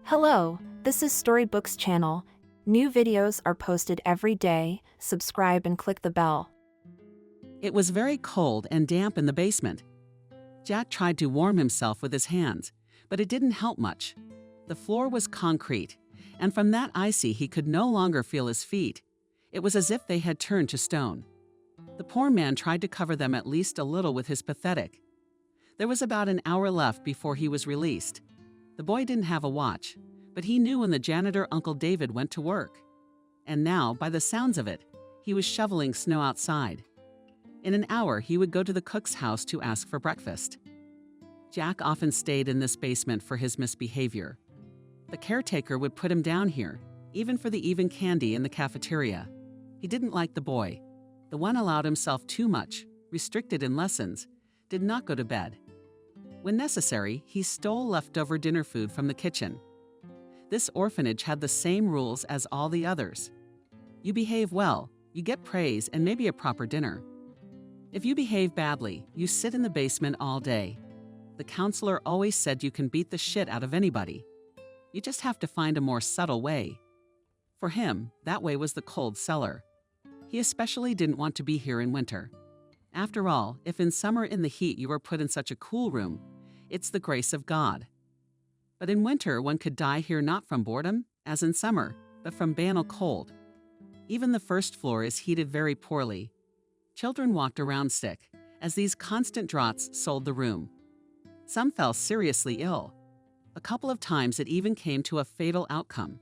Hello, this is Storybooks channel. New videos are posted every day. Subscribe and click the bell. It was very cold and damp in the basement. Jack tried to warm himself with his hands, but it didn't help much. The floor was concrete, and from that icy he could no longer feel his feet. It was as if they had turned to stone. The poor man tried to cover them at least a little with his pathetic. There was about an hour left before he was released. The boy didn't have a watch, but he knew when the janitor Uncle David went to work. And now, by the sounds of it, he was shoveling snow outside. In an hour, he would go to the cook's house to ask for breakfast. Jack often stayed in this basement for his misbehavior. The caretaker would put him down here, even for the even candy in the cafeteria. He didn't like the boy. The one allowed himself too much, restricted in lessons, did not go to bed. When necessary, he stole leftover dinner food from the kitchen. This orphanage had the same rules as all the others. You behave well, you get praise and maybe a proper dinner. If you behave badly, you sit in the basement all day. The counselor always said you can beat the shit out of anybody. You just have to find a more subtle way. For him, that way was the cold cellar. He especially didn't want to be here in winter. After all, if in summer in the heat you were put in such a cool room, it's the grace of God. But in winter, one could die here not from boredom, as in summer, but from banal cold. Even the first floor is heated very poorly. Children walked around sick, as these constant draughts sold the room. Some fell seriously ill. A couple of times it even came to a fatal outcome.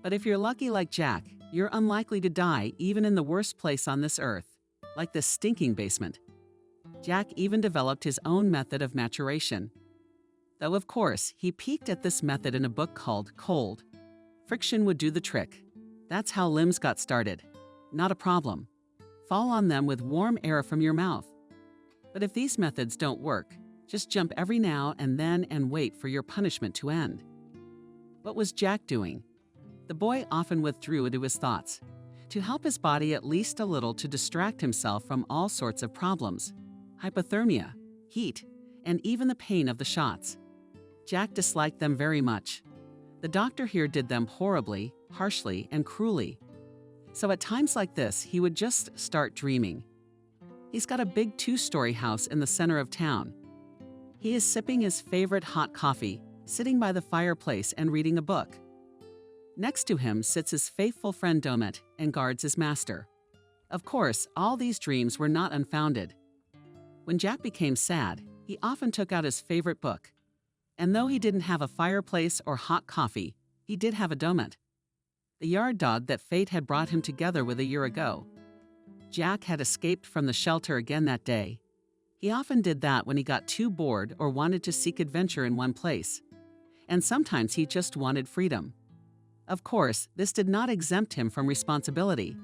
But if you're lucky like Jack, you're unlikely to die even in the worst place on this earth, like this stinking basement. Jack even developed his own method of maturation. Though of course, he peeked at this method in a book called Cold. Friction would do the trick. That's how limbs got started. Not a problem. Fall on them with warm air from your mouth. But if these methods don't work, just jump every now and then and wait for your punishment to end. What was Jack doing? The boy often withdrew into his thoughts, to help his body at least a little to distract himself from all sorts of problems. Hypothermia, heat, and even the pain of the shots. Jack disliked them very much. The doctor here did them horribly, harshly, and cruelly. So at times like this, he would just start dreaming. He's got a big 2-story house in the center of town. He is sipping his favorite hot coffee, sitting by the fireplace and reading a book. Next to him sits his faithful friend Domet and guards his master. Of course, all these dreams were not unfounded. When Jack became sad, he often took out his favorite book. And though he didn't have a fireplace or hot coffee, he did have a Domet, the yard dog that fate had brought him together with a year ago. Jack had escaped from the shelter again that day. He often did that when he got too bored or wanted to seek adventure in one place. And sometimes he just wanted freedom. Of course, this did not exempt him from responsibility,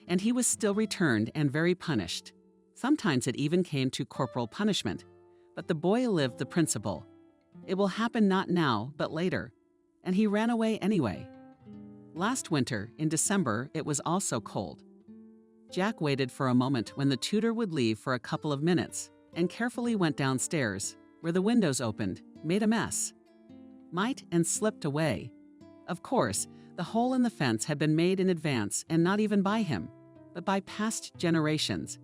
and he was still returned and very punished. Sometimes it even came to corporal punishment, but the boy lived the principle. It will happen not now, but later, and he ran away anyway. Last winter, in December, it was also cold. Jack waited for a moment when the tutor would leave for a couple of minutes and carefully went downstairs, where the windows opened, made a mess, might and slipped away. Of course, the hole in the fence had been made in advance and not even by him, but by past generations.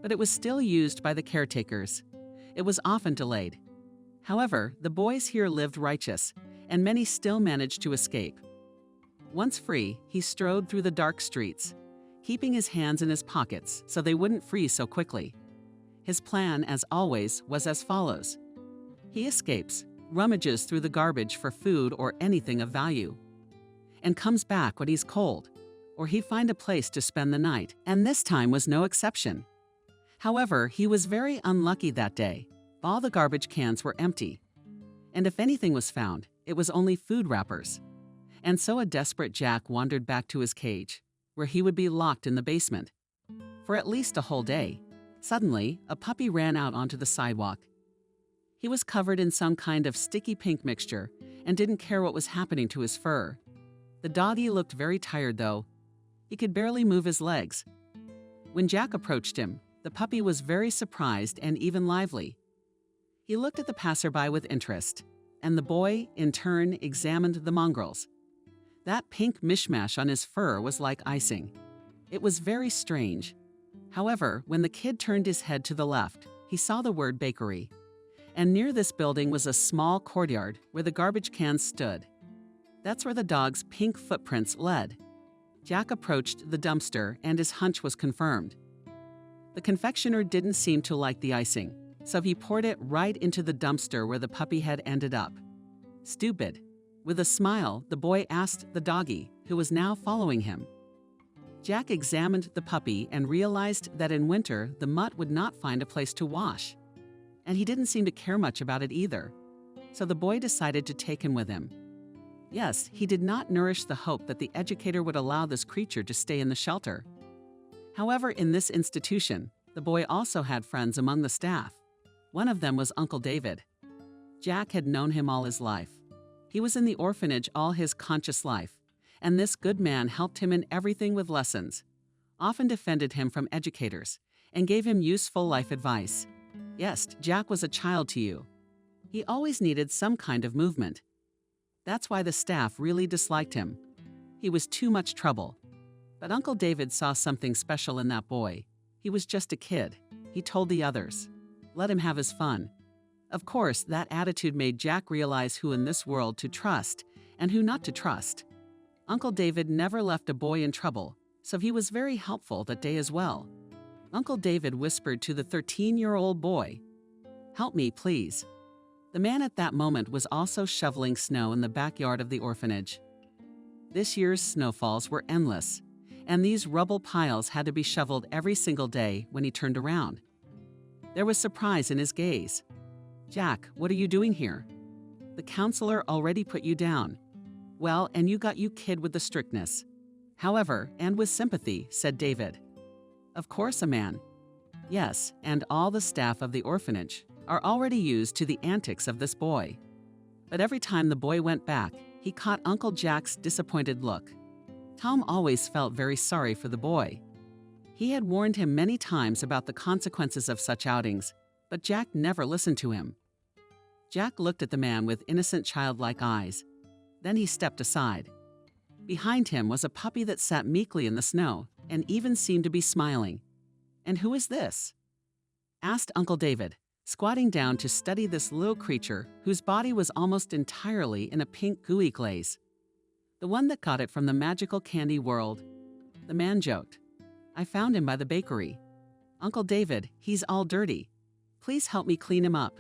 But it was still used by the caretakers. It was often delayed. However, the boys here lived righteous, and many still managed to escape. Once free, he strode through the dark streets, keeping his hands in his pockets so they wouldn't freeze so quickly. His plan, as always, was as follows. He escapes, rummages through the garbage for food or anything of value, and comes back when he's cold, or he'd find a place to spend the night, and this time was no exception. However, he was very unlucky that day. All the garbage cans were empty, and if anything was found, it was only food wrappers. And so a desperate Jack wandered back to his cage, where he would be locked in the basement for at least a whole day. Suddenly, a puppy ran out onto the sidewalk. He was covered in some kind of sticky pink mixture and didn't care what was happening to his fur. The doggy looked very tired though. He could barely move his legs. When Jack approached him, the puppy was very surprised and even lively. He looked at the passerby with interest, and the boy, in turn, examined the mongrels. That pink mishmash on his fur was like icing. It was very strange. However, when the kid turned his head to the left, he saw the word bakery. And near this building was a small courtyard where the garbage cans stood. That's where the dog's pink footprints led. Jack approached the dumpster and his hunch was confirmed. The confectioner didn't seem to like the icing, so he poured it right into the dumpster where the puppy had ended up. Stupid. With a smile, the boy asked the doggy, who was now following him. Jack examined the puppy and realized that in winter, the mutt would not find a place to wash. And he didn't seem to care much about it either. So the boy decided to take him with him. Yes, he did not nourish the hope that the educator would allow this creature to stay in the shelter. However, in this institution, the boy also had friends among the staff. One of them was Uncle David. Jack had known him all his life. He was in the orphanage all his conscious life, and this good man helped him in everything with lessons, often defended him from educators, and gave him useful life advice. Yes, Jack was a child to you. He always needed some kind of movement. That's why the staff really disliked him. He was too much trouble. But Uncle David saw something special in that boy. He was just a kid. He told the others. Let him have his fun. Of course, that attitude made Jack realize who in this world to trust and who not to trust. Uncle David never left a boy in trouble, so he was very helpful that day as well. Uncle David whispered to the 13-year-old boy, "Help me, please." The man at that moment was also shoveling snow in the backyard of the orphanage. This year's snowfalls were endless, and these rubble piles had to be shoveled every single day when he turned around. There was surprise in his gaze. "Jack, what are you doing here? The counselor already put you down. Well, and you got you kid with the strictness. However, and with sympathy," said David. "Of course a man." Yes, and all the staff of the orphanage are already used to the antics of this boy. But every time the boy went back, he caught Uncle Jack's disappointed look. Tom always felt very sorry for the boy. He had warned him many times about the consequences of such outings, but Jack never listened to him. Jack looked at the man with innocent childlike eyes. Then he stepped aside. Behind him was a puppy that sat meekly in the snow and even seemed to be smiling. "And who is this?" asked Uncle David, squatting down to study this little creature whose body was almost entirely in a pink gooey glaze. "The one that got it from the magical candy world." The man joked. "I found him by the bakery. Uncle David, he's all dirty. Please help me clean him up."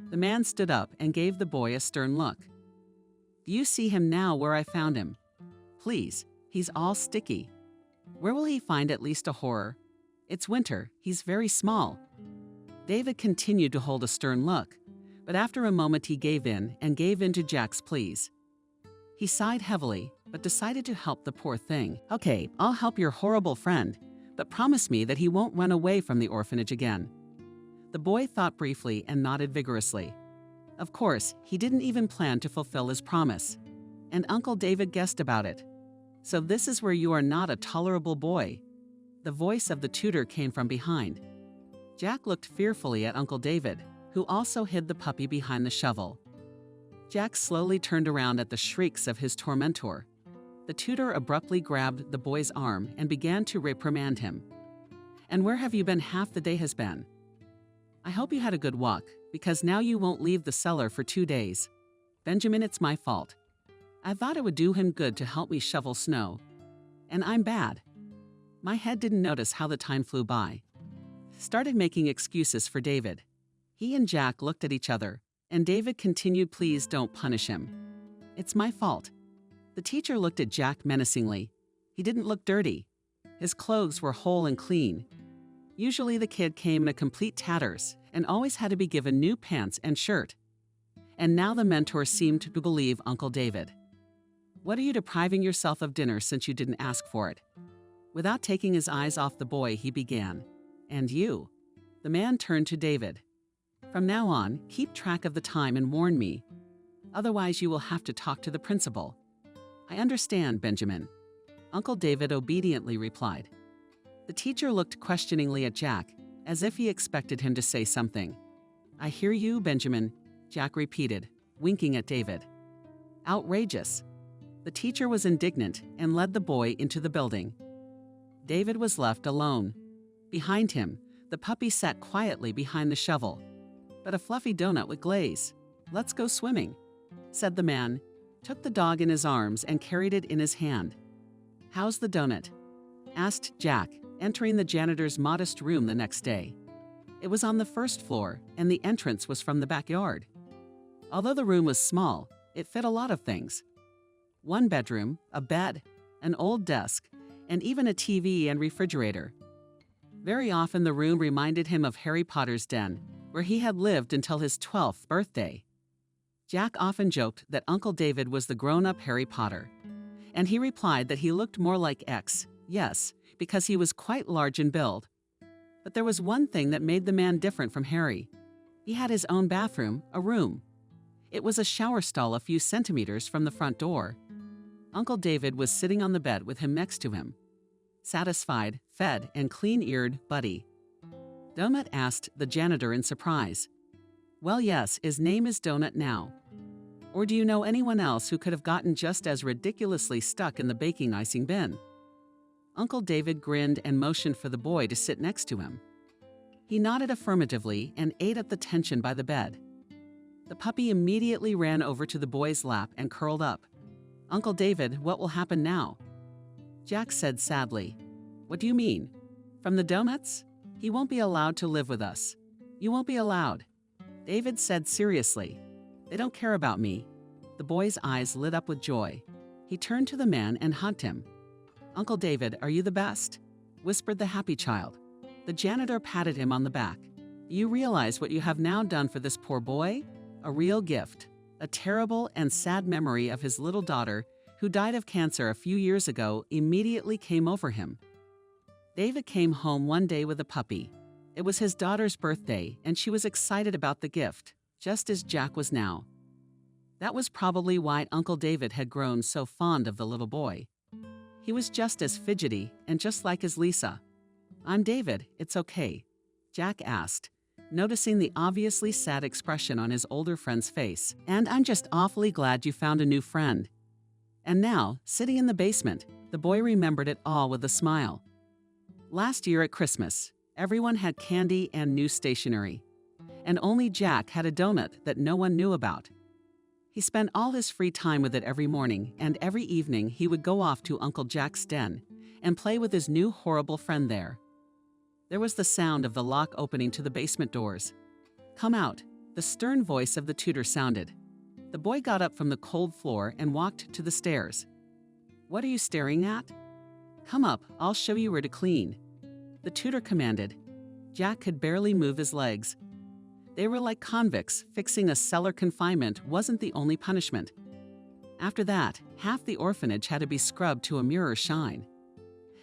The man stood up and gave the boy a stern look. "Do you see him now where I found him? Please, he's all sticky. Where will he find at least a horror? It's winter, he's very small." David continued to hold a stern look, but after a moment he gave in to Jack's pleas. He sighed heavily, but decided to help the poor thing. "Okay, I'll help your horrible friend, but promise me that he won't run away from the orphanage again." The boy thought briefly and nodded vigorously. Of course, he didn't even plan to fulfill his promise, and Uncle David guessed about it. "So this is where you are not a tolerable boy." The voice of the tutor came from behind. Jack looked fearfully at Uncle David, who also hid the puppy behind the shovel. Jack slowly turned around at the shrieks of his tormentor. The tutor abruptly grabbed the boy's arm and began to reprimand him. "And where have you been half the day has been? I hope you had a good walk, because now you won't leave the cellar for 2 days. Benjamin, it's my fault. I thought it would do him good to help me shovel snow. And I'm bad." My head didn't notice how the time flew by. Started making excuses for David. He and Jack looked at each other, and David continued, "Please don't punish him. It's my fault." The teacher looked at Jack menacingly. He didn't look dirty. His clothes were whole and clean. Usually the kid came in a complete tatters and always had to be given new pants and shirt. And now the mentor seemed to believe Uncle David. "What are you depriving yourself of dinner since you didn't ask for it?" Without taking his eyes off the boy, he began. "And you?" The man turned to David. "From now on, keep track of the time and warn me. Otherwise, you will have to talk to the principal." "I understand, Benjamin." Uncle David obediently replied. The teacher looked questioningly at Jack, as if he expected him to say something. "I hear you, Benjamin," Jack repeated, winking at David. Outrageous. The teacher was indignant and led the boy into the building. David was left alone. Behind him, the puppy sat quietly behind the shovel. But a fluffy donut with glaze. "Let's go swimming," said the man, took the dog in his arms and carried it in his hand. "How's the donut?" asked Jack, entering the janitor's modest room the next day. It was on the first floor, and the entrance was from the backyard. Although the room was small, it fit a lot of things. One bedroom, a bed, an old desk, and even a TV and refrigerator. Very often the room reminded him of Harry Potter's den, where he had lived until his 12th birthday. Jack often joked that Uncle David was the grown-up Harry Potter, and he replied that he looked more like X, yes, because he was quite large in build. But there was one thing that made the man different from Harry. He had his own bathroom, a room. It was a shower stall a few centimeters from the front door. Uncle David was sitting on the bed with him next to him. Satisfied, fed, and clean-eared Buddy. Donut asked the janitor in surprise. "Well, yes, his name is Donut now. Or do you know anyone else who could have gotten just as ridiculously stuck in the baking icing bin?" Uncle David grinned and motioned for the boy to sit next to him. He nodded affirmatively and ate at the tension by the bed. The puppy immediately ran over to the boy's lap and curled up. "Uncle David, what will happen now?" Jack said sadly. "What do you mean? From the donuts? He won't be allowed to live with us. You won't be allowed." David said seriously. "They don't care about me." The boy's eyes lit up with joy. He turned to the man and hugged him. "Uncle David, are you the best?" whispered the happy child. The janitor patted him on the back. "You realize what you have now done for this poor boy? A real gift. A terrible and sad memory of his little daughter, who died of cancer a few years ago, immediately came over him." David came home one day with a puppy. It was his daughter's birthday, and she was excited about the gift, just as Jack was now. That was probably why Uncle David had grown so fond of the little boy. He was just as fidgety and just like his Lisa. "I'm David, it's okay," Jack asked, noticing the obviously sad expression on his older friend's face. "And I'm just awfully glad you found a new friend." And now, sitting in the basement, the boy remembered it all with a smile. Last year at Christmas, everyone had candy and new stationery, and only Jack had a donut that no one knew about. He spent all his free time with it every morning, and every evening he would go off to Uncle Jack's den and play with his new horrible friend there. There was the sound of the lock opening to the basement doors. "Come out," the stern voice of the tutor sounded. The boy got up from the cold floor and walked to the stairs. "What are you staring at?" "Come up, I'll show you where to clean," the tutor commanded. Jack could barely move his legs. They were like convicts. Fixing a cellar confinement wasn't the only punishment. After that, half the orphanage had to be scrubbed to a mirror shine.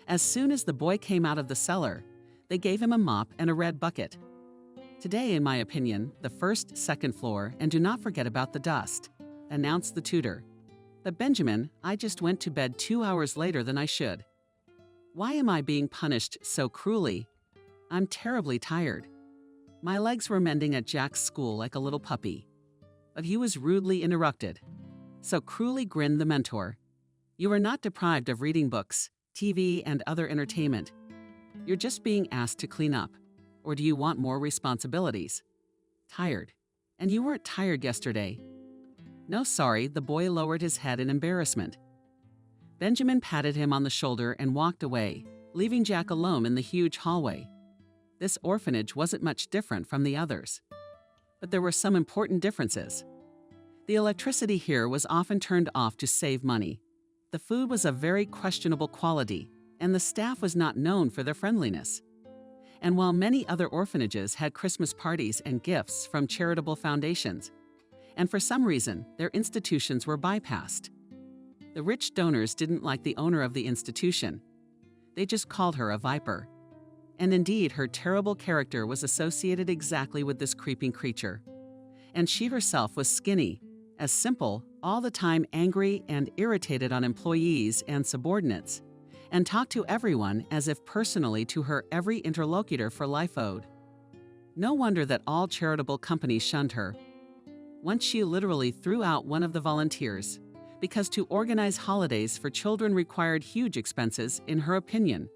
As soon as the boy came out of the cellar, they gave him a mop and a red bucket. "Today, in my opinion, the first, second floor, and do not forget about the dust," announced the tutor. "But Benjamin, I just went to bed 2 hours later than I should. Why am I being punished so cruelly? I'm terribly tired." My legs were mending at Jack's school like a little puppy. But he was rudely interrupted. So cruelly grinned the mentor. "You are not deprived of reading books, TV, and other entertainment. You're just being asked to clean up. Or do you want more responsibilities?" "Tired. And you weren't tired yesterday." "No, sorry," the boy lowered his head in embarrassment. Benjamin patted him on the shoulder and walked away, leaving Jack alone in the huge hallway. This orphanage wasn't much different from the others. But there were some important differences. The electricity here was often turned off to save money. The food was of very questionable quality, and the staff was not known for their friendliness. And while many other orphanages had Christmas parties and gifts from charitable foundations, and for some reason, their institutions were bypassed. The rich donors didn't like the owner of the institution. They just called her a viper. And indeed, her terrible character was associated exactly with this creeping creature. And she herself was skinny, as simple, all the time angry and irritated on employees and subordinates, and talked to everyone as if personally to her every interlocutor for life owed. No wonder that all charitable companies shunned her. Once she literally threw out one of the volunteers, because to organize holidays for children required huge expenses, in her opinion.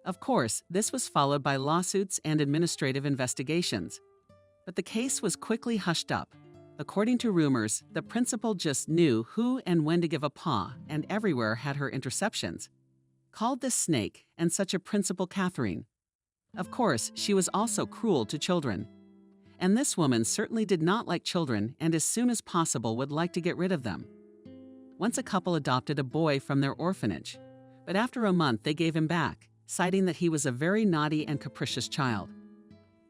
Of course, this was followed by lawsuits and administrative investigations. But the case was quickly hushed up. According to rumors, the principal just knew who and when to give a paw, and everywhere had her interceptions. Called this snake, and such a principal Catherine. Of course, she was also cruel to children. And this woman certainly did not like children, and as soon as possible would like to get rid of them. Once a couple adopted a boy from their orphanage, but after a month they gave him back, citing that he was a very naughty and capricious child.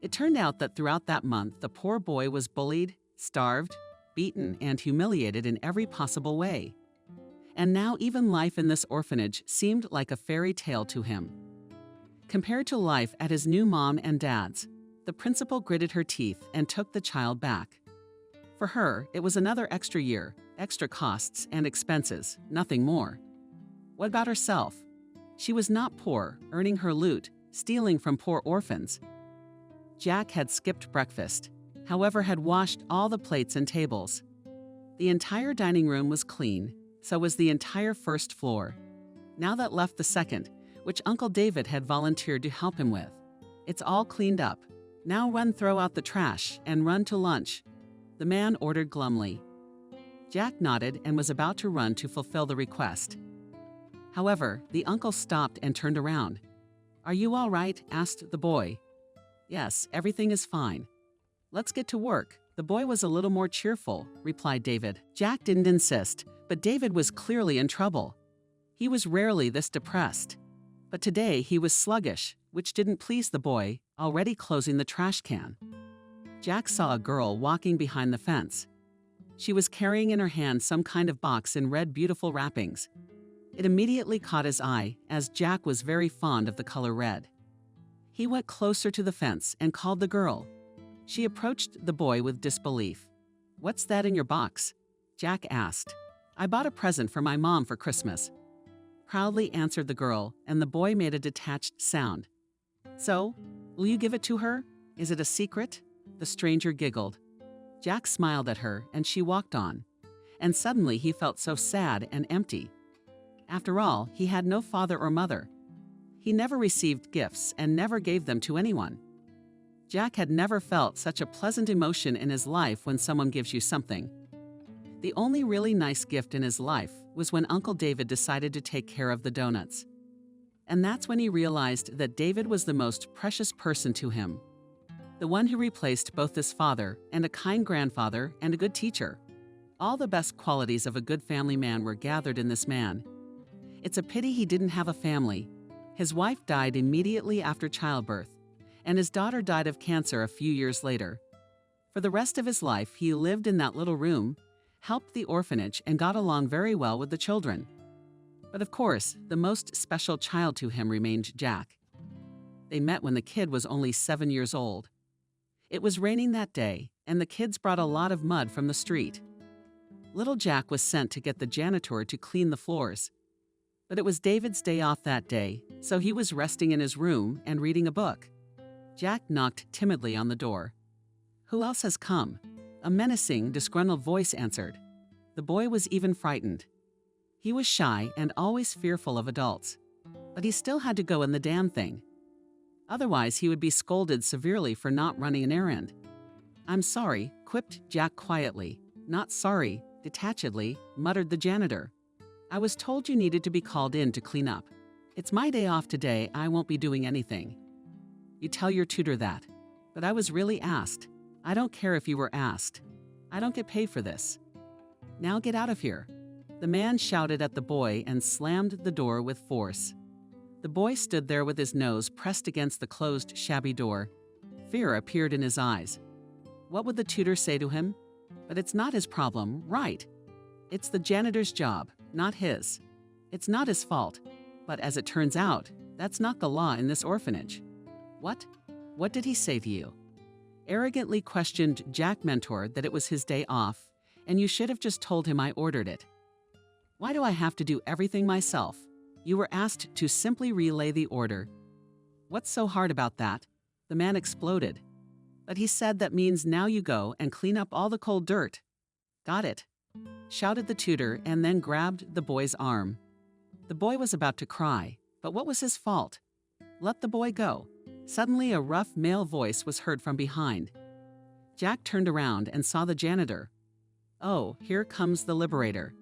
It turned out that throughout that month, the poor boy was bullied, starved, beaten, and humiliated in every possible way. And now even life in this orphanage seemed like a fairy tale to him. Compared to life at his new mom and dad's, the principal gritted her teeth and took the child back. For her, it was another extra year, extra costs and expenses, nothing more. What about herself? She was not poor, earning her loot, stealing from poor orphans. Jack had skipped breakfast, however had washed all the plates and tables. The entire dining room was clean, so was the entire first floor. Now that left the second, which Uncle David had volunteered to help him with. It's all cleaned up. Now run throw out the trash and run to lunch, the man ordered glumly. Jack nodded and was about to run to fulfill the request. However, the uncle stopped and turned around. "Are you all right?" asked the boy. "Yes, everything is fine." "Let's get to work." The boy was a little more cheerful, replied David. Jack didn't insist, but David was clearly in trouble. He was rarely this depressed. But today he was sluggish, which didn't please the boy, already closing the trash can. Jack saw a girl walking behind the fence. She was carrying in her hand some kind of box in red beautiful wrappings. It immediately caught his eye, as Jack was very fond of the color red. He went closer to the fence and called the girl. She approached the boy with disbelief. "What's that in your box?" Jack asked. "I bought a present for my mom for Christmas," proudly answered the girl, and the boy made a detached sound. "So, will you give it to her? Is it a secret?" The stranger giggled. Jack smiled at her, and she walked on. And suddenly he felt so sad and empty. After all, he had no father or mother. He never received gifts and never gave them to anyone. Jack had never felt such a pleasant emotion in his life when someone gives you something. The only really nice gift in his life was when Uncle David decided to take care of the donuts. And that's when he realized that David was the most precious person to him. The one who replaced both his father and a kind grandfather and a good teacher. All the best qualities of a good family man were gathered in this man. It's a pity he didn't have a family. His wife died immediately after childbirth, and his daughter died of cancer a few years later. For the rest of his life, he lived in that little room, helped the orphanage, and got along very well with the children. But of course, the most special child to him remained Jack. They met when the kid was only 7 years old. It was raining that day, and the kids brought a lot of mud from the street. Little Jack was sent to get the janitor to clean the floors. But it was David's day off that day, so he was resting in his room and reading a book. Jack knocked timidly on the door. "Who else has come?" A menacing, disgruntled voice answered. The boy was even frightened. He was shy and always fearful of adults, but he still had to go in the damn thing. Otherwise, he would be scolded severely for not running an errand. "I'm sorry," quipped Jack quietly. "Not sorry," detachedly muttered the janitor. "I was told you needed to be called in to clean up. It's my day off today, I won't be doing anything." "You tell your tutor that." "But I was really asked." "I don't care if you were asked. I don't get paid for this. Now get out of here." The man shouted at the boy and slammed the door with force. The boy stood there with his nose pressed against the closed, shabby door. Fear appeared in his eyes. What would the tutor say to him? But it's not his problem, right? It's the janitor's job, not his. It's not his fault. But as it turns out, that's not the law in this orphanage. What? What did he say to you? Arrogantly questioned Jack Mentor that it was his day off, and you should have just told him I ordered it. Why do I have to do everything myself? You were asked to simply relay the order. What's so hard about that? The man exploded. But he said that means now you go and clean up all the cold dirt. Got it, shouted the tutor and then grabbed the boy's arm. The boy was about to cry, but what was his fault? Let the boy go. Suddenly a rough male voice was heard from behind. Jack turned around and saw the janitor. Oh, here comes the liberator.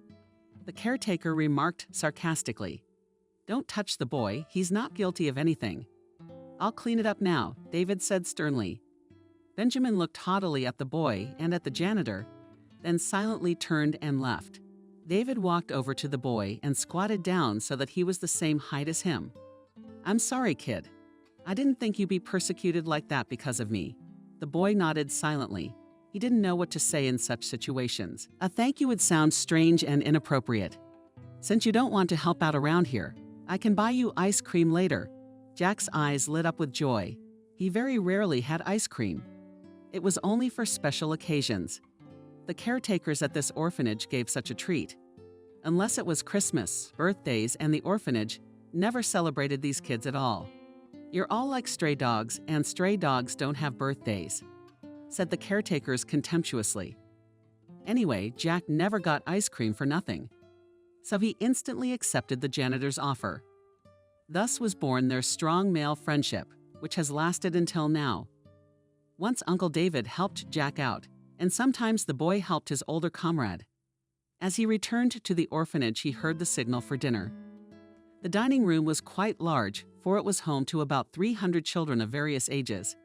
The caretaker remarked sarcastically. Don't touch the boy, he's not guilty of anything. I'll clean it up now, David said sternly. Benjamin looked haughtily at the boy and at the janitor, then silently turned and left. David walked over to the boy and squatted down so that he was the same height as him. I'm sorry, kid. I didn't think you'd be persecuted like that because of me. The boy nodded silently. He didn't know what to say in such situations. A thank you would sound strange and inappropriate. Since you don't want to help out around here, I can buy you ice cream later. Jack's eyes lit up with joy. He very rarely had ice cream. It was only for special occasions. The caretakers at this orphanage gave such a treat. Unless it was Christmas, birthdays, and the orphanage never celebrated these kids at all. You're all like stray dogs, and stray dogs don't have birthdays, said the caretakers contemptuously. Anyway, Jack never got ice cream for nothing. So he instantly accepted the janitor's offer. Thus was born their strong male friendship, which has lasted until now. Once Uncle David helped Jack out, and sometimes the boy helped his older comrade. As he returned to the orphanage, he heard the signal for dinner. The dining room was quite large, for it was home to about 300 children of various ages.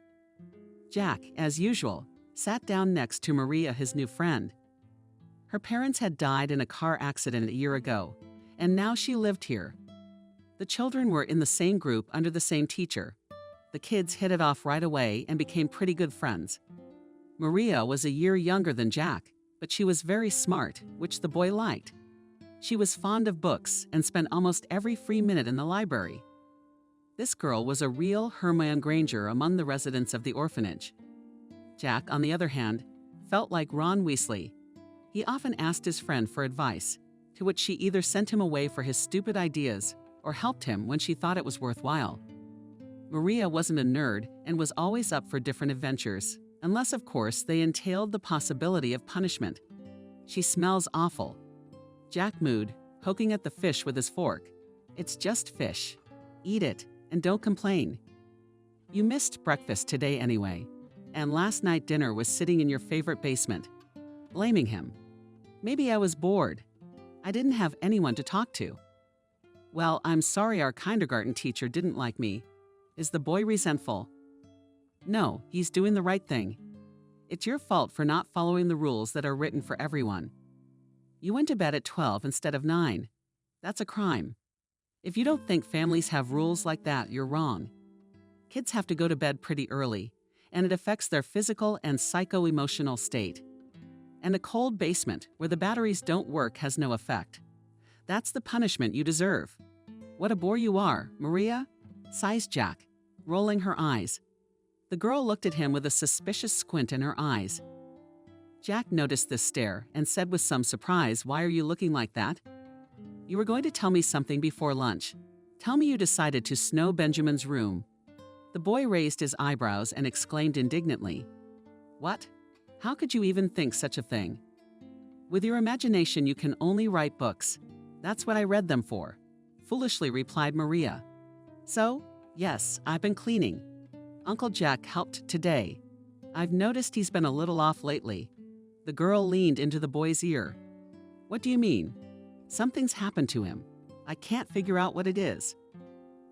Jack, as usual, sat down next to Maria, his new friend. Her parents had died in a car accident a year ago, and now she lived here. The children were in the same group under the same teacher. The kids hit it off right away and became pretty good friends. Maria was a year younger than Jack, but she was very smart, which the boy liked. She was fond of books and spent almost every free minute in the library. This girl was a real Hermione Granger among the residents of the orphanage. Jack, on the other hand, felt like Ron Weasley. He often asked his friend for advice, to which she either sent him away for his stupid ideas or helped him when she thought it was worthwhile. Maria wasn't a nerd and was always up for different adventures, unless, of course, they entailed the possibility of punishment. She smells awful. Jack mooed, poking at the fish with his fork. It's just fish. Eat it, and don't complain. You missed breakfast today anyway, and last night dinner was sitting in your favorite basement. Blaming him. Maybe I was bored. I didn't have anyone to talk to. Well, I'm sorry our kindergarten teacher didn't like me. Is the boy resentful? No, he's doing the right thing. It's your fault for not following the rules that are written for everyone. You went to bed at 12 instead of 9. That's a crime. If you don't think families have rules like that, you're wrong. Kids have to go to bed pretty early, and it affects their physical and psycho-emotional state. And a cold basement where the batteries don't work has no effect. That's the punishment you deserve. What a bore you are, Maria, sighs Jack, rolling her eyes. The girl looked at him with a suspicious squint in her eyes. Jack noticed this stare and said with some surprise, "Why are you looking like that?" "You were going to tell me something before lunch. Tell me you decided to snow Benjamin's room." The boy raised his eyebrows and exclaimed indignantly, "What? How could you even think such a thing? With your imagination you can only write books. That's what I read them for," foolishly replied Maria. "So, yes, I've been cleaning. Uncle Jack helped today. I've noticed he's been a little off lately." The girl leaned into the boy's ear. "What do you mean?" "Something's happened to him. I can't figure out what it is.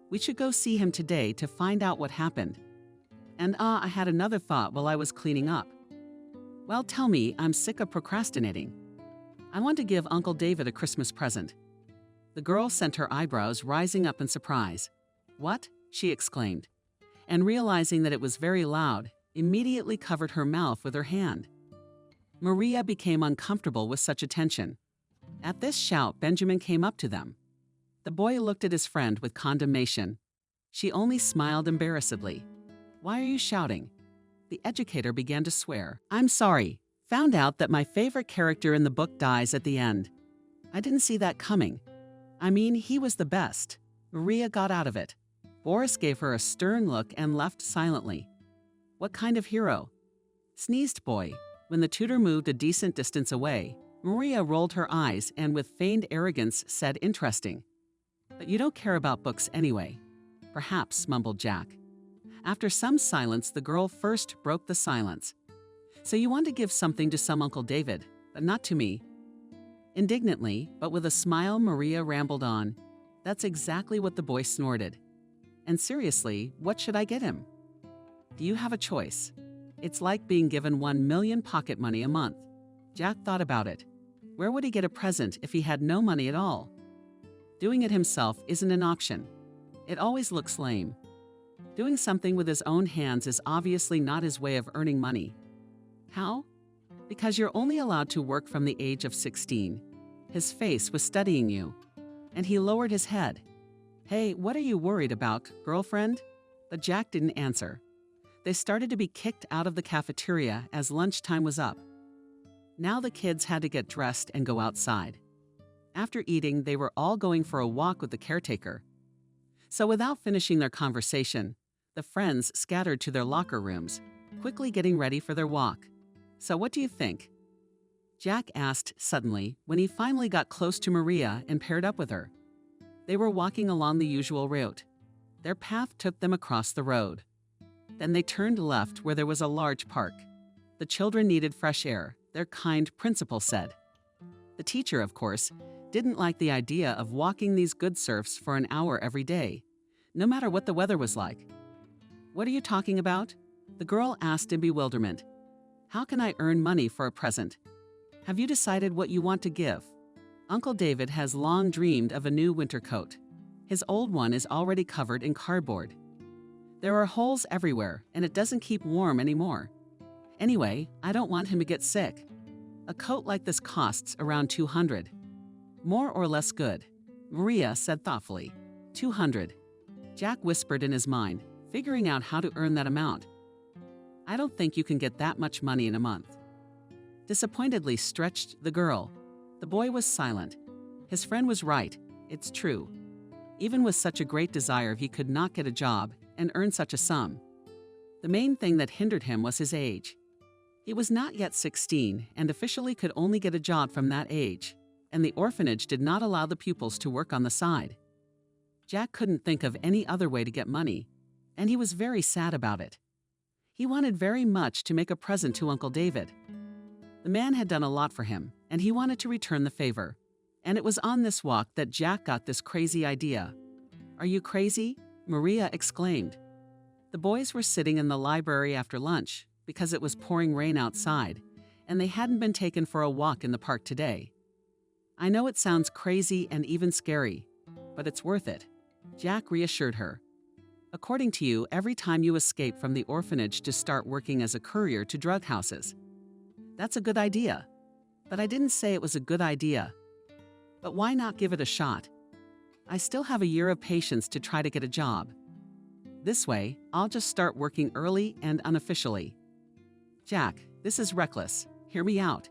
We should go see him today to find out what happened. And I had another thought while I was cleaning up." "Well, tell me, I'm sick of procrastinating. I want to give Uncle David a Christmas present." The girl sent her eyebrows rising up in surprise. "What?" she exclaimed, and realizing that it was very loud, immediately covered her mouth with her hand. Maria became uncomfortable with such attention. At this shout, Benjamin came up to them. The boy looked at his friend with condemnation. She only smiled embarrassedly. "Why are you shouting?" The educator began to swear. "I'm sorry. Found out that my favorite character in the book dies at the end. I didn't see that coming. I mean, he was the best." Maria got out of it. Boris gave her a stern look and left silently. "What kind of hero?" Sneezed boy. When the tutor moved a decent distance away, Maria rolled her eyes and with feigned arrogance said, "Interesting. But you don't care about books anyway." "Perhaps," mumbled Jack. After some silence, the girl first broke the silence. "So you want to give something to some Uncle David, but not to me." Indignantly, but with a smile, Maria rambled on. "That's exactly what the boy snorted. And seriously, what should I get him? Do you have a choice? It's like being given 1 million pocket money a month." Jack thought about it. Where would he get a present if he had no money at all? Doing it himself isn't an option. It always looks lame. Doing something with his own hands is obviously not his way of earning money. How? Because you're only allowed to work from the age of 16. His face was studying you, and he lowered his head. "Hey, what are you worried about, girlfriend?" But Jack didn't answer. They started to be kicked out of the cafeteria as lunchtime was up. Now the kids had to get dressed and go outside. After eating, they were all going for a walk with the caretaker. So without finishing their conversation, the friends scattered to their locker rooms, quickly getting ready for their walk. "So what do you think?" Jack asked suddenly when he finally got close to Maria and paired up with her. They were walking along the usual route. Their path took them across the road. Then they turned left where there was a large park. The children needed fresh air, their kind principal said. The teacher, of course, didn't like the idea of walking these good serfs for an hour every day, no matter what the weather was like. "What are you talking about?" the girl asked in bewilderment. "How can I earn money for a present? Have you decided what you want to give?" Uncle David has long dreamed of a new winter coat. His old one is already covered in cardboard. There are holes everywhere, and it doesn't keep warm anymore. Anyway, I don't want him to get sick. A coat like this costs around $200. More or less good, Maria said thoughtfully. $200. Jack whispered in his mind, figuring out how to earn that amount. "I don't think you can get that much money in a month." Disappointedly stretched the girl. The boy was silent. His friend was right. It's true. Even with such a great desire, he could not get a job and earn such a sum. The main thing that hindered him was his age. He was not yet 16 and officially could only get a job from that age, and the orphanage did not allow the pupils to work on the side. Jack couldn't think of any other way to get money, and he was very sad about it. He wanted very much to make a present to Uncle David. The man had done a lot for him, and he wanted to return the favor. And it was on this walk that Jack got this crazy idea. "Are you crazy?" Maria exclaimed. The boys were sitting in the library after lunch because it was pouring rain outside, and they hadn't been taken for a walk in the park today. "I know it sounds crazy and even scary, but it's worth it," Jack reassured her. "According to you, every time you escape from the orphanage to start working as a courier to drug houses. That's a good idea. But I didn't say it was a good idea. But why not give it a shot? I still have a year of patience to try to get a job. This way, I'll just start working early and unofficially." "Jack, this is reckless. Hear me out.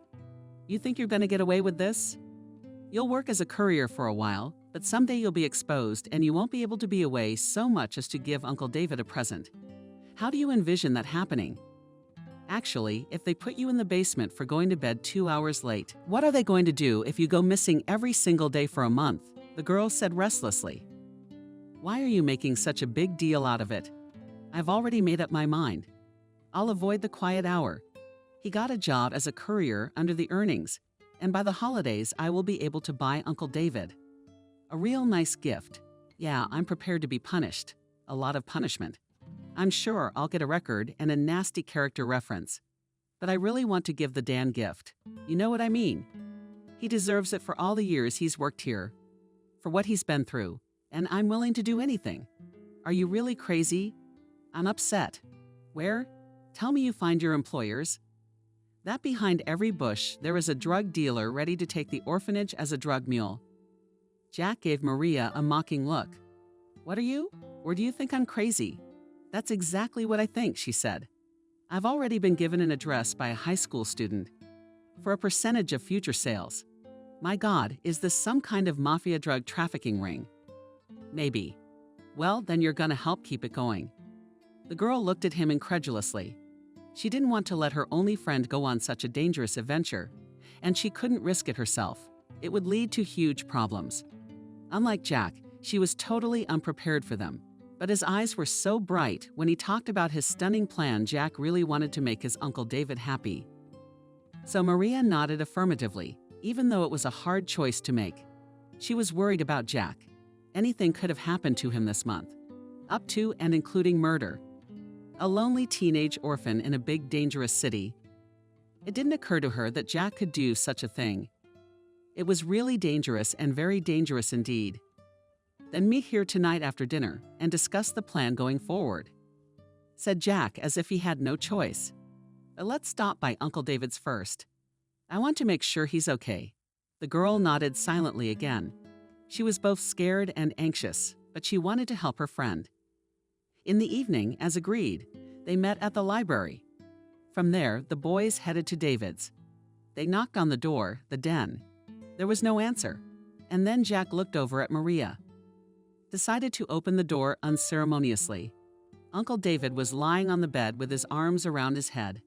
You think you're going to get away with this? You'll work as a courier for a while, but someday you'll be exposed and you won't be able to be away so much as to give Uncle David a present. How do you envision that happening? Actually, if they put you in the basement for going to bed 2 hours late, what are they going to do if you go missing every single day for a month?" the girl said restlessly. "Why are you making such a big deal out of it? I've already made up my mind. I'll avoid the quiet hour. He got a job as a courier under the earnings, and by the holidays I will be able to buy Uncle David a real nice gift. Yeah, I'm prepared to be punished. A lot of punishment. I'm sure I'll get a record and a nasty character reference. But I really want to give the Dan gift. You know what I mean? He deserves it for all the years he's worked here, for what he's been through, and I'm willing to do anything. Are you really crazy? I'm upset. Where? Tell me you find your employers. That behind every bush there is a drug dealer ready to take the orphanage as a drug mule." Jack gave Maria a mocking look. "What are you? Or do you think I'm crazy?" "That's exactly what I think," she said. "I've already been given an address by a high school student for a percentage of future sales. My God, is this some kind of mafia drug trafficking ring?" "Maybe." "Well, then you're gonna help keep it going." The girl looked at him incredulously. She didn't want to let her only friend go on such a dangerous adventure, and she couldn't risk it herself. It would lead to huge problems. Unlike Jack, she was totally unprepared for them. But his eyes were so bright when he talked about his stunning plan. Jack really wanted to make his Uncle David happy. So Maria nodded affirmatively, even though it was a hard choice to make. She was worried about Jack. Anything could have happened to him this month, up to and including murder. A lonely teenage orphan in a big, dangerous city. It didn't occur to her that Jack could do such a thing. It was really dangerous and very dangerous indeed. Then meet here tonight after dinner and discuss the plan going forward, said Jack as if he had no choice. But let's stop by Uncle David's first. I want to make sure he's okay. The girl nodded silently again. She was both scared and anxious, but she wanted to help her friend. In the evening, as agreed, they met at the library. From there, the boys headed to David's. They knocked on the door, the den. There was no answer, and then Jack looked over at Maria. Decided to open the door unceremoniously. Uncle David was lying on the bed with his arms around his head.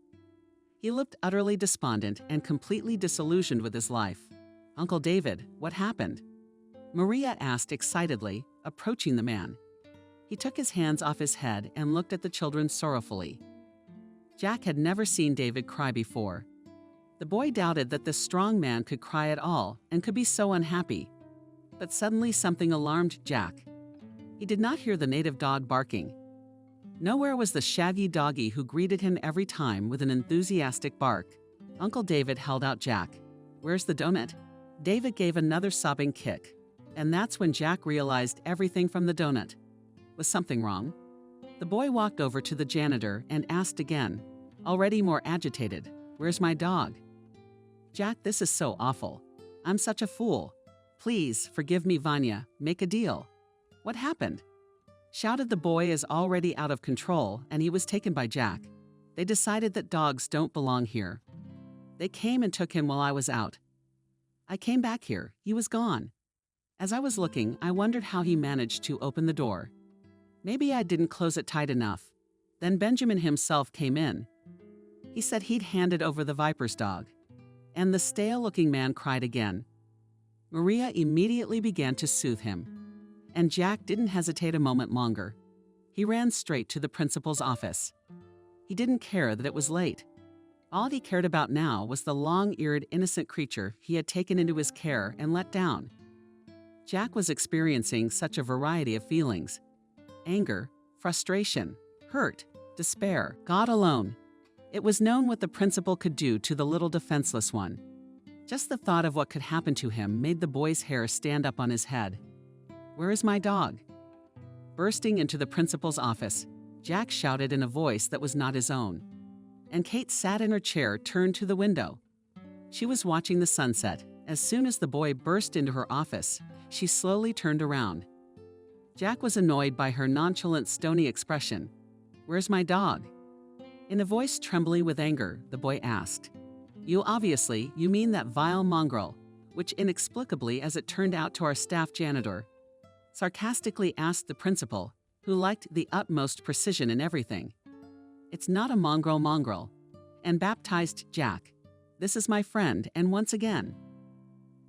He looked utterly despondent and completely disillusioned with his life. Uncle David, what happened? Maria asked excitedly, approaching the man. He took his hands off his head and looked at the children sorrowfully. Jack had never seen David cry before. The boy doubted that this strong man could cry at all and could be so unhappy. But suddenly something alarmed Jack. He did not hear the native dog barking. Nowhere was the shaggy doggy who greeted him every time with an enthusiastic bark. Uncle David held out Jack. Where's the donut? David gave another sobbing kick. And that's when Jack realized everything from the donut. Was something wrong? The boy walked over to the janitor and asked again, already more agitated, where's my dog? Jack, this is so awful. I'm such a fool. Please, forgive me, Vanya. Make a deal. What happened? Shouted the boy is already out of control, and he was taken by Jack. They decided that dogs don't belong here. They came and took him while I was out. I came back here. He was gone. As I was looking, I wondered how he managed to open the door. Maybe I didn't close it tight enough. Then Benjamin himself came in. He said he'd handed over the Viper's dog. And the stale-looking man cried again. Maria immediately began to soothe him. And Jack didn't hesitate a moment longer. He ran straight to the principal's office. He didn't care that it was late. All he cared about now was the long-eared, innocent creature he had taken into his care and let down. Jack was experiencing such a variety of feelings. Anger, frustration, hurt, despair, God alone. It was known what the principal could do to the little defenseless one. Just the thought of what could happen to him made the boy's hair stand up on his head. Where is my dog? Bursting into the principal's office, Jack shouted in a voice that was not his own. And Kate sat in her chair, turned to the window. She was watching the sunset. As soon as the boy burst into her office, she slowly turned around. Jack was annoyed by her nonchalant, stony expression. Where's my dog? In a voice trembling with anger, the boy asked. You mean that vile mongrel, which inexplicably, as it turned out to our staff janitor, sarcastically asked the principal, who liked the utmost precision in everything. It's not a mongrel, and baptized Jack. This is my friend, and once again.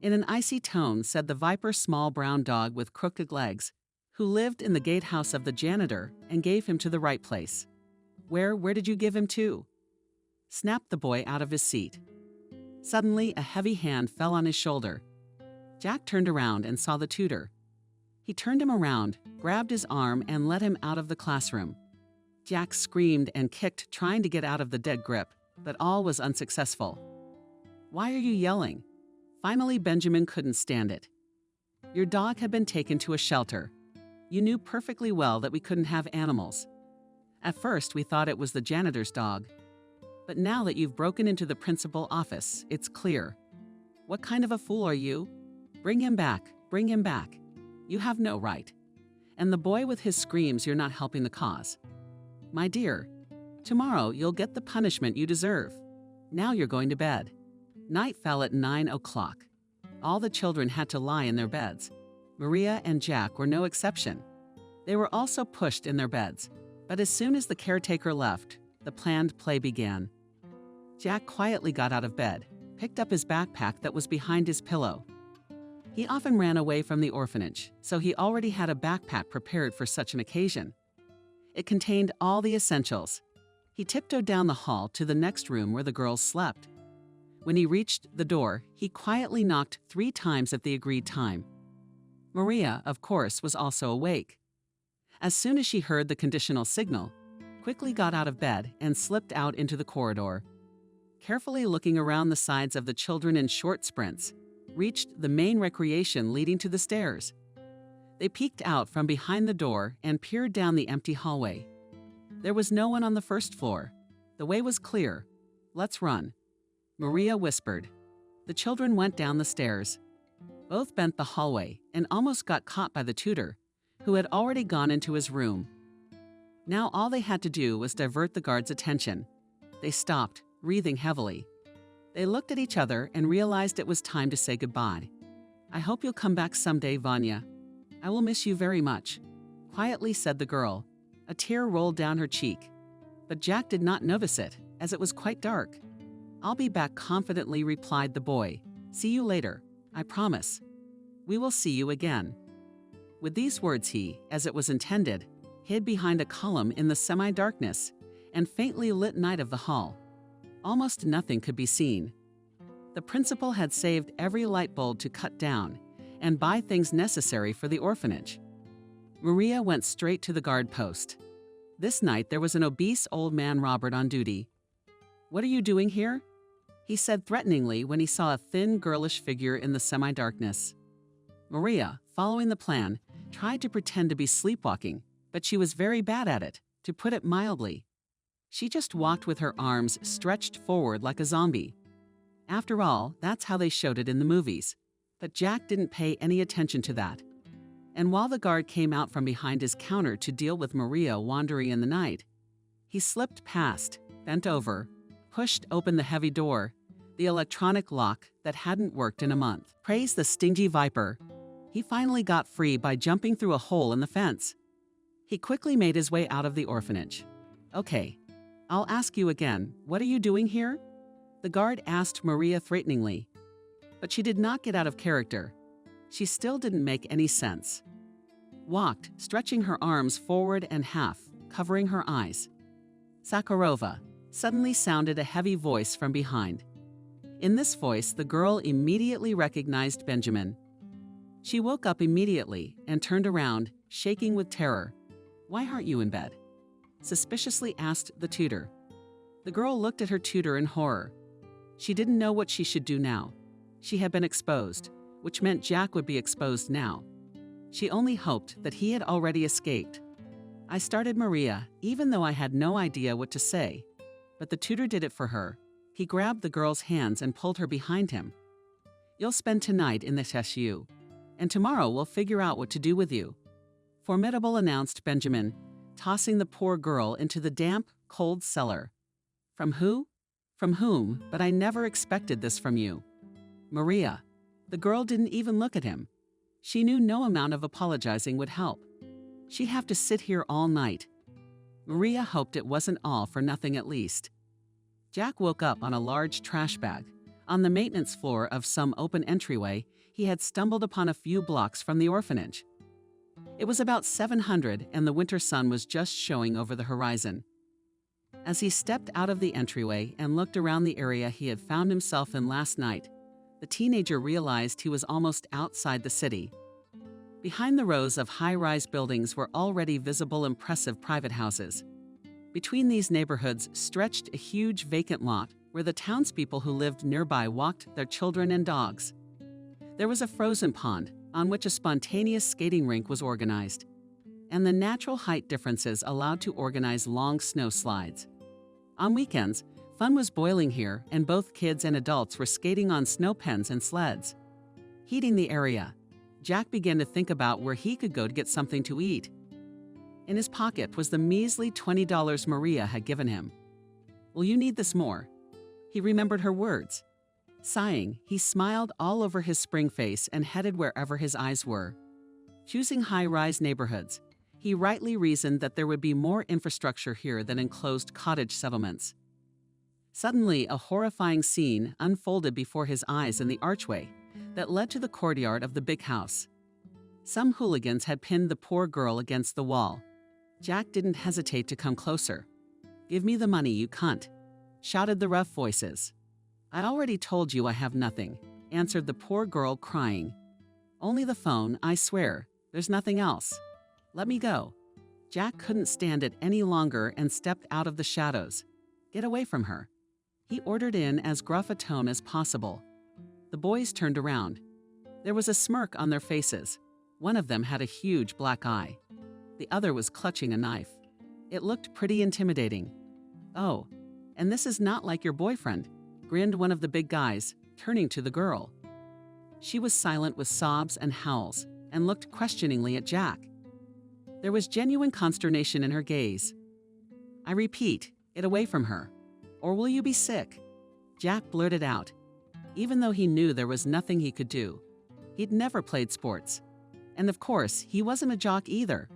In an icy tone said the Viper small brown dog with crooked legs, who lived in the gatehouse of the janitor and gave him to the right place. Where did you give him to? Snapped the boy out of his seat. Suddenly, a heavy hand fell on his shoulder. Jack turned around and saw the tutor. He turned him around, grabbed his arm, and led him out of the classroom. Jack screamed and kicked, trying to get out of the dead grip, but all was unsuccessful. Why are you yelling? Finally, Benjamin couldn't stand it. Your dog had been taken to a shelter. You knew perfectly well that we couldn't have animals. At first, we thought it was the janitor's dog. But now that you've broken into the principal office, it's clear. What kind of a fool are you? Bring him back, bring him back. You have no right. And the boy with his screams, you're not helping the cause. My dear, tomorrow you'll get the punishment you deserve. Now you're going to bed. Night fell at 9 o'clock. All the children had to lie in their beds. Maria and Jack were no exception. They were also pushed in their beds. But as soon as the caretaker left, the planned play began. Jack quietly got out of bed, picked up his backpack that was behind his pillow. He often ran away from the orphanage, so he already had a backpack prepared for such an occasion. It contained all the essentials. He tiptoed down the hall to the next room where the girls slept. When he reached the door, he quietly knocked 3 times at the agreed time. Maria, of course, was also awake. As soon as she heard the conditional signal, quickly got out of bed and slipped out into the corridor. Carefully looking around the sides of the children in short sprints, reached the main recreation leading to the stairs. They peeked out from behind the door and peered down the empty hallway. There was no one on the first floor. The way was clear. "Let's run," Maria whispered. The children went down the stairs. Both bent the hallway and almost got caught by the tutor, who had already gone into his room. Now all they had to do was divert the guard's attention. They stopped, breathing heavily. They looked at each other and realized it was time to say goodbye. "I hope you'll come back someday, Vanya. I will miss you very much," quietly said the girl. A tear rolled down her cheek. But Jack did not notice it, as it was quite dark. "I'll be back," confidently replied the boy. "See you later. I promise. We will see you again." With these words he, as it was intended, hid behind a column in the semi-darkness and faintly lit night of the hall. Almost nothing could be seen. The principal had saved every light bulb to cut down and buy things necessary for the orphanage. Maria went straight to the guard post. This night there was an obese old man Robert on duty. "What are you doing here?" he said threateningly when he saw a thin, girlish figure in the semi-darkness. Maria, following the plan, tried to pretend to be sleepwalking, but she was very bad at it, to put it mildly. She just walked with her arms stretched forward like a zombie. After all, that's how they showed it in the movies. But Jack didn't pay any attention to that. And while the guard came out from behind his counter to deal with Maria wandering in the night, he slipped past, bent over, pushed open the heavy door, the electronic lock that hadn't worked in a month. Praise the stingy viper. He finally got free by jumping through a hole in the fence. He quickly made his way out of the orphanage. "Okay, I'll ask you again, what are you doing here?" the guard asked Maria threateningly. But she did not get out of character. She still didn't make any sense. Walked, stretching her arms forward and half, covering her eyes. "Sakharova," suddenly sounded a heavy voice from behind. In this voice, the girl immediately recognized Benjamin. She woke up immediately and turned around, shaking with terror. "Why aren't you in bed?" suspiciously asked the tutor. The girl looked at her tutor in horror. She didn't know what she should do now. She had been exposed, which meant Jack would be exposed now. She only hoped that he had already escaped. "I started Maria, even though I had no idea what to say. But the tutor did it for her." He grabbed the girl's hands and pulled her behind him. "You'll spend tonight in the TSU, and tomorrow we'll figure out what to do with you," formidable announced Benjamin, tossing the poor girl into the damp, cold cellar. "From who? From whom? But I never expected this from you." "Maria." The girl didn't even look at him. She knew no amount of apologizing would help. She'd have to sit here all night. Maria hoped it wasn't all for nothing at least. Jack woke up on a large trash bag. On the maintenance floor of some open entryway, he had stumbled upon a few blocks from the orphanage. It was about 700 and the winter sun was just showing over the horizon. As he stepped out of the entryway and looked around the area he had found himself in last night, the teenager realized he was almost outside the city. Behind the rows of high-rise buildings were already visible impressive private houses. Between these neighborhoods stretched a huge vacant lot where the townspeople who lived nearby walked their children and dogs. There was a frozen pond on which a spontaneous skating rink was organized, and the natural height differences allowed to organize long snow slides. On weekends, fun was boiling here, and both kids and adults were skating on snow pens and sleds. Heating the area, Jack began to think about where he could go to get something to eat. In his pocket was the measly $20 Maria had given him. "Will you need this more?" He remembered her words. Sighing, he smiled all over his spring face and headed wherever his eyes were. Choosing high-rise neighborhoods, He rightly reasoned that there would be more infrastructure here than enclosed cottage settlements. Suddenly, a horrifying scene unfolded before his eyes in the archway that led to the courtyard of the big house. Some hooligans had pinned the poor girl against the wall. Jack didn't hesitate to come closer. "Give me the money, you cunt," shouted the rough voices. "I already told you I have nothing," answered the poor girl, crying. "Only the phone, I swear. There's nothing else. Let me go." Jack couldn't stand it any longer and stepped out of the shadows. "Get away from her," he ordered in as gruff a tone as possible. The boys turned around. There was a smirk on their faces. One of them had a huge black eye. The other was clutching a knife. It looked pretty intimidating. "Oh, and this is not like your boyfriend," grinned one of the big guys, turning to the girl. She was silent with sobs and howls and looked questioningly at Jack. There was genuine consternation in her gaze. "I repeat, get away from her. Or will you be sick?" Jack blurted out, even though he knew there was nothing he could do. He'd never played sports. And of course, he wasn't a jock either.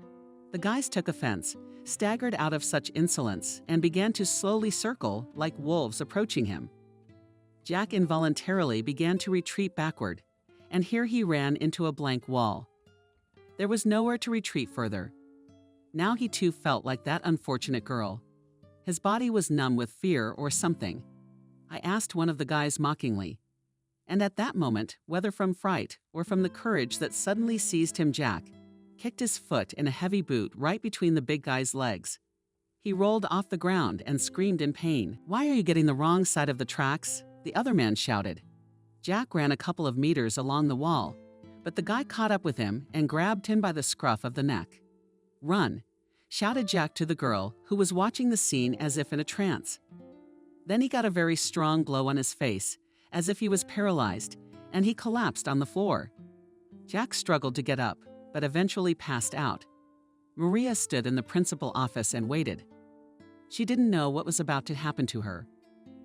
The guys took offense, staggered out of such insolence, and began to slowly circle like wolves approaching him. Jack involuntarily began to retreat backward, and here he ran into a blank wall. There was nowhere to retreat further. Now he too felt like that unfortunate girl. His body was numb with fear or something. I asked one of the guys mockingly. And at that moment, whether from fright or from the courage that suddenly seized him, Jack kicked his foot in a heavy boot right between the big guy's legs. He rolled off the ground and screamed in pain. "Why are you getting the wrong side of the tracks?" the other man shouted. Jack ran a couple of meters along the wall, but the guy caught up with him and grabbed him by the scruff of the neck. "Run," shouted Jack to the girl, who was watching the scene as if in a trance. Then he got a very strong blow on his face, as if he was paralyzed, and he collapsed on the floor. Jack struggled to get up, but eventually passed out. Maria stood in the principal office and waited. She didn't know what was about to happen to her.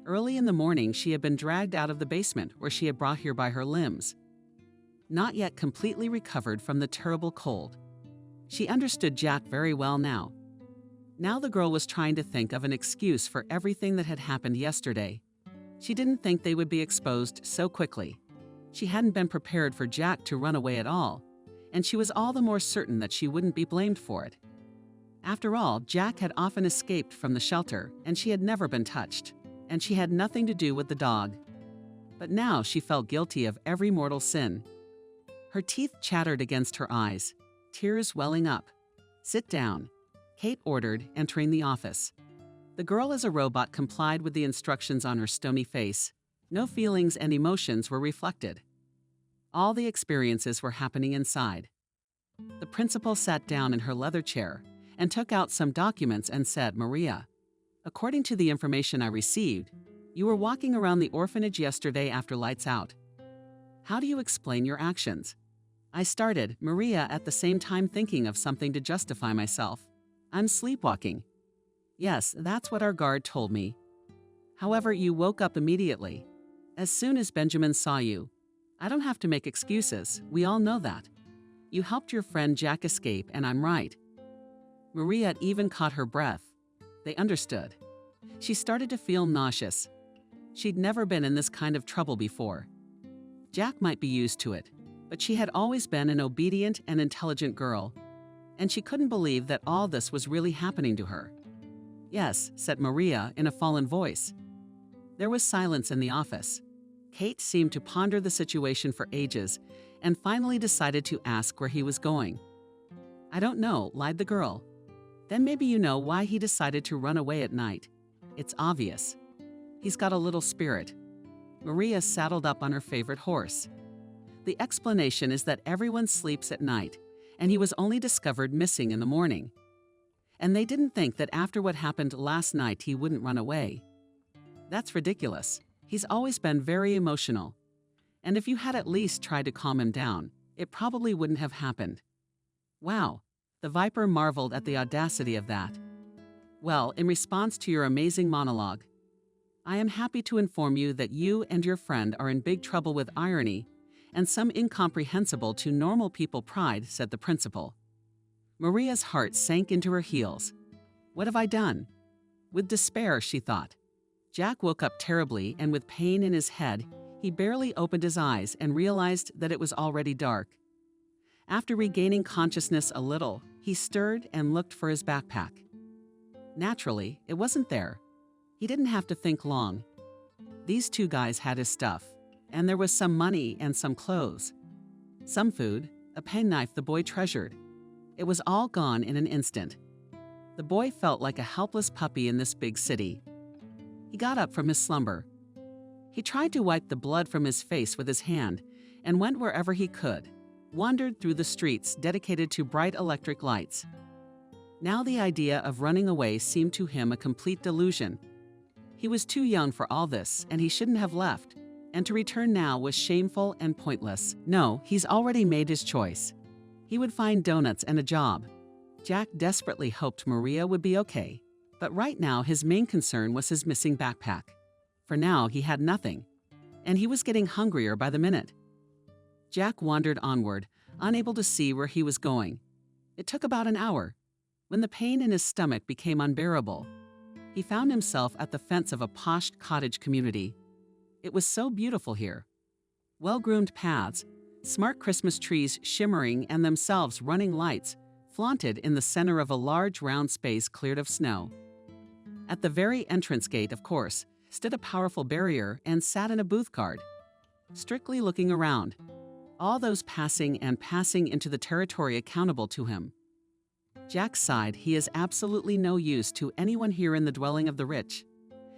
Early in the morning, she had been dragged out of the basement where she had brought here by her limbs. Not yet completely recovered from the terrible cold. She understood Jack very well now. Now the girl was trying to think of an excuse for everything that had happened yesterday. She didn't think they would be exposed so quickly. She hadn't been prepared for Jack to run away at all, and she was all the more certain that she wouldn't be blamed for it. After all, Jack had often escaped from the shelter, and she had never been touched, and she had nothing to do with the dog. But now she felt guilty of every mortal sin. Her teeth chattered against her eyes, tears welling up. "Sit down," Kate ordered, entering the office. The girl as a robot complied with the instructions on her stony face. No feelings and emotions were reflected. All the experiences were happening inside. The principal sat down in her leather chair and took out some documents and said, "Maria, according to the information I received, you were walking around the orphanage yesterday after lights out. How do you explain your actions?" I started, Maria, at the same time thinking of something to justify myself. "I'm sleepwalking." "Yes, that's what our guard told me. However, you woke up immediately. As soon as Benjamin saw you. I don't have to make excuses, we all know that. You helped your friend Jack escape, and I'm right." Maria even caught her breath. They understood. She started to feel nauseous. She'd never been in this kind of trouble before. Jack might be used to it, but she had always been an obedient and intelligent girl, and she couldn't believe that all this was really happening to her. "Yes," said Maria in a fallen voice. There was silence in the office. Kate seemed to ponder the situation for ages and finally decided to ask where he was going. "I don't know," lied the girl. "Then maybe you know why he decided to run away at night. It's obvious. He's got a little spirit." Maria saddled up on her favorite horse. "The explanation is that everyone sleeps at night, and he was only discovered missing in the morning. And they didn't think that after what happened last night he wouldn't run away. That's ridiculous. He's always been very emotional. And if you had at least tried to calm him down, it probably wouldn't have happened." "Wow," the Viper marveled at the audacity of that. "Well, in response to your amazing monologue, I am happy to inform you that you and your friend are in big trouble with irony and some incomprehensible to normal people pride," said the principal. Maria's heart sank into her heels. What have I done? With despair, she thought. Jack woke up terribly, and with pain in his head, he barely opened his eyes and realized that it was already dark. After regaining consciousness a little, he stirred and looked for his backpack. Naturally, it wasn't there. He didn't have to think long. These two guys had his stuff, and there was some money and some clothes. Some food, a penknife the boy treasured. It was all gone in an instant. The boy felt like a helpless puppy in this big city. He got up from his slumber. He tried to wipe the blood from his face with his hand and went wherever he could, wandered through the streets dedicated to bright electric lights. Now the idea of running away seemed to him a complete delusion. He was too young for all this, and he shouldn't have left, and to return now was shameful and pointless. No, he's already made his choice. He would find donuts and a job. Jack desperately hoped Maria would be okay, but right now his main concern was his missing backpack. For now, he had nothing, and he was getting hungrier by the minute. Jack wandered onward, unable to see where he was going. It took about an hour. When the pain in his stomach became unbearable, he found himself at the fence of a posh cottage community. It was so beautiful here. Well-groomed paths, smart Christmas trees shimmering and themselves running lights, flaunted in the center of a large round space cleared of snow. At the very entrance gate, of course, stood a powerful barrier and sat in a booth guard, strictly looking around, all those passing into the territory accountable to him. Jack sighed. He is absolutely no use to anyone here in the dwelling of the rich.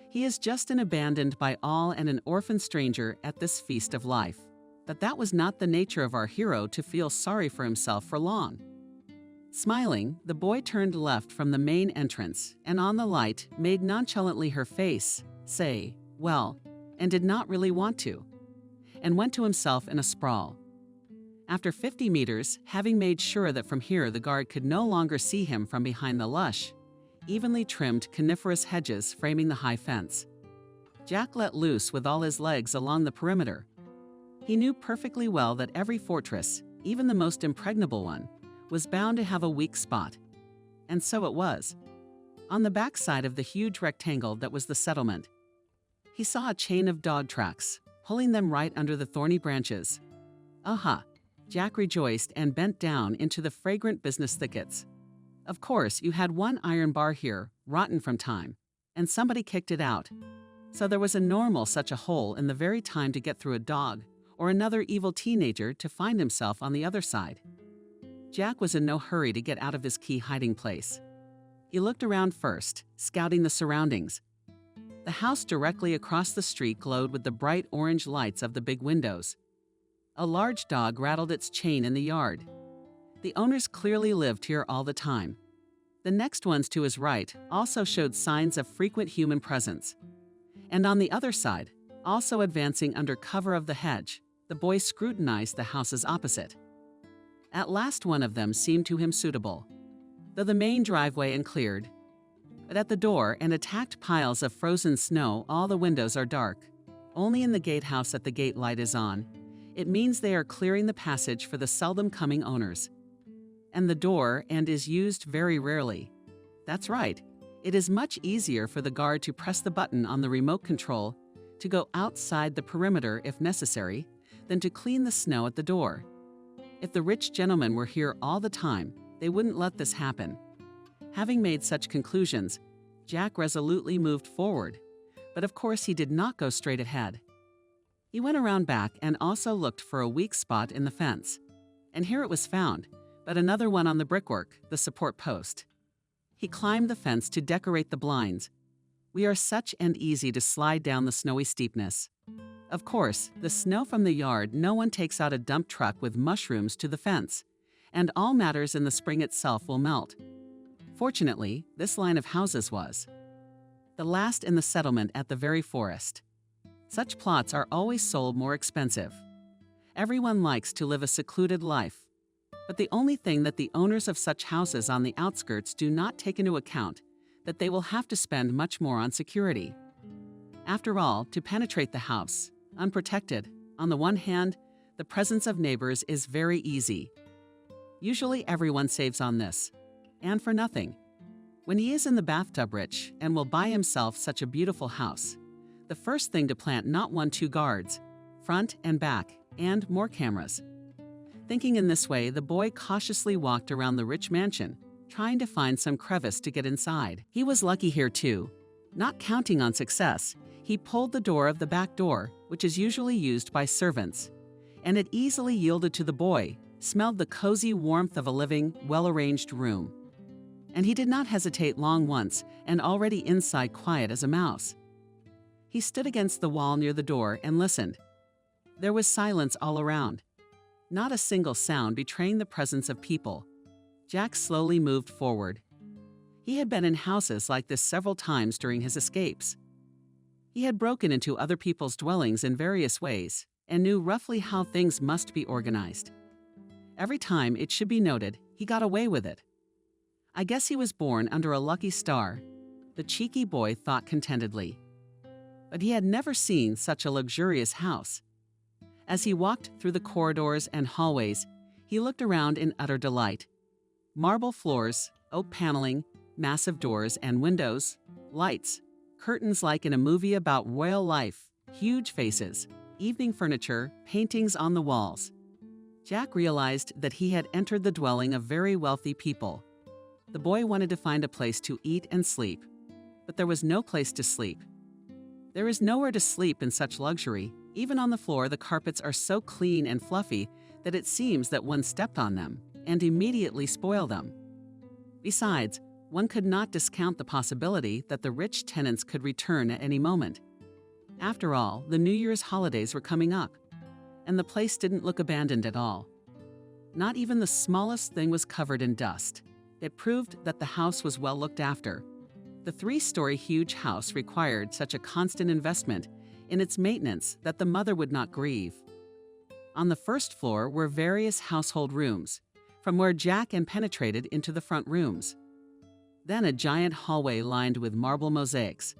He is just an abandoned by all and an orphan stranger at this feast of life. But that was not the nature of our hero to feel sorry for himself for long. Smiling, the boy turned left from the main entrance, and on the light made nonchalantly her face say, well, and did not really want to, and went to himself in a sprawl. After 50 meters, having made sure that from here the guard could no longer see him from behind the lush, evenly trimmed coniferous hedges framing the high fence, Jack let loose with all his legs along the perimeter. He knew perfectly well that every fortress, even the most impregnable one, was bound to have a weak spot. And so it was. On the back side of the huge rectangle that was the settlement, he saw a chain of dog tracks, pulling them right under the thorny branches. Aha! Jack rejoiced and bent down into the fragrant business thickets. Of course, you had one iron bar here, rotten from time, and somebody kicked it out. So there was such a hole in the very time to get through a dog or another evil teenager to find himself on the other side. Jack was in no hurry to get out of his key hiding place. He looked around first, scouting the surroundings. The house directly across the street glowed with the bright orange lights of the big windows. A large dog rattled its chain in the yard. The owners clearly lived here all the time. The next ones to his right also showed signs of frequent human presence. And on the other side, also advancing under cover of the hedge, the boy scrutinized the houses opposite. At last one of them seemed to him suitable, though the main driveway and cleared. But at the door and attacked piles of frozen snow, all the windows are dark. Only in the gatehouse at the gate light is on. It means they are clearing the passage for the seldom coming owners. And the door is used very rarely. That's right. It is much easier for the guard to press the button on the remote control to go outside the perimeter if necessary than to clean the snow at the door. If the rich gentlemen were here all the time, they wouldn't let this happen. Having made such conclusions, Jack resolutely moved forward, but of course he did not go straight ahead. He went around back and also looked for a weak spot in the fence. And here it was found, but another one on the brickwork, the support post. He climbed the fence to decorate the blinds. We are such and easy to slide down the snowy steepness. Of course, the snow from the yard, no one takes out a dump truck with mushrooms to the fence, and all matters in the spring itself will melt. Fortunately, this line of houses was the last in the settlement at the very forest. Such plots are always sold more expensive. Everyone likes to live a secluded life, but the only thing that the owners of such houses on the outskirts do not take into account that they will have to spend much more on security. After all, to penetrate the house, unprotected, on the one hand, the presence of neighbors is very easy. Usually everyone saves on this. And for nothing. When he is in the bathtub rich and will buy himself such a beautiful house, the first thing to plant not 1, 2 guards, front and back, and more cameras. Thinking in this way, the boy cautiously walked around the rich mansion, trying to find some crevice to get inside. He was lucky here too. Not counting on success, he pulled the door of the back door, which is usually used by servants, and it easily yielded to the boy, smelled the cozy warmth of a living, well-arranged room. And he did not hesitate long once, and already inside quiet as a mouse. He stood against the wall near the door and listened. There was silence all around. Not a single sound betraying the presence of people. Jack slowly moved forward. He had been in houses like this several times during his escapes. He had broken into other people's dwellings in various ways and knew roughly how things must be organized. Every time, it should be noted, he got away with it. I guess he was born under a lucky star, the cheeky boy thought contentedly. But he had never seen such a luxurious house. As he walked through the corridors and hallways, he looked around in utter delight. Marble floors, oak paneling, massive doors and windows, lights, curtains like in a movie about royal life, huge faces, evening furniture, paintings on the walls. Jack realized that he had entered the dwelling of very wealthy people. The boy wanted to find a place to eat and sleep, but there was no place to sleep. There is nowhere to sleep in such luxury. Even on the floor, the carpets are so clean and fluffy that it seems that one stepped on them and immediately spoiled them. Besides, one could not discount the possibility that the rich tenants could return at any moment. After all, the New Year's holidays were coming up, and the place didn't look abandoned at all. Not even the smallest thing was covered in dust. It proved that the house was well looked after. The 3-story huge house required such a constant investment in its maintenance that the mother would not grieve. On the first floor were various household rooms, from where Jack penetrated into the front rooms. Then a giant hallway lined with marble mosaics.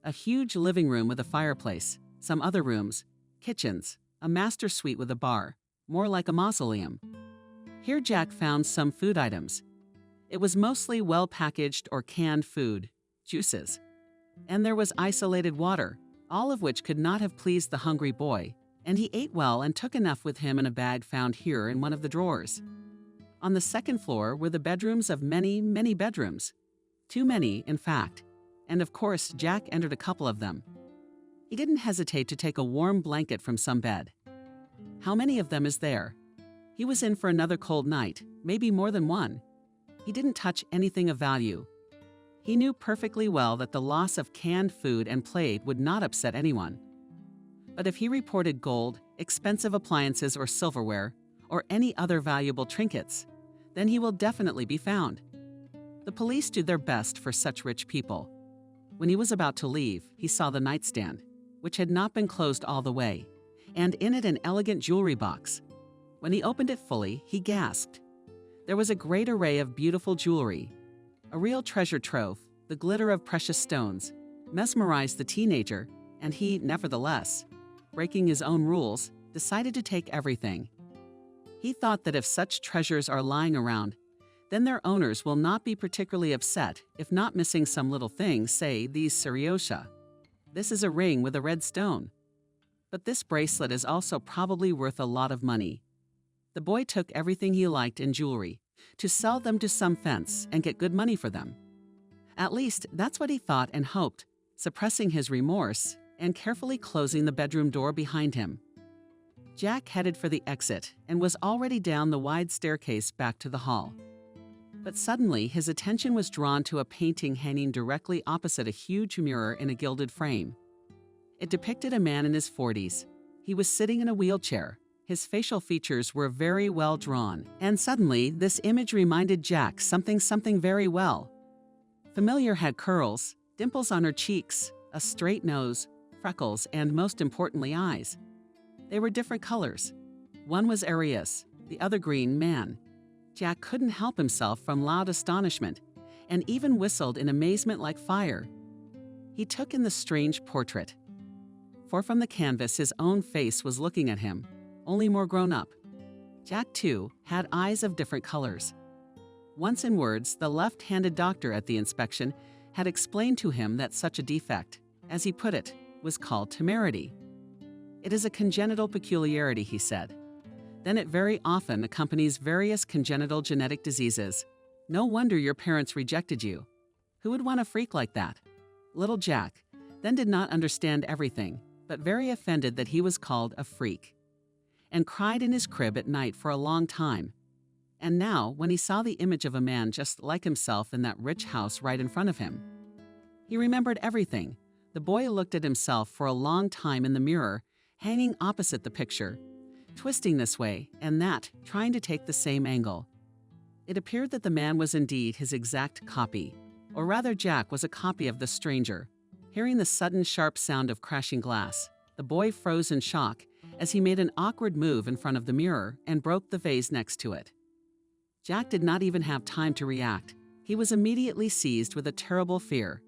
A huge living room with a fireplace, some other rooms, kitchens, a master suite with a bar, more like a mausoleum. Here Jack found some food items. It was mostly well-packaged or canned food, juices. And there was isolated water, all of which could not have pleased the hungry boy, and he ate well and took enough with him in a bag found here in one of the drawers. On the second floor were the bedrooms of many, many bedrooms. Too many, in fact. And of course, Jack entered a couple of them. He didn't hesitate to take a warm blanket from some bed. How many of them is there? He was in for another cold night, maybe more than one. He didn't touch anything of value. He knew perfectly well that the loss of canned food and plate would not upset anyone. But if he reported gold, expensive appliances or silverware, or any other valuable trinkets, then he will definitely be found. The police do their best for such rich people. When he was about to leave, he saw the nightstand, which had not been closed all the way, and in it an elegant jewelry box. When he opened it fully, he gasped. There was a great array of beautiful jewelry. A real treasure trove, the glitter of precious stones, mesmerized the teenager, and he, nevertheless, breaking his own rules, decided to take everything. He thought that if such treasures are lying around, then their owners will not be particularly upset if not missing some little thing, say these seriosha. This is a ring with a red stone. But this bracelet is also probably worth a lot of money. The boy took everything he liked in jewelry to sell them to some fence and get good money for them. At least, that's what he thought and hoped, suppressing his remorse and carefully closing the bedroom door behind him. Jack headed for the exit and was already down the wide staircase back to the hall. But suddenly, his attention was drawn to a painting hanging directly opposite a huge mirror in a gilded frame. It depicted a man in his 40s. He was sitting in a wheelchair. His facial features were very well drawn, and suddenly, this image reminded Jack something very well. Familiar had curls, dimples on her cheeks, a straight nose, freckles, and most importantly, eyes. They were different colors. One was Arius, the other green, man. Jack couldn't help himself from loud astonishment, and even whistled in amazement like fire. He took in the strange portrait. For from the canvas his own face was looking at him, only more grown up. Jack, too, had eyes of different colors. Once in words, the left-handed doctor at the inspection had explained to him that such a defect, as he put it, was called temerity. It is a congenital peculiarity, he said. Then it very often accompanies various congenital genetic diseases. No wonder your parents rejected you. Who would want a freak like that? Little Jack then did not understand everything, but very offended that he was called a freak, and cried in his crib at night for a long time. And now, when he saw the image of a man just like himself in that rich house right in front of him, he remembered everything. The boy looked at himself for a long time in the mirror, hanging opposite the picture, twisting this way and that, trying to take the same angle. It appeared that the man was indeed his exact copy, or rather Jack was a copy of the stranger. Hearing the sudden sharp sound of crashing glass, the boy froze in shock as he made an awkward move in front of the mirror and broke the vase next to it. Jack did not even have time to react. He was immediately seized with a terrible fear.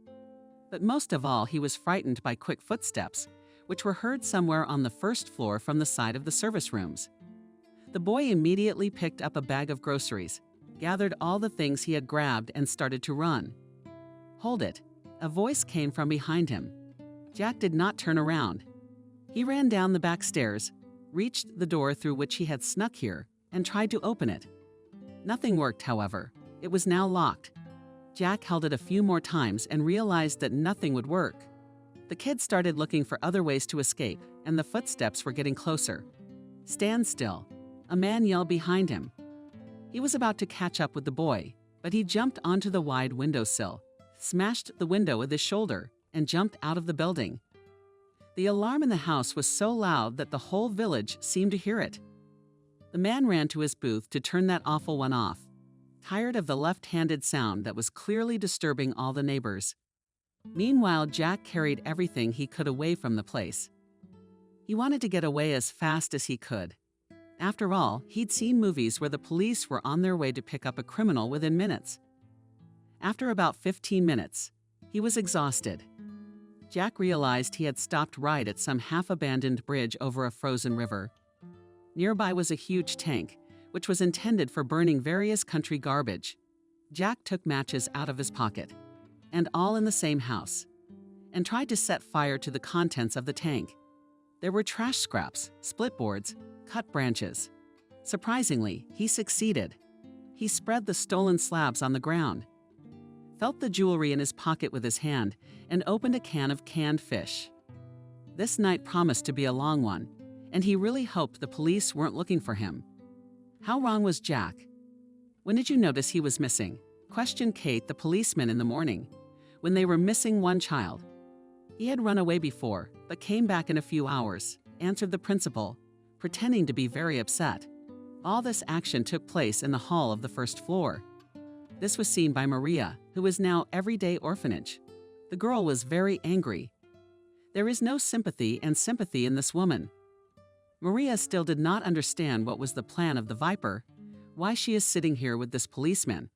But most of all, he was frightened by quick footsteps, which were heard somewhere on the first floor from the side of the service rooms. The boy immediately picked up a bag of groceries, gathered all the things he had grabbed, and started to run. Hold it! A voice came from behind him. Jack did not turn around. He ran down the back stairs, reached the door through which he had snuck here, and tried to open it. Nothing worked, however. It was now locked. Jack held it a few more times and realized that nothing would work. The kid started looking for other ways to escape, and the footsteps were getting closer. "Stand still!" A man yelled behind him. He was about to catch up with the boy, but he jumped onto the wide windowsill, smashed the window with his shoulder, and jumped out of the building. The alarm in the house was so loud that the whole village seemed to hear it. The man ran to his booth to turn that awful one off, tired of the left-handed sound that was clearly disturbing all the neighbors. Meanwhile, Jack carried everything he could away from the place. He wanted to get away as fast as he could. After all, he'd seen movies where the police were on their way to pick up a criminal within minutes. After about 15 minutes, he was exhausted. Jack realized he had stopped right at some half-abandoned bridge over a frozen river. Nearby was a huge tank, which was intended for burning various country garbage. Jack took matches out of his pocket, and all in the same house, and tried to set fire to the contents of the tank. There were trash scraps, split boards, cut branches. Surprisingly, he succeeded. He spread the stolen slabs on the ground, felt the jewelry in his pocket with his hand, and opened a can of canned fish. This night promised to be a long one, and he really hoped the police weren't looking for him. How wrong was Jack? "When did you notice he was missing?" questioned Kate, the policeman, in the morning, when they were missing one child. "He had run away before, but came back in a few hours," answered the principal, pretending to be very upset. All this action took place in the hall of the first floor. This was seen by Maria, who was now everyday orphanage. The girl was very angry. There is no sympathy and sympathy in this woman. Maria still did not understand what was the plan of the Viper, why she is sitting here with this policeman,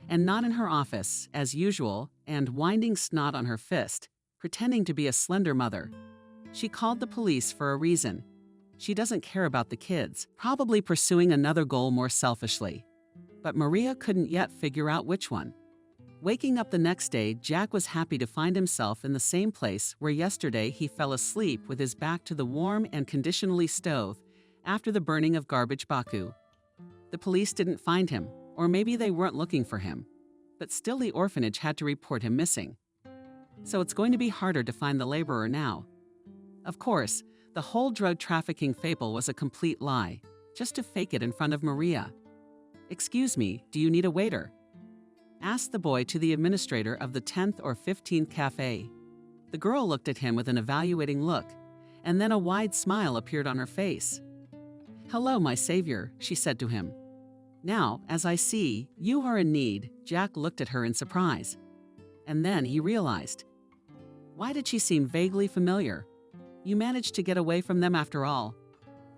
and not in her office, as usual, and winding snot on her fist, pretending to be a slender mother. She called the police for a reason. She doesn't care about the kids, probably pursuing another goal more selfishly. But Maria couldn't yet figure out which one. Waking up the next day, Jack was happy to find himself in the same place where yesterday he fell asleep with his back to the warm and conditionally stove after the burning of garbage Baku. The police didn't find him, or maybe they weren't looking for him, but still the orphanage had to report him missing. So it's going to be harder to find the laborer now. Of course, the whole drug trafficking fable was a complete lie, just to fake it in front of Maria. "Excuse me, do you need a waiter?" asked the boy to the administrator of the 10th or 15th cafe. The girl looked at him with an evaluating look, and then a wide smile appeared on her face. "Hello, my savior," she said to him. "Now, as I see, you are in need." Jack looked at her in surprise. And then he realized. Why did she seem vaguely familiar? "You managed to get away from them after all."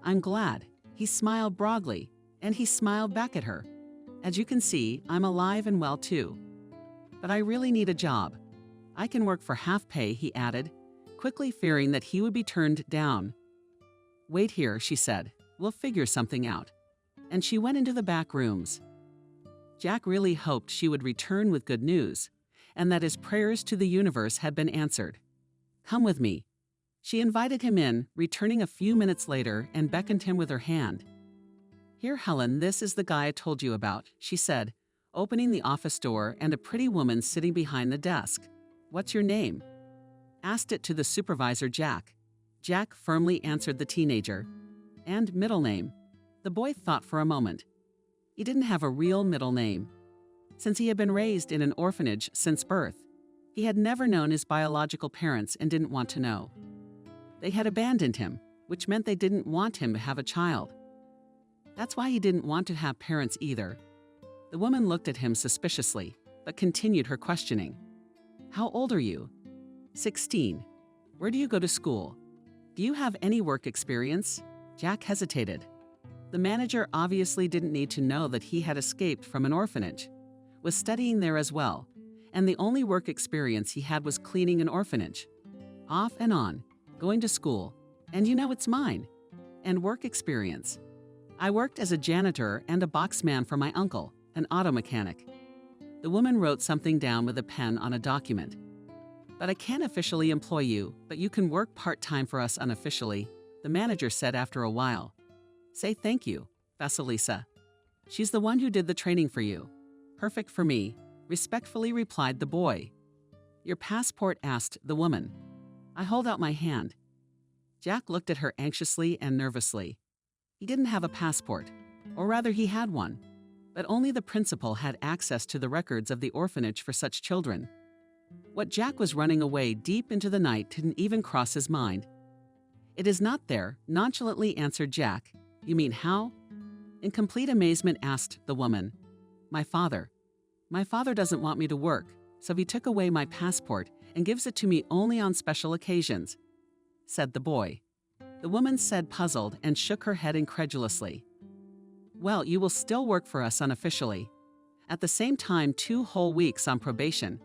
"I'm glad." He smiled broadly, and he smiled back at her. "As you can see, I'm alive and well too. But I really need a job. I can work for half pay," he added, quickly fearing that he would be turned down. "Wait here," she said. "We'll figure something out." and she went into the back rooms. Jack really hoped she would return with good news, and that his prayers to the universe had been answered. "Come with me." She invited him in, returning a few minutes later and beckoned him with her hand. "Here, Helen, this is the guy I told you about," she said, opening the office door and a pretty woman sitting behind the desk. "What's your name?" Asked it to the supervisor, Jack. Jack firmly answered the teenager. "And middle name." The boy thought for a moment. He didn't have a real middle name. Since he had been raised in an orphanage since birth, he had never known his biological parents and didn't want to know. They had abandoned him, which meant they didn't want him to have a child. That's why he didn't want to have parents either. The woman looked at him suspiciously, but continued her questioning. "How old are you?" 16. "Where do you go to school? Do you have any work experience?" Jack hesitated. The manager obviously didn't need to know that he had escaped from an orphanage, was studying there as well, and the only work experience he had was cleaning an orphanage. Off and on, going to school, and it's mine. And work experience. I worked as a janitor and a boxman for my uncle, an auto mechanic. The woman wrote something down with a pen on a document. "But I can't officially employ you, but you can work part-time for us unofficially," the manager said after a while. "Say thank you, Vasilisa. She's the one who did the training for you. Perfect for me," respectfully replied the boy. "Your passport?" asked the woman. I hold out my hand. Jack looked at her anxiously and nervously. He didn't have a passport, or rather he had one, but only the principal had access to the records of the orphanage for such children. What Jack was running away deep into the night didn't even cross his mind. "It is not there," nonchalantly answered Jack. "You mean how?" In complete amazement asked the woman. My father doesn't want me to work, so he took away my passport and gives it to me only on special occasions," said the boy. The woman said, puzzled, and shook her head incredulously. "Well, you will still work for us unofficially. At the same time, 2 whole weeks on probation.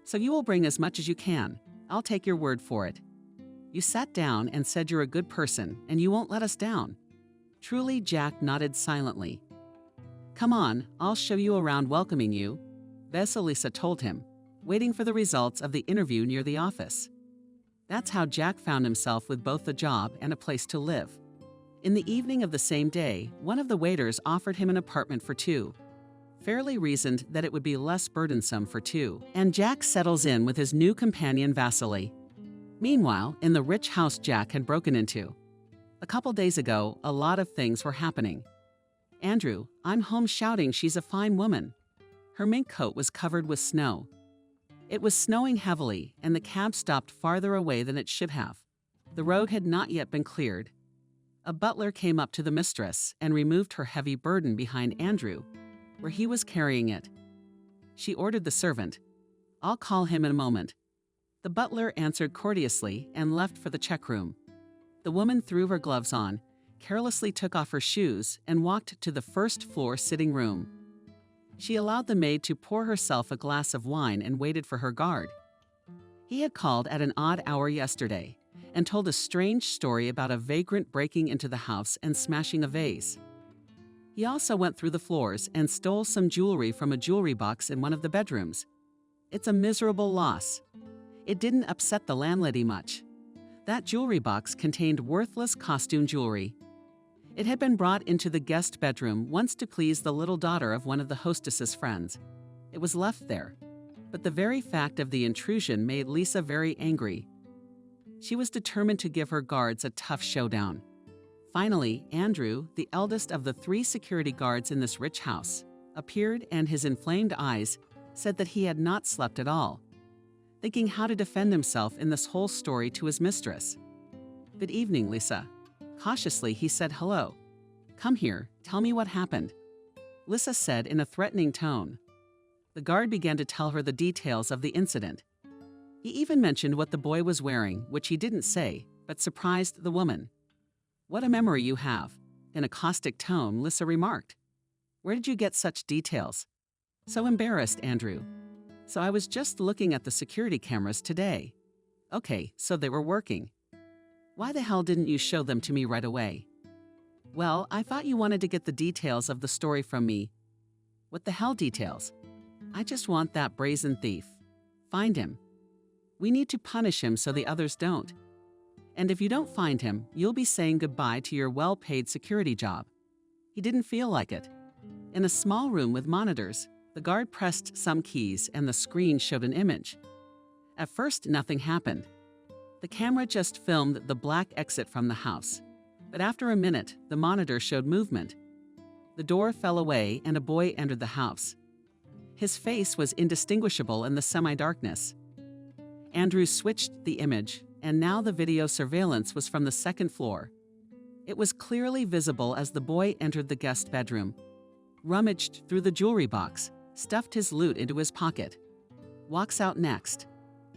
So you will bring as much as you can. I'll take your word for it. You sat down and said you're a good person, and you won't let us down." Truly, Jack nodded silently. "Come on, I'll show you around welcoming you," Vasilisa told him, waiting for the results of the interview near the office. That's how Jack found himself with both a job and a place to live. In the evening of the same day, one of the waiters offered him an apartment for 2. Fairly reasoned that it would be less burdensome for 2, and Jack settles in with his new companion Vasily. Meanwhile, in the rich house Jack had broken into, a couple days ago, a lot of things were happening. "Andrew, I'm home shouting she's a fine woman." Her mink coat was covered with snow. It was snowing heavily, and the cab stopped farther away than it should have. The road had not yet been cleared. A butler came up to the mistress and removed her heavy burden behind Andrew, where he was carrying it. She ordered the servant, "I'll call him in a moment." The butler answered courteously and left for the check room. The woman threw her gloves on, carelessly took off her shoes, and walked to the first-floor sitting room. She allowed the maid to pour herself a glass of wine and waited for her guard. He had called at an odd hour yesterday and told a strange story about a vagrant breaking into the house and smashing a vase. He also went through the floors and stole some jewelry from a jewelry box in one of the bedrooms. It's a miserable loss. It didn't upset the landlady much. That jewelry box contained worthless costume jewelry. It had been brought into the guest bedroom once to please the little daughter of one of the hostess's friends. It was left there, but the very fact of the intrusion made Lisa very angry. She was determined to give her guards a tough showdown. Finally, Andrew, the eldest of the 3 security guards in this rich house, appeared, and his inflamed eyes said that he had not slept at all, thinking how to defend himself in this whole story to his mistress. "Good evening, Lisa." Cautiously, he said hello. "Come here, tell me what happened," Lisa said in a threatening tone. The guard began to tell her the details of the incident. He even mentioned what the boy was wearing, which he didn't say, but surprised the woman. "What a memory you have," in a caustic tone, Lisa remarked. "Where did you get such details?" "So embarrassed, Andrew." "So I was just looking at the security cameras today." "Okay, so they were working. Why the hell didn't you show them to me right away?" Well, I thought you wanted to get the details of the story from me. What the hell details? I just want that brazen thief. Find him. We need to punish him so the others don't. And if you don't find him, you'll be saying goodbye to your well-paid security job. He didn't feel like it. In a small room with monitors, the guard pressed some keys and the screen showed an image. At first, nothing happened. The camera just filmed the black exit from the house. But after a minute, the monitor showed movement. The door fell away and a boy entered the house. His face was indistinguishable in the semi-darkness. Andrew switched the image, and now the video surveillance was from the second floor. It was clearly visible as the boy entered the guest bedroom, rummaged through the jewelry box, stuffed his loot into his pocket. Walks out next.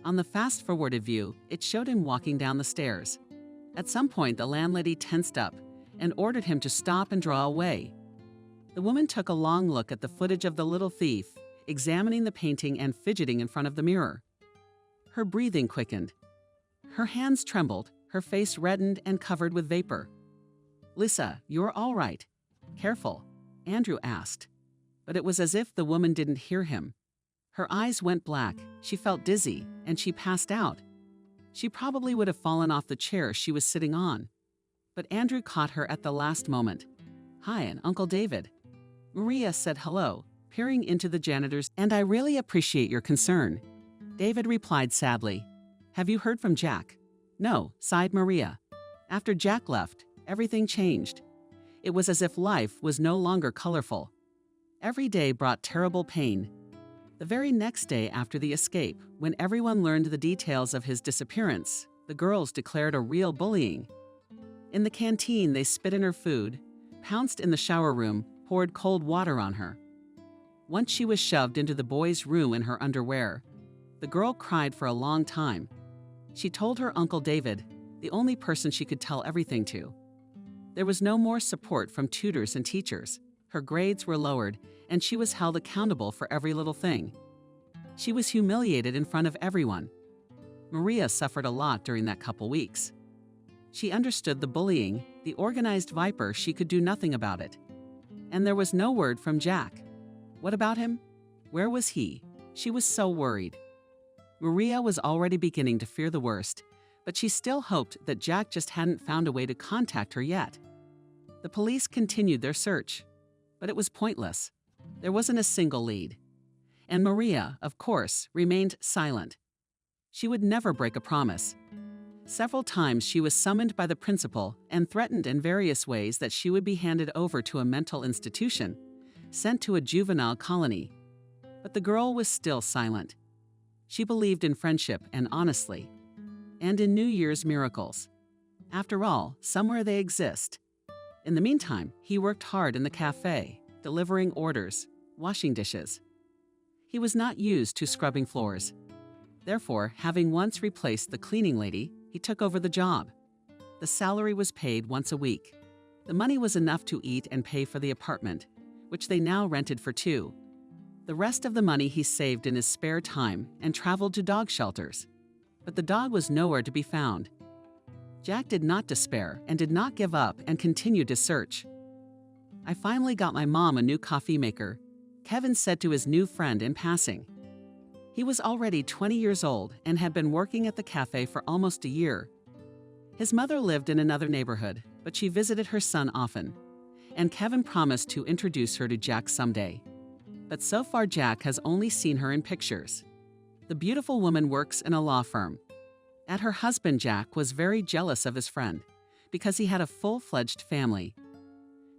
On the fast-forwarded view, it showed him walking down the stairs. At some point, the landlady tensed up and ordered him to stop and draw away. The woman took a long look at the footage of the little thief, examining the painting and fidgeting in front of the mirror. Her breathing quickened. Her hands trembled, her face reddened and covered with vapor. "Lisa, you're all right. Careful," Andrew asked. But it was as if the woman didn't hear him. Her eyes went black, she felt dizzy, and she passed out. She probably would have fallen off the chair she was sitting on. But Andrew caught her at the last moment. "Hi, and Uncle David." Maria said hello, peering into the janitor's, "And I really appreciate your concern." David replied sadly, "Have you heard from Jack?" "No," sighed Maria. "After Jack left, everything changed. It was as if life was no longer colorful. Every day brought terrible pain. The very next day after the escape, when everyone learned the details of his disappearance, the girls declared a real bullying. In the canteen, they spit in her food, pounced in the shower room, poured cold water on her. Once she was shoved into the boys' room in her underwear. The girl cried for a long time. She told her Uncle David, the only person she could tell everything to. There was no more support from tutors and teachers. Her grades were lowered, and she was held accountable for every little thing. She was humiliated in front of everyone. Maria suffered a lot during that couple weeks. She understood the bullying, the organized viper. She could do nothing about it. And there was no word from Jack. What about him? Where was he? She was so worried. Maria was already beginning to fear the worst, but she still hoped that Jack just hadn't found a way to contact her yet. The police continued their search, but it was pointless. There wasn't a single lead. And Maria, of course, remained silent. She would never break a promise. Several times she was summoned by the principal and threatened in various ways that she would be handed over to a mental institution, sent to a juvenile colony. But the girl was still silent. She believed in friendship and honestly, and in New Year's miracles. After all, somewhere they exist. In the meantime, he worked hard in the cafe, delivering orders, washing dishes. He was not used to scrubbing floors. Therefore, having once replaced the cleaning lady, he took over the job. The salary was paid once a week. The money was enough to eat and pay for the apartment, which they now rented for two. The rest of the money he saved in his spare time and traveled to dog shelters. But the dog was nowhere to be found. Jack did not despair and did not give up and continued to search. "I finally got my mom a new coffee maker," Kevin said to his new friend in passing. He was already 20 years old and had been working at the cafe for almost a year. His mother lived in another neighborhood, but she visited her son often, and Kevin promised to introduce her to Jack someday. But so far Jack has only seen her in pictures. The beautiful woman works in a law firm. At her husband, Jack was very jealous of his friend because he had a full-fledged family.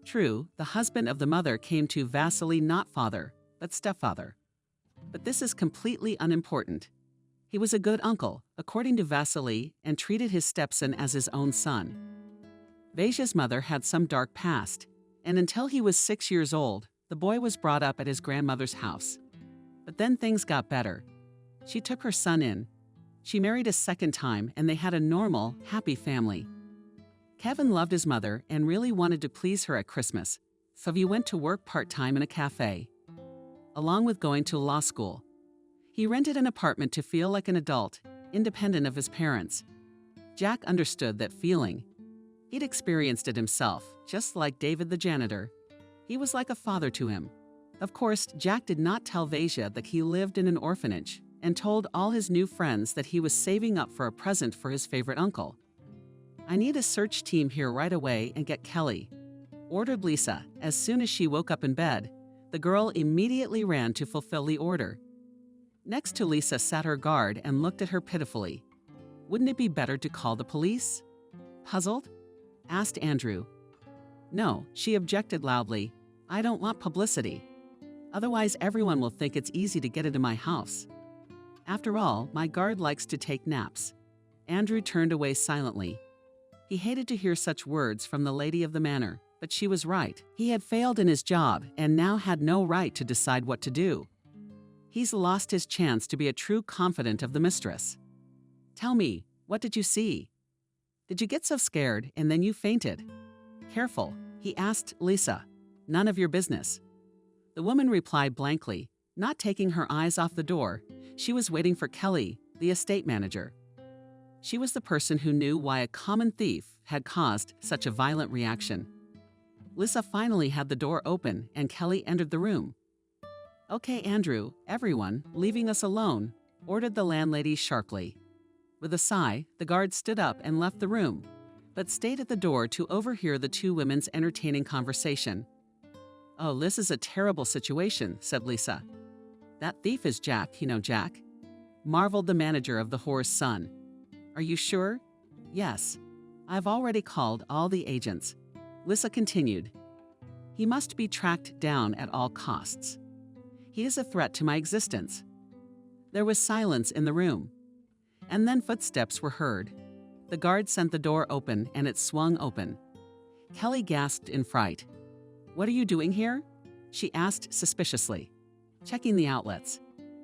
True, the husband of the mother came to Vasily not father, but stepfather. But this is completely unimportant. He was a good uncle, according to Vasily, and treated his stepson as his own son. Vaja's mother had some dark past, and until he was 6 years old, the boy was brought up at his grandmother's house. But then things got better. She took her son in. She married a second time, and they had a normal, happy family. Kevin loved his mother and really wanted to please her at Christmas, so he went to work part-time in a cafe, along with going to law school. He rented an apartment to feel like an adult, independent of his parents. Jack understood that feeling. He'd experienced it himself, just like David the janitor. He was like a father to him. Of course, Jack did not tell Vasia that he lived in an orphanage and told all his new friends that he was saving up for a present for his favorite uncle. "I need a search team here right away and get Kelly," ordered Lisa. As soon as she woke up in bed, the girl immediately ran to fulfill the order. Next to Lisa sat her guard and looked at her pitifully. "Wouldn't it be better to call the police?" Puzzled, asked Andrew. "No," she objected loudly. "I don't want publicity. Otherwise, everyone will think it's easy to get into my house. After all, my guard likes to take naps." Andrew turned away silently. He hated to hear such words from the lady of the manor, but she was right. He had failed in his job and now had no right to decide what to do. He's lost his chance to be a true confidant of the mistress. "Tell me, what did you see? Did you get so scared and then you fainted?" "Careful," he asked Lisa. "None of your business." The woman replied blankly, not taking her eyes off the door. She was waiting for Kelly, the estate manager. She was the person who knew why a common thief had caused such a violent reaction. Lisa finally had the door open and Kelly entered the room. "Okay, Andrew, everyone, leaving us alone," ordered the landlady sharply. With a sigh, the guard stood up and left the room, but stayed at the door to overhear the two women's entertaining conversation. "Oh, this is a terrible situation," said Lisa. "That thief is Jack, Jack," marveled the manager of the whore's son. "Are you sure?" "Yes. I've already called all the agents." Lisa continued. "He must be tracked down at all costs. He is a threat to my existence." There was silence in the room. And then footsteps were heard. The guard sent the door open and it swung open. Kelly gasped in fright. "What are you doing here?" she asked suspiciously. "Checking the outlets."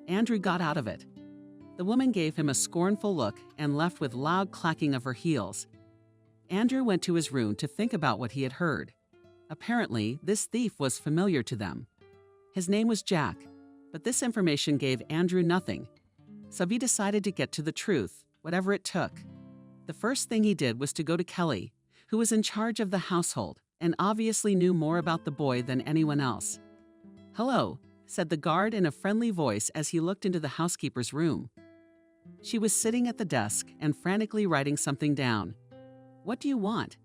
Andrew got out of it. The woman gave him a scornful look and left with loud clacking of her heels. Andrew went to his room to think about what he had heard. Apparently, this thief was familiar to them. His name was Jack, but this information gave Andrew nothing. So he decided to get to the truth, whatever it took. The first thing he did was to go to Kelly, who was in charge of the household and obviously knew more about the boy than anyone else. "Hello," said the guard in a friendly voice as he looked into the housekeeper's room. She was sitting at the desk and frantically writing something down. "What do you want?"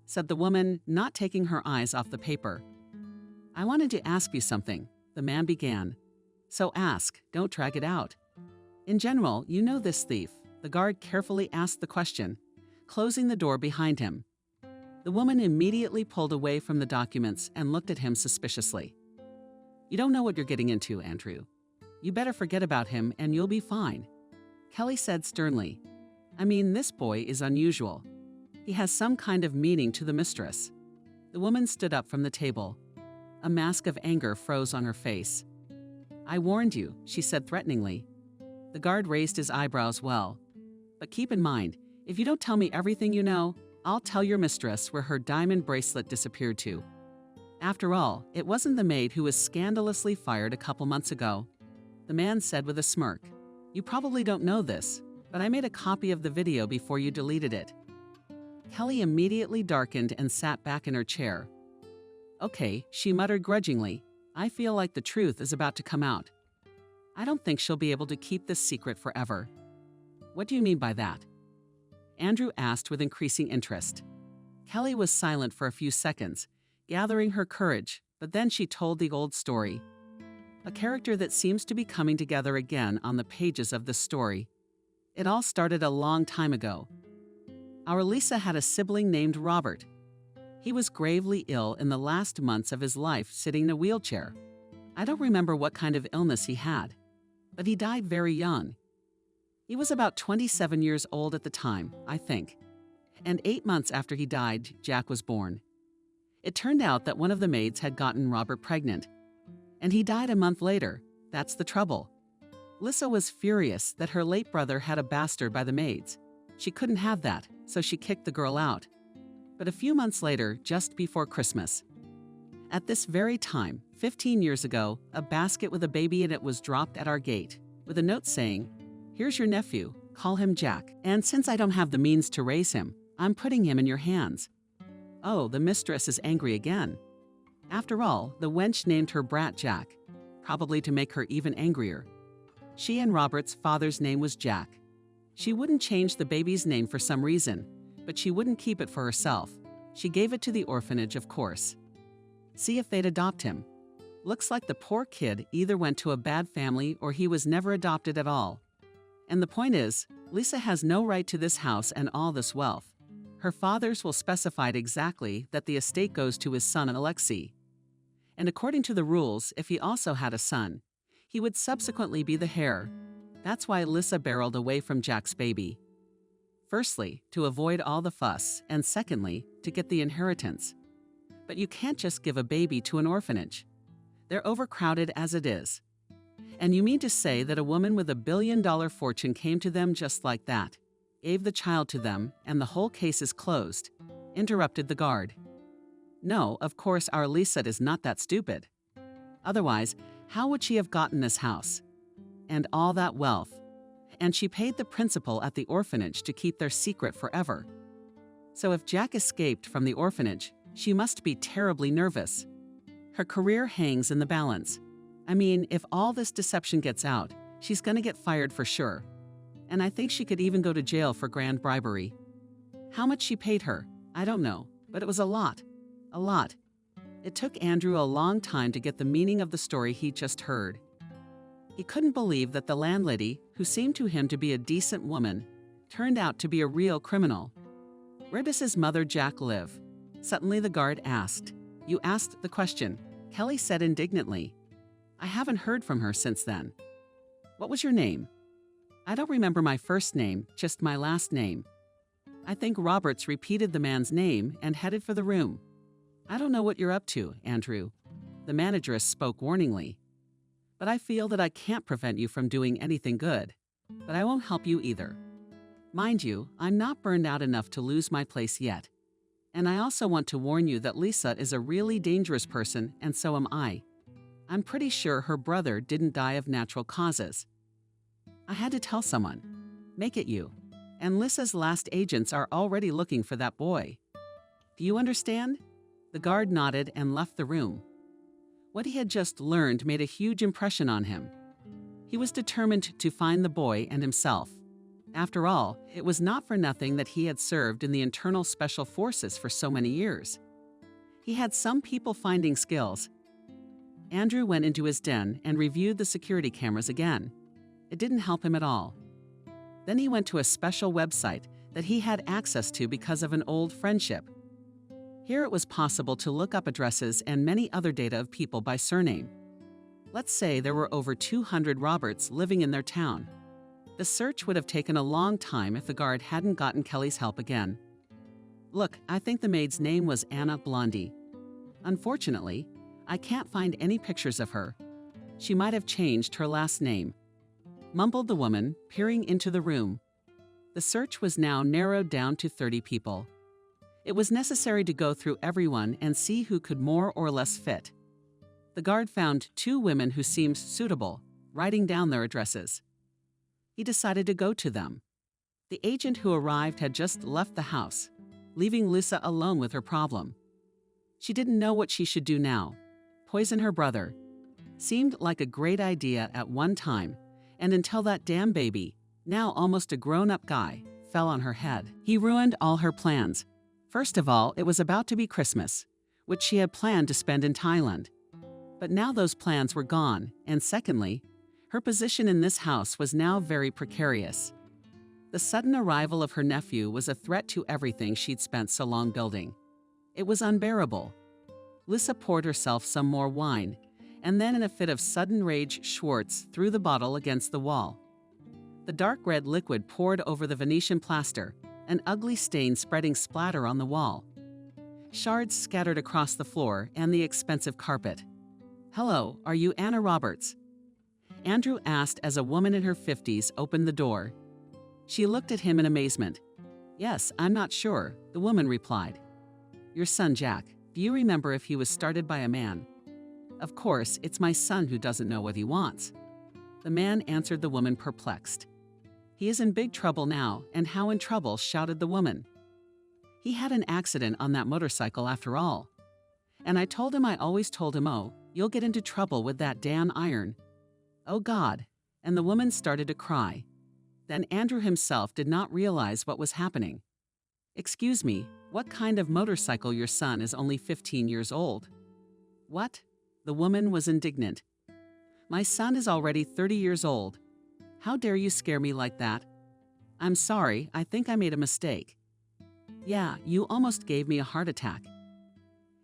said the woman, not taking her eyes off the paper. "I wanted to ask you something," the man began. "So ask, don't drag it out." "In general, you know this thief," the guard carefully asked the question, closing the door behind him. The woman immediately pulled away from the documents and looked at him suspiciously. "You don't know what you're getting into, Andrew. You better forget about him and you'll be fine." Kelly said sternly, "I mean, this boy is unusual. He has some kind of meaning to the mistress." The woman stood up from the table. A mask of anger froze on her face. "I warned you," she said threateningly. The guard raised his eyebrows well. "But keep in mind, if you don't tell me everything you know, I'll tell your mistress where her diamond bracelet disappeared to. After all, it wasn't the maid who was scandalously fired a couple months ago." The man said with a smirk, "You probably don't know this, but I made a copy of the video before you deleted it." Kelly immediately darkened and sat back in her chair. "Okay," she muttered grudgingly. "I feel like the truth is about to come out. I don't think she'll be able to keep this secret forever." "What do you mean by that?" Andrew asked with increasing interest. Kelly was silent for a few seconds, gathering her courage, but then she told the old story. A character that seems to be coming together again on the pages of this story. It all started a long time ago. Our Lisa had a sibling named Robert. He was gravely ill in the last months of his life, sitting in a wheelchair. I don't remember what kind of illness he had, but he died very young. He was about 27 years old at the time, I think. And 8 months after he died, Jack was born. It turned out that one of the maids had gotten Robert pregnant. And he died a month later. That's the trouble. Lisa was furious that her late brother had a bastard by the maids. She couldn't have that, so she kicked the girl out. But a few months later, just before Christmas, at this very time, 15 years ago, a basket with a baby in it was dropped at our gate, with a note saying, "Here's your nephew, call him Jack, and since I don't have the means to raise him, I'm putting him in your hands." Oh, the mistress is angry again. After all, the wench named her brat Jack, probably to make her even angrier. She and Robert's father's name was Jack. She wouldn't change the baby's name for some reason, but she wouldn't keep it for herself. She gave it to the orphanage, of course. See if they'd adopt him. Looks like the poor kid either went to a bad family or he was never adopted at all. And the point is, Lisa has no right to this house and all this wealth. Her father's will specify exactly that the estate goes to his son Alexei. And according to the rules, if he also had a son, he would subsequently be the heir. That's why Lisa barreled away from Jack's baby. Firstly, to avoid all the fuss, and secondly, to get the inheritance. But you can't just give a baby to an orphanage. They're overcrowded as it is. And you mean to say that a woman with $1 billion fortune came to them just like that, gave the child to them, and the whole case is closed? Interrupted the guard. No, of course our Lisa is not that stupid. Otherwise, how would she have gotten this house? And all that wealth? And she paid the principal at the orphanage to keep their secret forever. So if Jack escaped from the orphanage, she must be terribly nervous. Her career hangs in the balance. I mean, if all this deception gets out, she's gonna get fired for sure. And I think she could even go to jail for grand bribery. How much she paid her, I don't know, but it was a lot. A lot. It took Andrew a long time to get the meaning of the story he just heard. He couldn't believe that the landlady, who seemed to him to be a decent woman, turned out to be a real criminal. Where does his mother Jack live? Suddenly the guard asked. You asked the question, Kelly said indignantly. I haven't heard from her since then. What was your name? I don't remember my first name, just my last name. I think Roberts repeated the man's name and headed for the room. I don't know what you're up to, Andrew. The manageress spoke warningly. But I feel that I can't prevent you from doing anything good. But I won't help you either. Mind you, I'm not burned out enough to lose my place yet. And I also want to warn you that Lisa is a really dangerous person, and so am I. I'm pretty sure her brother didn't die of natural causes. I had to tell someone. Make it you. And Lisa's last agents are already looking for that boy. Do you understand? The guard nodded and left the room. What he had just learned made a huge impression on him. He was determined to find the boy and himself. After all, it was not for nothing that he had served in the Internal Special Forces for so many years. He had some people-finding skills. Andrew went into his den and reviewed the security cameras again. It didn't help him at all. Then he went to a special website that he had access to because of an old friendship. Here it was possible to look up addresses and many other data of people by surname. Let's say there were over 200 Roberts living in their town. The search would have taken a long time if the guard hadn't gotten Kelly's help again. Look, I think the maid's name was Anna Blondie. Unfortunately, I can't find any pictures of her. She might have changed her last name, mumbled the woman, peering into the room. The search was now narrowed down to 30 people. It was necessary to go through everyone and see who could more or less fit. The guard found 2 women who seemed suitable, writing down their addresses. He decided to go to them. The agent who arrived had just left the house, leaving Lisa alone with her problem. She didn't know what she should do now. Poison her brother. Seemed like a great idea at one time, and until that damn baby, now almost a grown-up guy, fell on her head. He ruined all her plans. First of all, it was about to be Christmas, which she had planned to spend in Thailand. But now those plans were gone, and secondly, her position in this house was now very precarious. The sudden arrival of her nephew was a threat to everything she'd spent so long building. It was unbearable. Lisa poured herself some more wine, and then in a fit of sudden rage, Schwartz threw the bottle against the wall. The dark red liquid poured over the Venetian plaster, an ugly stain spreading splatter on the wall. Shards scattered across the floor and the expensive carpet. "Hello, are you Anna Roberts?" Andrew asked as a woman in her 50s opened the door. She looked at him in amazement. "Yes, I'm not sure," the woman replied. "Your son, Jack, do you remember if he was started by a man?" "Of course, it's my son who doesn't know what he wants." The man answered the woman, perplexed. "He is in big trouble now, and how in trouble?" shouted the woman. He had an accident on that motorcycle after all. And I told him I always told him, oh, you'll get into trouble with that damn iron. Oh God. And the woman started to cry. Then Andrew himself did not realize what was happening. Excuse me, what kind of motorcycle? Your son is only 15 years old. What? The woman was indignant. My son is already 30 years old. How dare you scare me like that? I'm sorry, I think I made a mistake. Yeah, you almost gave me a heart attack.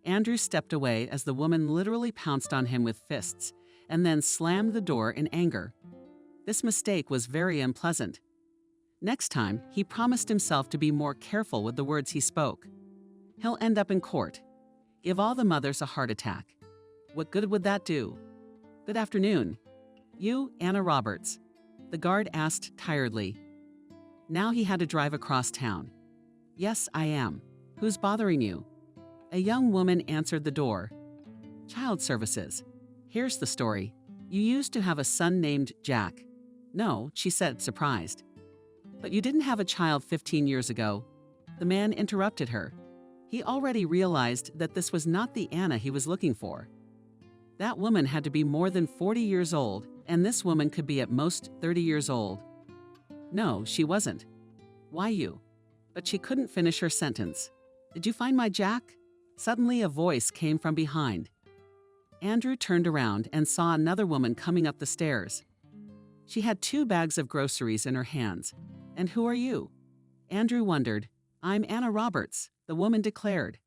Andrew stepped away as the woman literally pounced on him with fists and then slammed the door in anger. This mistake was very unpleasant. Next time, he promised himself to be more careful with the words he spoke. He'll end up in court. Give all the mothers a heart attack. What good would that do? Good afternoon. You, Anna Roberts? The guard asked tiredly. Now he had to drive across town. Yes, I am. Who's bothering you? A young woman answered the door. Child services. Here's the story. You used to have a son named Jack. No, she said, surprised. But you didn't have a child 15 years ago. The man interrupted her. He already realized that this was not the Anna he was looking for. That woman had to be more than 40 years old, and this woman could be at most 30 years old. No, she wasn't. Why you? But she couldn't finish her sentence. Did you find my Jack? Suddenly a voice came from behind. Andrew turned around and saw another woman coming up the stairs. She had 2 bags of groceries in her hands. And who are you? Andrew wondered. I'm Anna Roberts, the woman declared.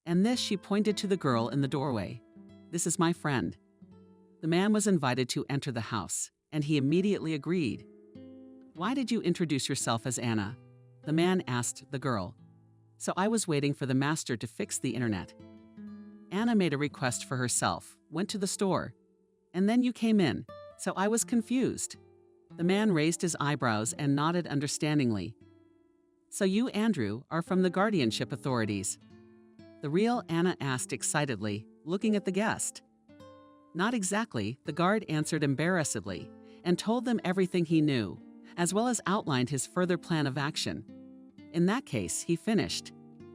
And this, she pointed to the girl in the doorway. This is my friend. The man was invited to enter the house, and he immediately agreed. Why did you introduce yourself as Anna? The man asked the girl. So I was waiting for the master to fix the internet. Anna made a request for herself, went to the store. And then you came in, so I was confused. The man raised his eyebrows and nodded understandingly. So you, Andrew, are from the guardianship authorities? The real Anna asked excitedly, looking at the guest. Not exactly, the guard answered embarrassedly, and told them everything he knew, as well as outlined his further plan of action. In that case, he finished.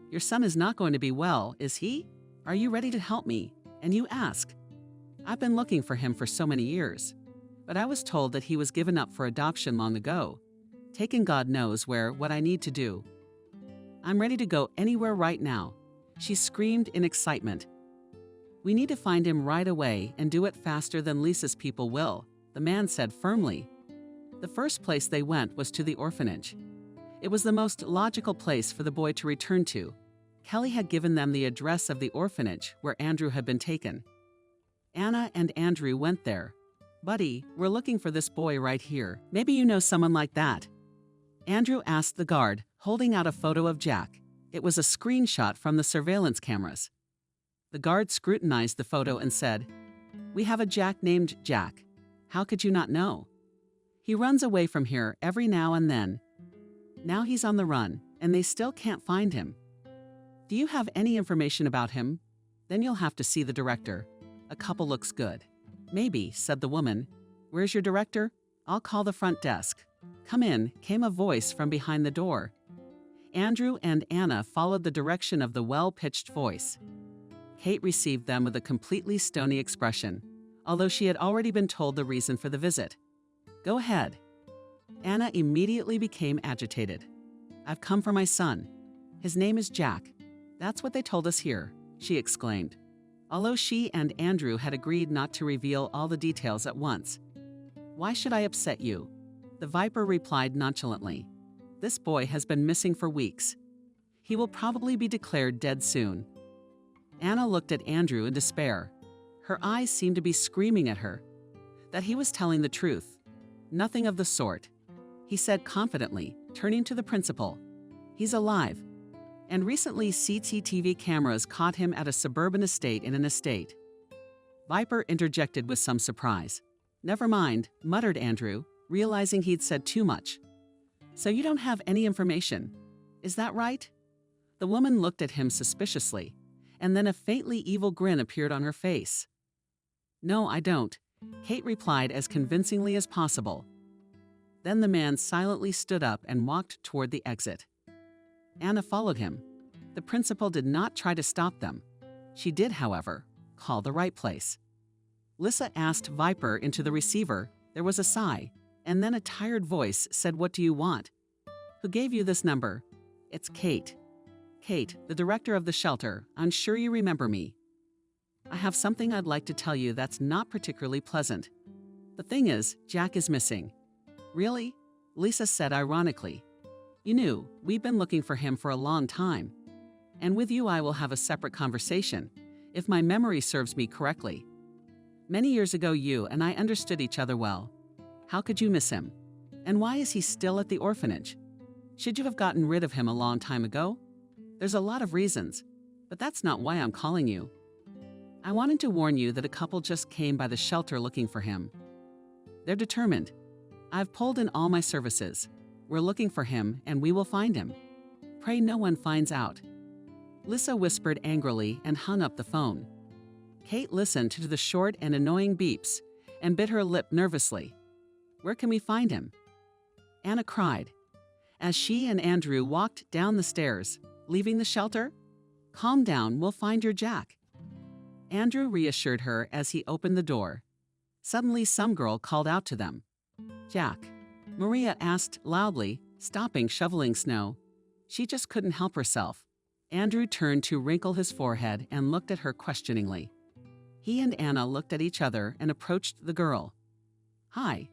Your son is not going to be well, is he? Are you ready to help me? And you ask. I've been looking for him for so many years, but I was told that he was given up for adoption long ago, taken God knows where, what I need to do. I'm ready to go anywhere right now, she screamed in excitement. We need to find him right away and do it faster than Lisa's people will, the man said firmly. The first place they went was to the orphanage. It was the most logical place for the boy to return to. Kelly had given them the address of the orphanage where Andrew had been taken. Anna and Andrew went there. Buddy, we're looking for this boy right here. Maybe you know someone like that. Andrew asked the guard, holding out a photo of Jack. It was a screenshot from the surveillance cameras. The guard scrutinized the photo and said, We have a Jack named Jack. How could you not know? He runs away from here every now and then. Now he's on the run, and they still can't find him. Do you have any information about him? Then you'll have to see the director. A couple looks good. Maybe, said the woman. Where's your director? I'll call the front desk. Come in, came a voice from behind the door. Andrew and Anna followed the direction of the well-pitched voice. Kate received them with a completely stony expression, although she had already been told the reason for the visit. Go ahead. Anna immediately became agitated. I've come for my son. His name is Jack. That's what they told us here, she exclaimed, although she and Andrew had agreed not to reveal all the details at once. Why should I upset you? The Viper replied nonchalantly. This boy has been missing for weeks. He will probably be declared dead soon. Anna looked at Andrew in despair. Her eyes seemed to be screaming at her. That he was telling the truth. Nothing of the sort. He said confidently, turning to the principal. He's alive. And recently CCTV cameras caught him at a suburban estate in an estate. Viper interjected with some surprise. Never mind, muttered Andrew, realizing he'd said too much. So you don't have any information. Is that right? The woman looked at him suspiciously, and then a faintly evil grin appeared on her face. No, I don't, Kate replied as convincingly as possible. Then the man silently stood up and walked toward the exit. Anna followed him. The principal did not try to stop them. She did, however, call the right place. Lissa asked Viper into the receiver. There was a sigh, and then a tired voice said, "What do you want?" "Who gave you this number?" "It's Kate." "Kate, the director of the shelter. I'm sure you remember me." "I have something I'd like to tell you that's not particularly pleasant. The thing is, Jack is missing." "Really?" Lisa said ironically. "You knew, we've been looking for him for a long time. And with you I will have a separate conversation, if my memory serves me correctly. Many years ago you and I understood each other well. How could you miss him? And why is he still at the orphanage? Should you have gotten rid of him a long time ago? There's a lot of reasons, but that's not why I'm calling you. I wanted to warn you that a couple just came by the shelter looking for him. They're determined. I've pulled in all my services. We're looking for him, and we will find him. Pray no one finds out." Lissa whispered angrily and hung up the phone. Kate listened to the short and annoying beeps and bit her lip nervously. "Where can we find him?" Anna cried. As she and Andrew walked down the stairs, leaving the shelter, "Calm down, we'll find your Jack." Andrew reassured her as he opened the door. Suddenly some girl called out to them. "Jack," Maria asked loudly, stopping shoveling snow. She just couldn't help herself. Andrew turned to wrinkle his forehead and looked at her questioningly. He and Anna looked at each other and approached the girl. "Hi.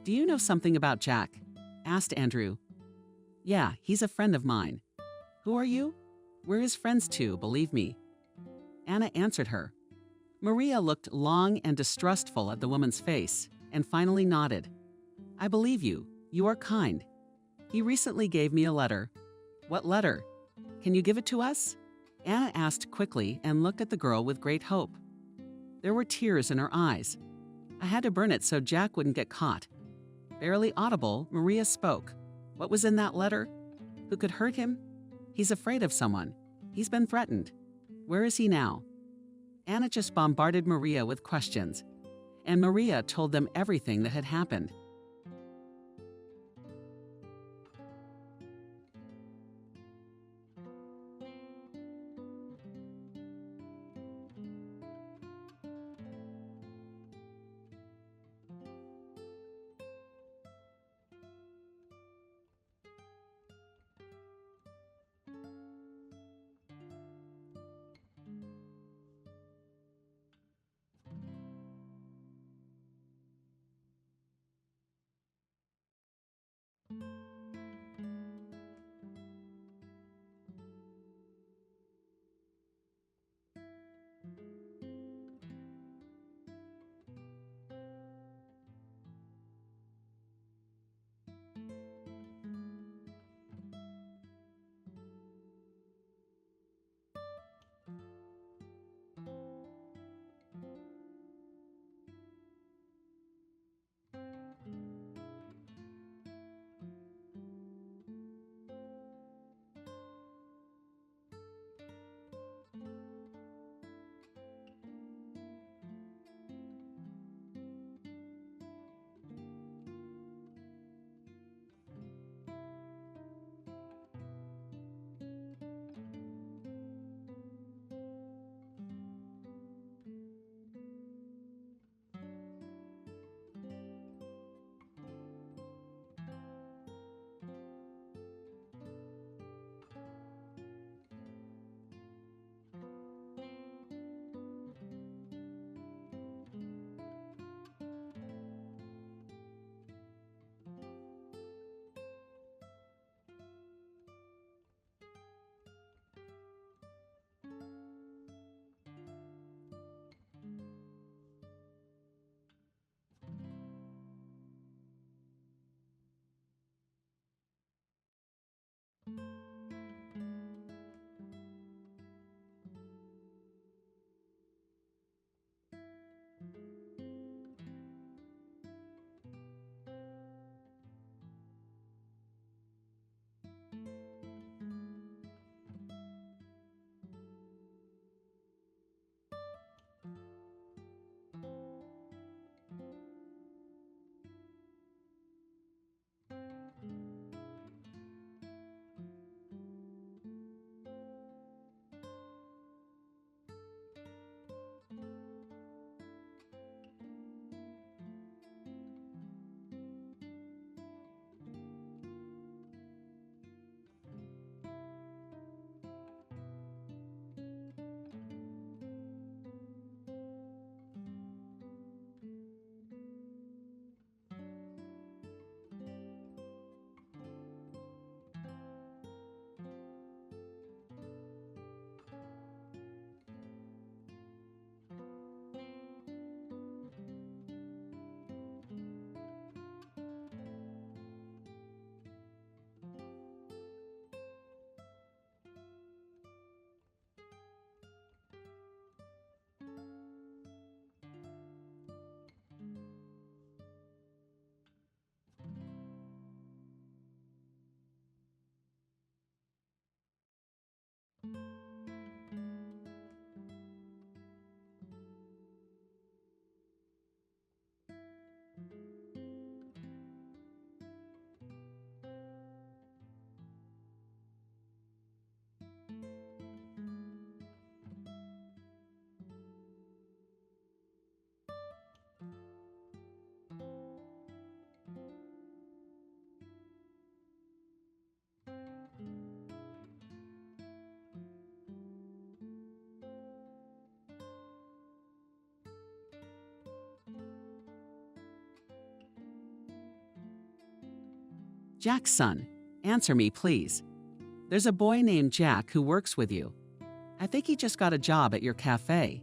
Do you know something about Jack?" asked Andrew. "Yeah, he's a friend of mine." "Who are you?" "We're his friends too, believe me." Anna answered her. Maria looked long and distrustful at the woman's face and finally nodded. "I believe you. You are kind. He recently gave me a letter." "What letter? Can you give it to us?" Anna asked quickly and looked at the girl with great hope. There were tears in her eyes. "I had to burn it so Jack wouldn't get caught." Barely audible, Maria spoke. "What was in that letter? Who could hurt him? He's afraid of someone. He's been threatened. Where is he now?" Anna just bombarded Maria with questions, and Maria told them everything that had happened. Jack's son. Answer me, please. There's a boy named Jack who works with you. I think he just got a job at your cafe.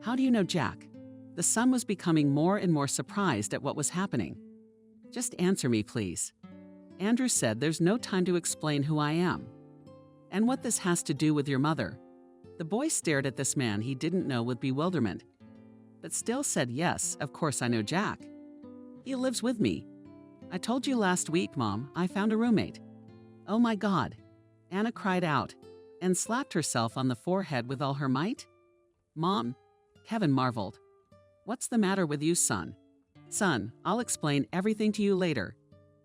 How do you know Jack? The son was becoming more and more surprised at what was happening. Just answer me, please. Andrew said there's no time to explain who I am. And what this has to do with your mother. The boy stared at this man he didn't know with bewilderment, but still said, yes, of course I know Jack. He lives with me. I told you last week, Mom, I found a roommate. Oh my God. Anna cried out and slapped herself on the forehead with all her might. Mom, Kevin marveled. What's the matter with you, son? Son, I'll explain everything to you later.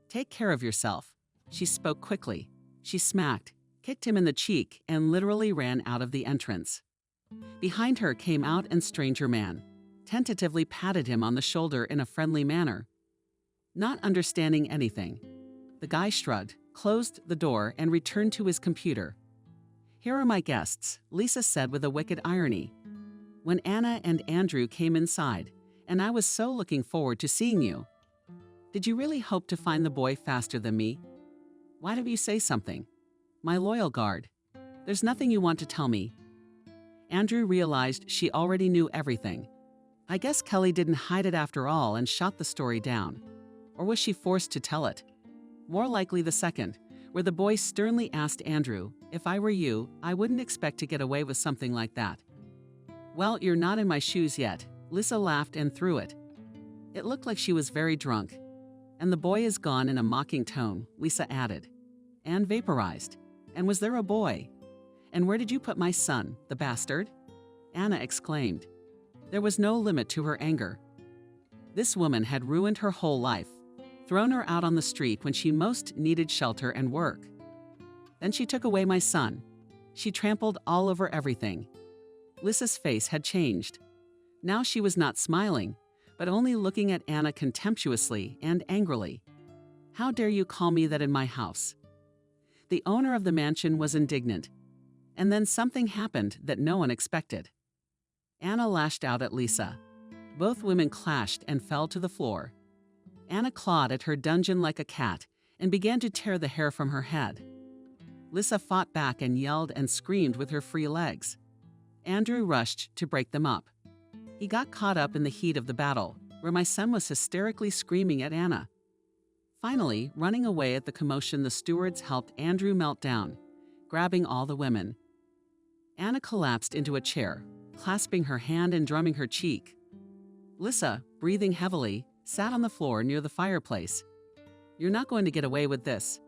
Take care of yourself. She spoke quickly. She smacked, kicked him in the cheek, and literally ran out of the entrance. Behind her came out and stranger man, tentatively patted him on the shoulder in a friendly manner. Not understanding anything, the guy shrugged, closed the door, and returned to his computer. Here are my guests, Lisa said with a wicked irony. When Anna and Andrew came inside, and I was so looking forward to seeing you. Did you really hope to find the boy faster than me? Why don't you say something? My loyal guard. There's nothing you want to tell me. Andrew realized she already knew everything. I guess Kelly didn't hide it after all and shot the story down. Or was she forced to tell it? More likely the second, where the boy sternly asked Andrew, if I were you, I wouldn't expect to get away with something like that. Well, you're not in my shoes yet. Lisa laughed and threw it. It looked like she was very drunk. And the boy is gone in a mocking tone, Lisa added. And vaporized. And was there a boy? And where did you put my son, the bastard? Anna exclaimed. There was no limit to her anger. This woman had ruined her whole life, thrown her out on the street when she most needed shelter and work. Then she took away my son. She trampled all over everything. Lisa's face had changed. Now she was not smiling, but only looking at Anna contemptuously and angrily. How dare you call me that in my house? The owner of the mansion was indignant. And then something happened that no one expected. Anna lashed out at Lisa. Both women clashed and fell to the floor. Anna clawed at her dungeon like a cat and began to tear the hair from her head. Lisa fought back and yelled and screamed with her free legs. Andrew rushed to break them up. He got caught up in the heat of the battle, where my son was hysterically screaming at Anna. Finally, running away at the commotion, the stewards helped Andrew melt down, grabbing all the women. Anna collapsed into a chair, clasping her hand and drumming her cheek. Lisa, breathing heavily, sat on the floor near the fireplace. You're not going to get away with this.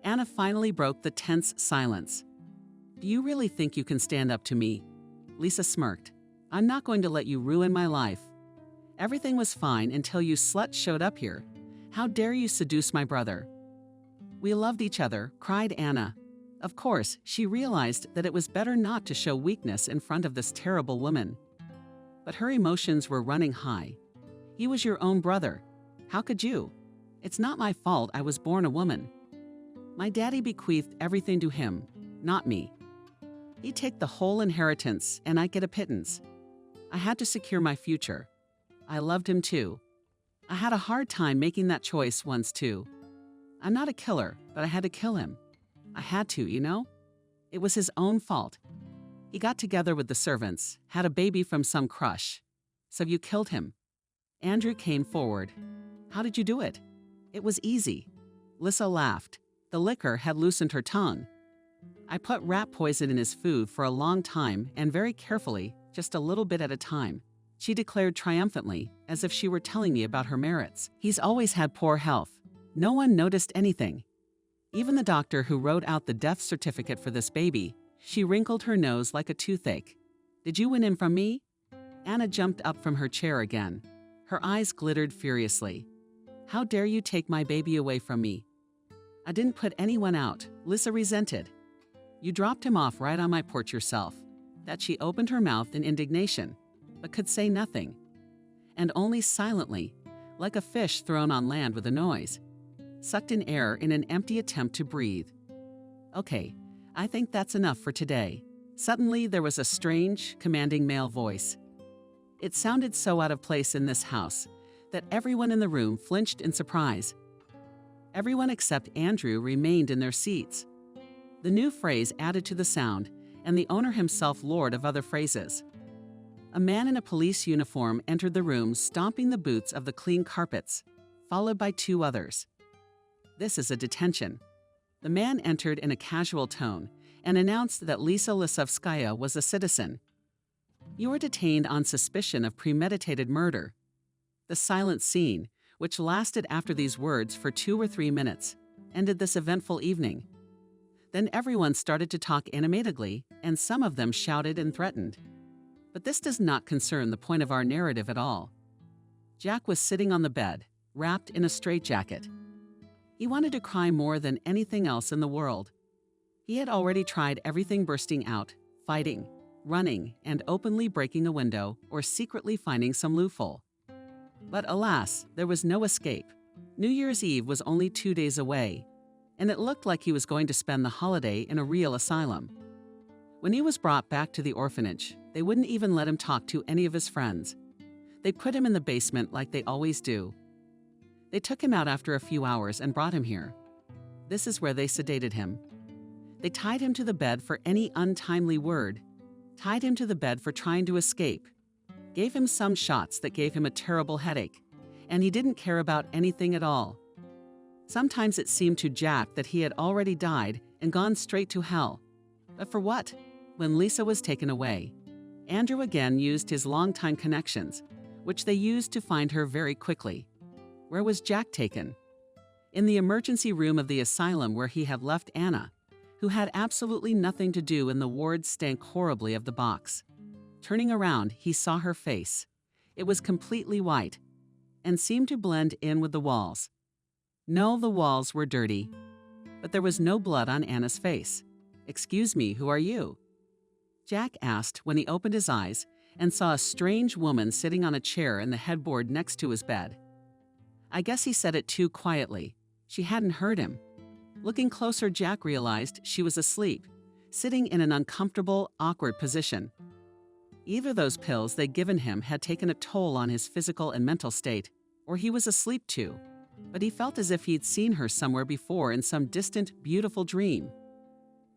Anna finally broke the tense silence. Do you really think you can stand up to me? Lisa smirked. I'm not going to let you ruin my life. Everything was fine until you slut showed up here. How dare you seduce my brother? We loved each other, cried Anna. Of course, she realized that it was better not to show weakness in front of this terrible woman. But her emotions were running high. He was your own brother. How could you? It's not my fault I was born a woman. My daddy bequeathed everything to him, not me. He'd take the whole inheritance and I'd get a pittance. I had to secure my future. I loved him too. I had a hard time making that choice once too. I'm not a killer, but I had to kill him. I had to, you know? It was his own fault. He got together with the servants, had a baby from some crush. So you killed him. Andrew came forward. How did you do it? It was easy. Lisa laughed. The liquor had loosened her tongue. I put rat poison in his food for a long time and very carefully, just a little bit at a time. She declared triumphantly, as if she were telling me about her merits. He's always had poor health. No one noticed anything. Even the doctor who wrote out the death certificate for this baby, she wrinkled her nose like a toothache. Did you win him from me? Anna jumped up from her chair again. Her eyes glittered furiously. How dare you take my baby away from me? I didn't put anyone out, Lisa resented. You dropped him off right on my porch yourself. That she opened her mouth in indignation, but could say nothing. And only silently, like a fish thrown on land with a noise, sucked in air in an empty attempt to breathe. Okay, I think that's enough for today. Suddenly there was a strange, commanding male voice. It sounded so out of place in this house that everyone in the room flinched in surprise. Everyone except Andrew remained in their seats. The new phrase added to the sound, and the owner himself lured of other phrases. A man in a police uniform entered the room, stomping the boots of the clean carpets, followed by two others. This is a detention. The man entered in a casual tone and announced that Lisa Lisovskaya was a citizen. You are detained on suspicion of premeditated murder. The silent scene, which lasted after these words for 2 or 3 minutes, ended this eventful evening. Then everyone started to talk animatedly, and some of them shouted and threatened. But this does not concern the point of our narrative at all. Jack was sitting on the bed, wrapped in a straitjacket. He wanted to cry more than anything else in the world. He had already tried everything, bursting out, fighting, running, and openly breaking a window or secretly finding some loophole. But alas, there was no escape. New Year's Eve was only 2 days away, and it looked like he was going to spend the holiday in a real asylum. When he was brought back to the orphanage, they wouldn't even let him talk to any of his friends. They put him in the basement like they always do. They took him out after a few hours and brought him here. This is where they sedated him. They tied him to the bed for any untimely word, tied him to the bed for trying to escape, gave him some shots that gave him a terrible headache, and he didn't care about anything at all. Sometimes it seemed to Jack that he had already died and gone straight to hell. But for what? When Lisa was taken away, Andrew again used his longtime connections, which they used to find her very quickly. Where was Jack taken? In the emergency room of the asylum, where he had left Anna, who had absolutely nothing to do, and the ward stank horribly of the box. Turning around, he saw her face. It was completely white and seemed to blend in with the walls. No, the walls were dirty, but there was no blood on Anna's face. "Excuse me, who are you?" Jack asked when he opened his eyes and saw a strange woman sitting on a chair in the headboard next to his bed. I guess he said it too quietly. She hadn't heard him. Looking closer, Jack realized she was asleep, sitting in an uncomfortable, awkward position. Either those pills they'd given him had taken a toll on his physical and mental state, or he was asleep too, but he felt as if he'd seen her somewhere before in some distant, beautiful dream.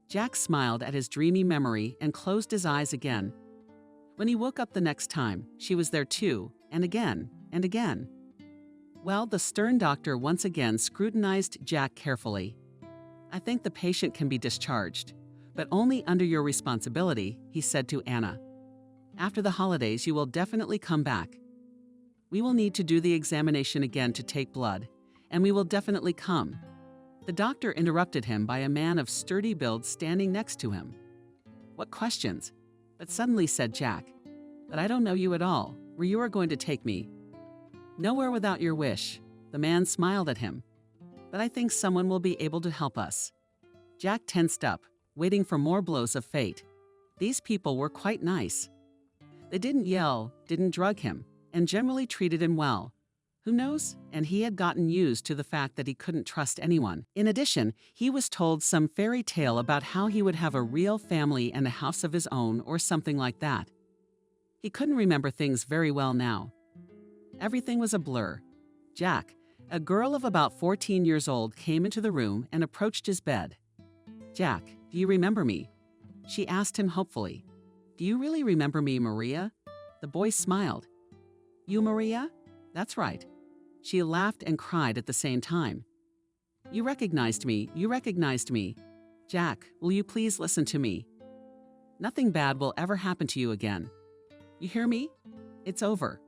Jack smiled at his dreamy memory and closed his eyes again. When he woke up the next time, she was there too, and again, and again. Well, the stern doctor once again scrutinized Jack carefully. "I think the patient can be discharged, but only under your responsibility," he said to Anna. "After the holidays, you will definitely come back. We will need to do the examination again to take blood, and we will definitely come." The doctor interrupted him by a man of sturdy build standing next to him. "What questions?" But suddenly said Jack, "But I don't know you at all, where you are going to take me." "Nowhere without your wish." The man smiled at him. "But I think someone will be able to help us." Jack tensed up, waiting for more blows of fate. These people were quite nice. They didn't yell, didn't drug him, and generally treated him well. Who knows? And he had gotten used to the fact that he couldn't trust anyone. In addition, he was told some fairy tale about how he would have a real family and a house of his own, or something like that. He couldn't remember things very well now. Everything was a blur. Jack, a girl of about 14 years old, came into the room and approached his bed. "Jack, do you remember me?" she asked him hopefully. "Do you really remember me, Maria?" The boy smiled. "You, Maria? That's right." She laughed and cried at the same time. You recognized me. Jack, will you please listen to me? Nothing bad will ever happen to you again. You hear me? It's over.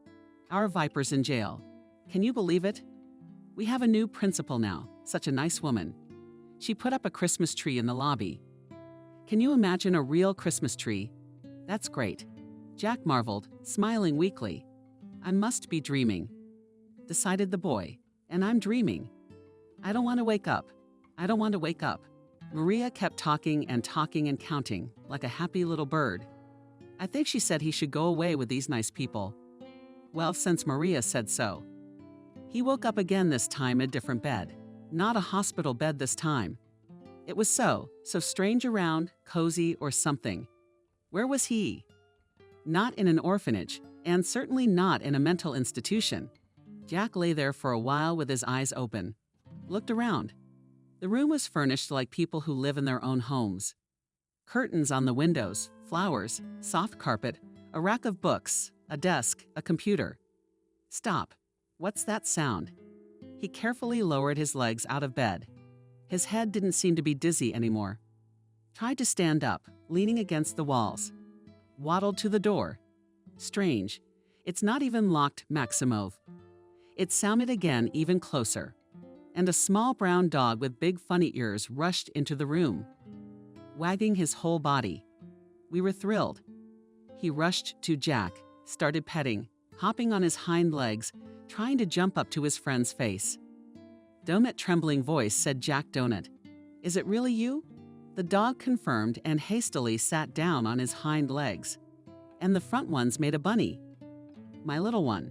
Our Viper's in jail. Can you believe it? We have a new principal now, such a nice woman. She put up a Christmas tree in the lobby. Can you imagine a real Christmas tree? That's great. Jack marveled, smiling weakly. I must be dreaming, decided the boy, and I'm dreaming. I don't want to wake up. Maria kept talking and counting, like a happy little bird. I think she said he should go away with these nice people. Well, since Maria said so. He woke up again, this time a different bed. Not a hospital bed this time. It was so strange around, cozy or something. Where was he? Not in an orphanage, and certainly not in a mental institution. Jack lay there for a while with his eyes open. looked around. The room was furnished like people who live in their own homes. Curtains on the windows, flowers, soft carpet, a rack of books, a desk, a computer. Stop. What's that sound? He carefully lowered his legs out of bed. His head didn't seem to be dizzy anymore. Tried to stand up, leaning against the walls. Waddled to the door. Strange. It's not even locked, Maximov. It sounded again, even closer. And a small brown dog with big funny ears rushed into the room, wagging his whole body. We were thrilled. He rushed to Jack, started petting, hopping on his hind legs, trying to jump up to his friend's face. Donut trembling voice said, "Jack Donut, is it really you?" The dog confirmed and hastily sat down on his hind legs. And the front ones made a bunny. "My little one."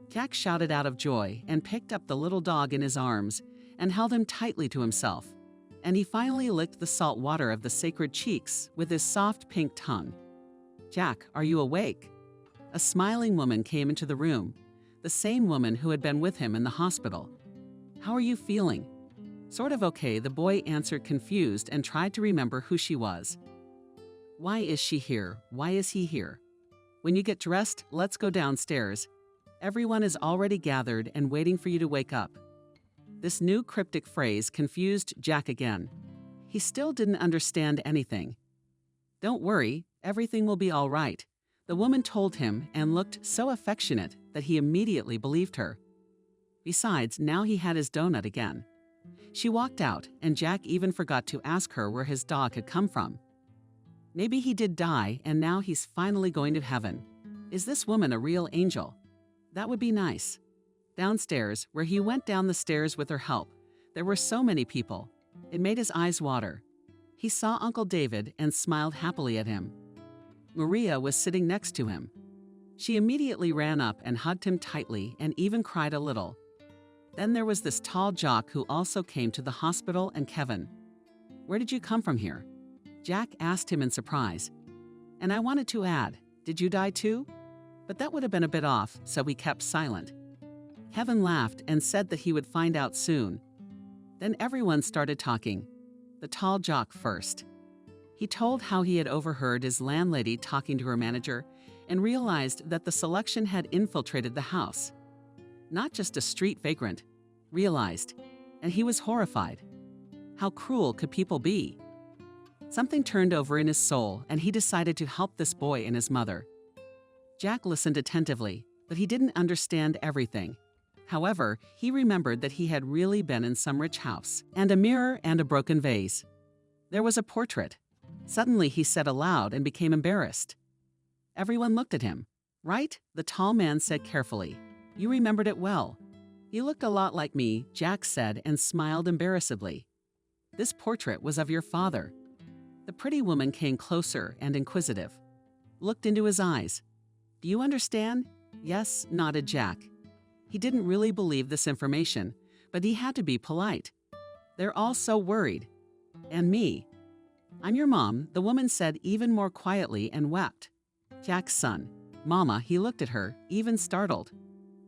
Jack shouted out of joy and picked up the little dog in his arms and held him tightly to himself. And he finally licked the salt water of the sacred cheeks with his soft pink tongue. "Jack, are you awake?" A smiling woman came into the room, the same woman who had been with him in the hospital. "How are you feeling?" "Sort of okay," the boy answered, confused, and tried to remember who she was. "Why is she here? Why is he here?" "When you get dressed, let's go downstairs. Everyone is already gathered and waiting for you to wake up." This new cryptic phrase confused Jack again. He still didn't understand anything. "Don't worry, everything will be all right," the woman told him and looked so affectionate that he immediately believed her. Besides, now he had his donut again. She walked out, and Jack even forgot to ask her where his dog had come from. Maybe he did die, and now he's finally going to heaven. Is this woman a real angel? That would be nice. Downstairs, where he went down the stairs with her help, there were so many people. It made his eyes water. He saw Uncle David and smiled happily at him. Maria was sitting next to him. She immediately ran up and hugged him tightly and even cried a little. Then there was this tall jock who also came to the hospital, and Kevin. "Where did you come from here?" Jack asked him in surprise. And I wanted to add, "Did you die too?" But that would have been a bit off, so we kept silent. Kevin laughed and said that he would find out soon. Then everyone started talking. The tall jock first. He told how he had overheard his landlady talking to her manager and realized that the selection had infiltrated the house. Not just a street vagrant. Realized. And he was horrified. How cruel could people be? Something turned over in his soul, and he decided to help this boy and his mother. Jack listened attentively, but he didn't understand everything. However, he remembered that he had really been in some rich house, and a mirror and a broken vase. There was a portrait. Suddenly he said aloud and became embarrassed. Everyone looked at him. "Right?" the tall man said carefully. "You remembered it well." "You looked a lot like me," Jack said and smiled embarrassedly. "This portrait was of your father." The pretty woman came closer and inquisitive. Looked into his eyes. "Do you understand?" "Yes," nodded Jack. He didn't really believe this information, but he had to be polite. "They're all so worried. And me." "I'm your mom," the woman said even more quietly, and wept. Jack's son. "Mama," he looked at her, even startled.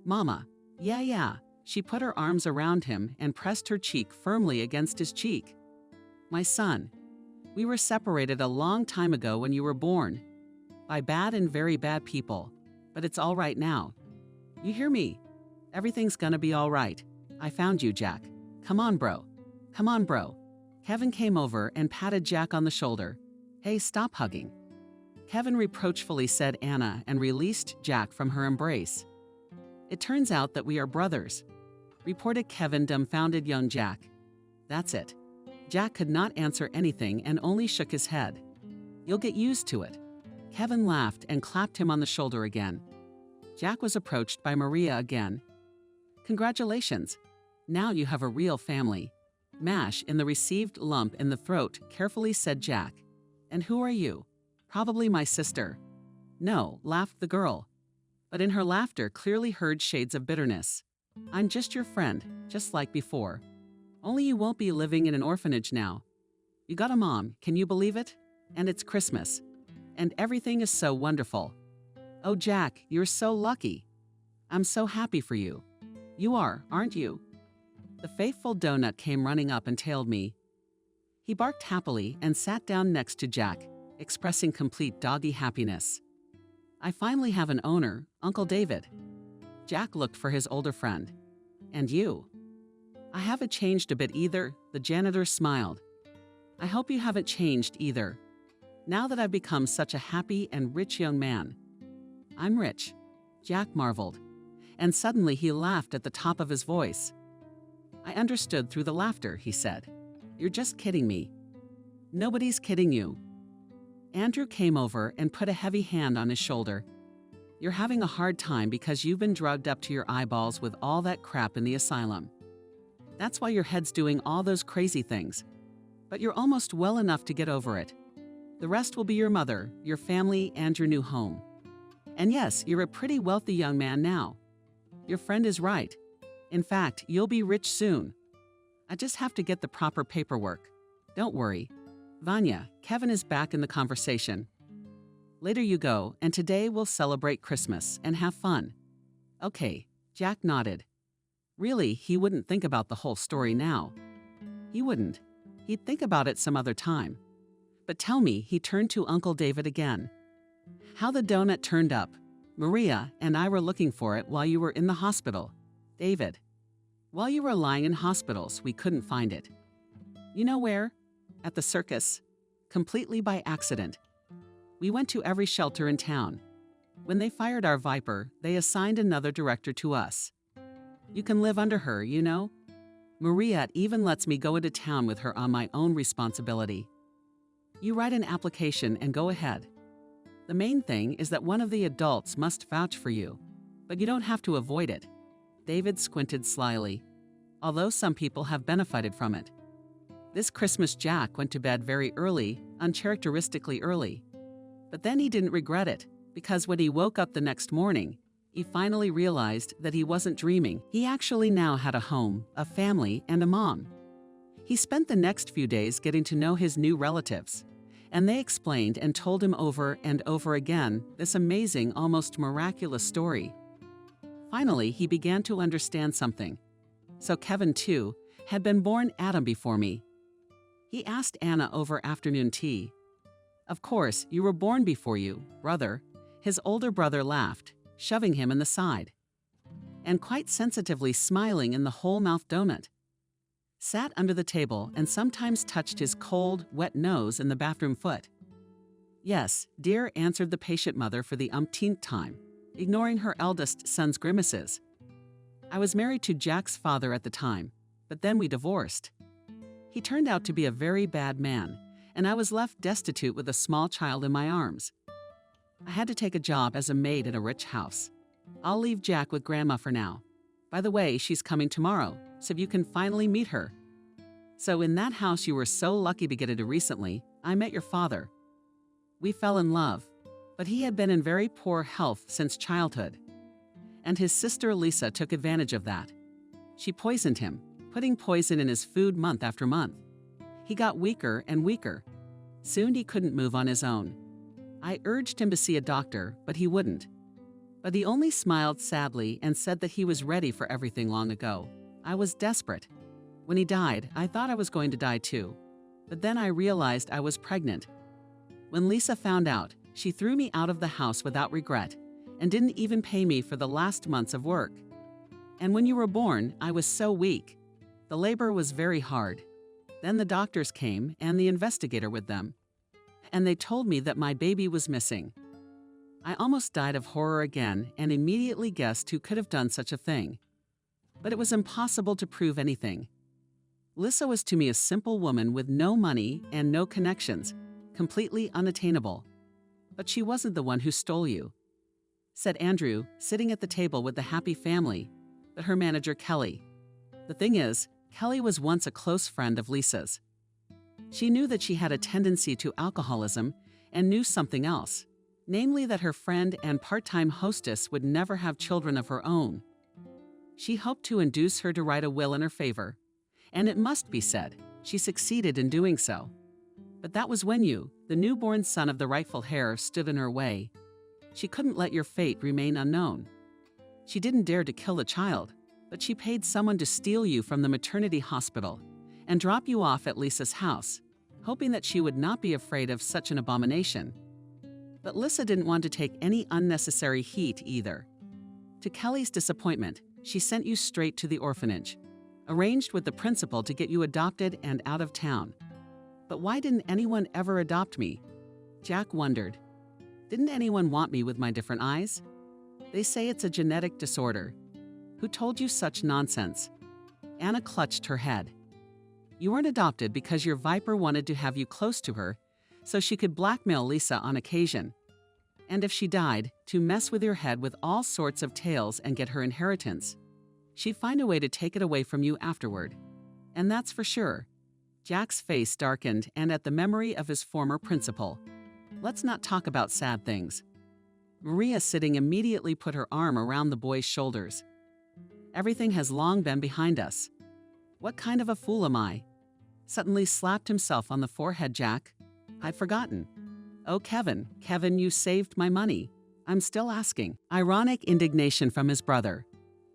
"Mama." Yeah. She put her arms around him and pressed her cheek firmly against his cheek. "My son. We were separated a long time ago when you were born. By bad and very bad people. But it's all right now. You hear me? Everything's gonna be all right. I found you, Jack. Come on, bro. Come on, bro." Kevin came over and patted Jack on the shoulder. "Hey, stop hugging." Kevin reproachfully said Anna and released Jack from her embrace. "It turns out that we are brothers," reported Kevin, dumbfounded young Jack. "That's it." Jack could not answer anything and only shook his head. "You'll get used to it." Kevin laughed and clapped him on the shoulder again. Jack was approached by Maria again. "Congratulations. Now you have a real family." "Mash" in the received lump in the throat carefully said Jack. "And who are you?" "Probably my sister." "No," laughed the girl. But in her laughter clearly heard shades of bitterness. "I'm just your friend, just like before. Only you won't be living in an orphanage now. You got a mom, can you believe it? And it's Christmas. And everything is so wonderful. Oh, Jack, you're so lucky. I'm so happy for you. You are, aren't you?" The faithful donut came running up and tailed me. He barked happily and sat down next to Jack, expressing complete doggy happiness. I finally have an owner, Uncle David. Jack looked for his older friend. And you? I haven't changed a bit either, the janitor smiled. I hope you haven't changed either. Now that I've become such a happy and rich young man. I'm rich, Jack marveled, and suddenly he laughed at the top of his voice. I understood through the laughter, he said. You're just kidding me. Nobody's kidding you. Andrew came over and put a heavy hand on his shoulder. You're having a hard time because you've been drugged up to your eyeballs with all that crap in the asylum. That's why your head's doing all those crazy things. But you're almost well enough to get over it. The rest will be your mother, your family, and your new home. And yes, you're a pretty wealthy young man now. Your friend is right. In fact, you'll be rich soon. I just have to get the proper paperwork. Don't worry. Vanya, Kevin is back in the conversation. Later you go, and today we'll celebrate Christmas and have fun. Okay, Jack nodded. Really, he wouldn't think about the whole story now. He wouldn't. He'd think about it some other time. But tell me, he turned to Uncle David again. How the donut turned up. Maria and I were looking for it while you were in the hospital. David. While you were lying in hospitals, we couldn't find it. You know where? At the circus. Completely by accident. We went to every shelter in town. When they fired our Viper, they assigned another director to us. You can live under her, you know? Maria even lets me go into town with her on my own responsibility. You write an application and go ahead. The main thing is that one of the adults must vouch for you, but you don't have to avoid it. David squinted slyly, although some people have benefited from it. This Christmas Jack went to bed very early, uncharacteristically early. But then he didn't regret it, because when he woke up the next morning, he finally realized that he wasn't dreaming. He actually now had a home, a family, and a mom. He spent the next few days getting to know his new relatives, and they explained and told him over and over again this amazing, almost miraculous story. Finally, he began to understand something. So Kevin, too, had been born Adam before me. He asked Anna over afternoon tea. Of course, you were born before you, brother. His older brother laughed, shoving him in the side, and quite sensitively smiling in the whole-mouthed donut. Sat under the table and sometimes touched his cold, wet nose in the bathroom foot. Yes, dear, answered the patient mother for the umpteenth time, ignoring her eldest son's grimaces. I was married to Jack's father at the time, but then we divorced. He turned out to be a very bad man, and I was left destitute with a small child in my arms. I had to take a job as a maid in a rich house. I'll leave Jack with Grandma for now. By the way, she's coming tomorrow, so you can finally meet her. So in that house you were so lucky to get into recently, I met your father. We fell in love, but he had been in very poor health since childhood. And his sister Lisa took advantage of that. She poisoned him, putting poison in his food month after month. He got weaker and weaker. Soon he couldn't move on his own. I urged him to see a doctor, but he wouldn't. But he only smiled sadly and said that he was ready for everything long ago. I was desperate. When he died, I thought I was going to die too. But then I realized I was pregnant. When Lisa found out, she threw me out of the house without regret and didn't even pay me for the last months of work. And when you were born, I was so weak. The labor was very hard. Then the doctors came and the investigator with them. And they told me that my baby was missing. I almost died of horror again and immediately guessed who could have done such a thing. But it was impossible to prove anything. Lisa was to me a simple woman with no money and no connections, completely unattainable. But she wasn't the one who stole you, said Andrew, sitting at the table with the happy family, but her manager Kelly. The thing is, Kelly was once a close friend of Lisa's. She knew that she had a tendency to alcoholism and knew something else, namely that her friend and part-time hostess would never have children of her own. She hoped to induce her to write a will in her favor, and it must be said, she succeeded in doing so. But that was when you, the newborn son of the rightful heir, stood in her way. She couldn't let your fate remain unknown. She didn't dare to kill the child, but she paid someone to steal you from the maternity hospital and drop you off at Lisa's house, hoping that she would not be afraid of such an abomination. But Lisa didn't want to take any unnecessary heat either. To Kelly's disappointment, she sent you straight to the orphanage, arranged with the principal to get you adopted and out of town. But why didn't anyone ever adopt me? Jack wondered. Didn't anyone want me with my different eyes? They say it's a genetic disorder. Who told you such nonsense? Anna clutched her head. You weren't adopted because your viper wanted to have you close to her so she could blackmail Lisa on occasion. And if she died, to mess with your head with all sorts of tales and get her inheritance. She'd find a way to take it away from you afterward. And that's for sure. Jack's face darkened and at the memory of his former principal. Let's not talk about sad things. Maria, sitting immediately, put her arm around the boy's shoulders. Everything has long been behind us. What kind of a fool am I? Suddenly slapped himself on the forehead. Jack, I'd forgotten. Oh, Kevin, you saved my money. I'm still asking. Ironic indignation from his brother.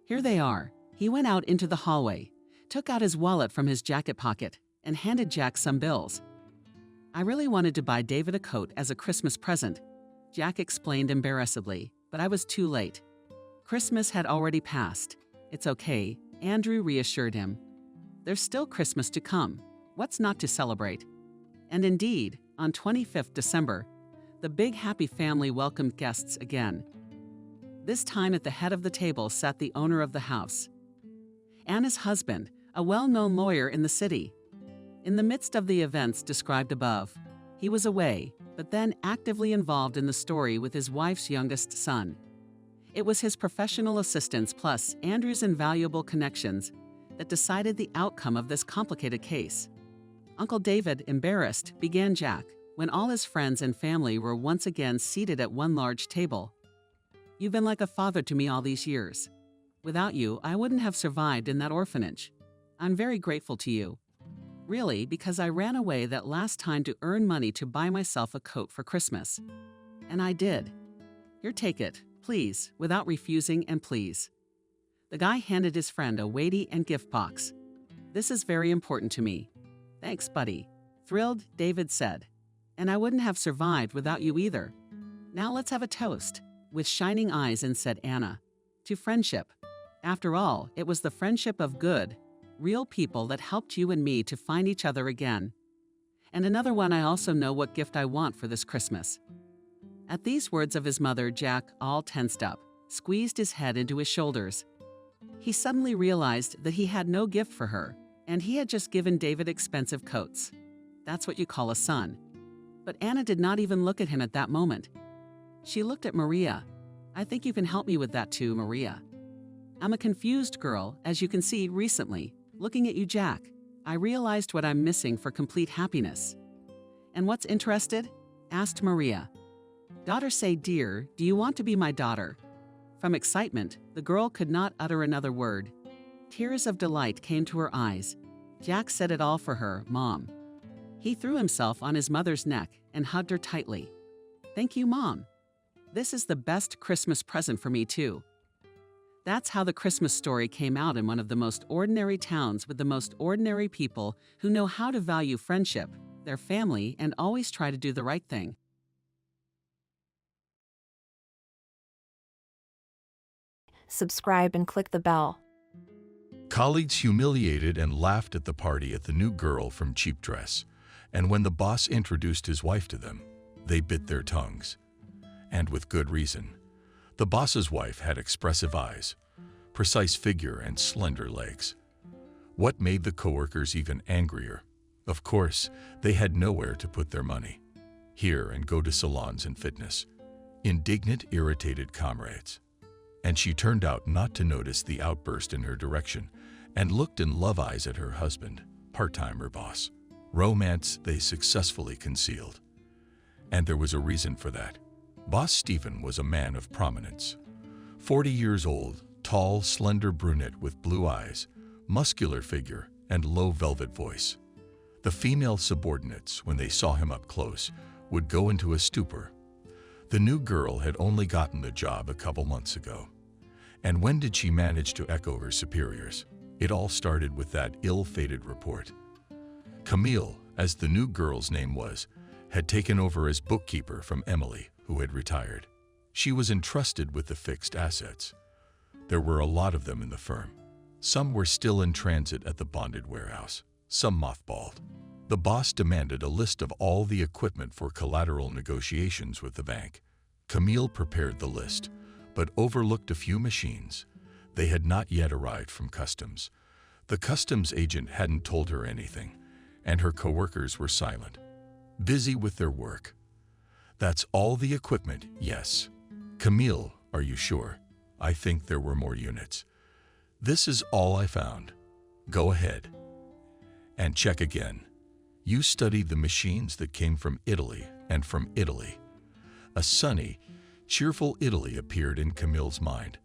Here they are. He went out into the hallway, took out his wallet from his jacket pocket, and handed Jack some bills. I really wanted to buy David a coat as a Christmas present, Jack explained embarrassedly, but I was too late. Christmas had already passed. It's okay, Andrew reassured him. There's still Christmas to come. What's not to celebrate? And indeed, on 25th December, the big happy family welcomed guests again. This time at the head of the table sat the owner of the house, Anna's husband, a well-known lawyer in the city. In the midst of the events described above, he was away, but then actively involved in the story with his wife's youngest son. It was his professional assistance plus Andrew's invaluable connections that decided the outcome of this complicated case. Uncle David, embarrassed, began Jack, when all his friends and family were once again seated at one large table. You've been like a father to me all these years. Without you, I wouldn't have survived in that orphanage. I'm very grateful to you. Really, because I ran away that last time to earn money to buy myself a coat for Christmas. And I did. Here, take it, please, without refusing, and please. The guy handed his friend a weighty and gift box. This is very important to me. Thanks, buddy. Thrilled, David said. And I wouldn't have survived without you either. Now let's have a toast, with shining eyes, and said Anna. To friendship. After all, it was the friendship of good, real people that helped you and me to find each other again. And another one, I also know what gift I want for this Christmas. At these words of his mother, Jack, all tensed up, squeezed his head into his shoulders. He suddenly realized that he had no gift for her, and he had just given David expensive coats. That's what you call a son. But Anna did not even look at him at that moment. She looked at Maria. I think you can help me with that too, Maria. I'm a confused girl, as you can see recently. Looking at you, Jack, I realized what I'm missing for complete happiness. And what's interested? Asked Maria. Daughter, say, dear, do you want to be my daughter? From excitement, the girl could not utter another word. Tears of delight came to her eyes. Jack said it all for her, Mom. He threw himself on his mother's neck and hugged her tightly. Thank you, Mom. This is the best Christmas present for me, too. That's how the Christmas story came out in one of the most ordinary towns with the most ordinary people who know how to value friendship, their family, and always try to do the right thing. Subscribe and click the bell. Colleagues humiliated and laughed at the party at the new girl from Cheap Dress, and when the boss introduced his wife to them, they bit their tongues. And with good reason. The boss's wife had expressive eyes, precise figure, and slender legs. What made the coworkers even angrier? Of course, they had nowhere to put their money. Here and go to salons and fitness. Indignant, irritated comrades. And she turned out not to notice the outburst in her direction and looked in love eyes at her husband, part-timer boss. Romance they successfully concealed. And there was a reason for that. Boss Stephen was a man of prominence. 40 years old, tall, slender brunette with blue eyes, muscular figure, and low velvet voice. The female subordinates, when they saw him up close, would go into a stupor. The new girl had only gotten the job a couple months ago, And when did she manage to echo her superiors? It all started with that ill-fated report. Camille, as the new girl's name was, had taken over as bookkeeper from Emily, who had retired. She was entrusted with the fixed assets. There were a lot of them in the firm. Some were still in transit at the bonded warehouse, some mothballed. The boss demanded a list of all the equipment for collateral negotiations with the bank. Camille prepared the list, but overlooked a few machines. They had not yet arrived from customs. The customs agent hadn't told her anything, and her coworkers were silent, busy with their work. That's all the equipment, yes. Camille, are you sure? I think there were more units. This is all I found. Go ahead and check again. You studied the machines that came from Italy and from Italy. A sunny, cheerful Italy appeared in Camille's mind.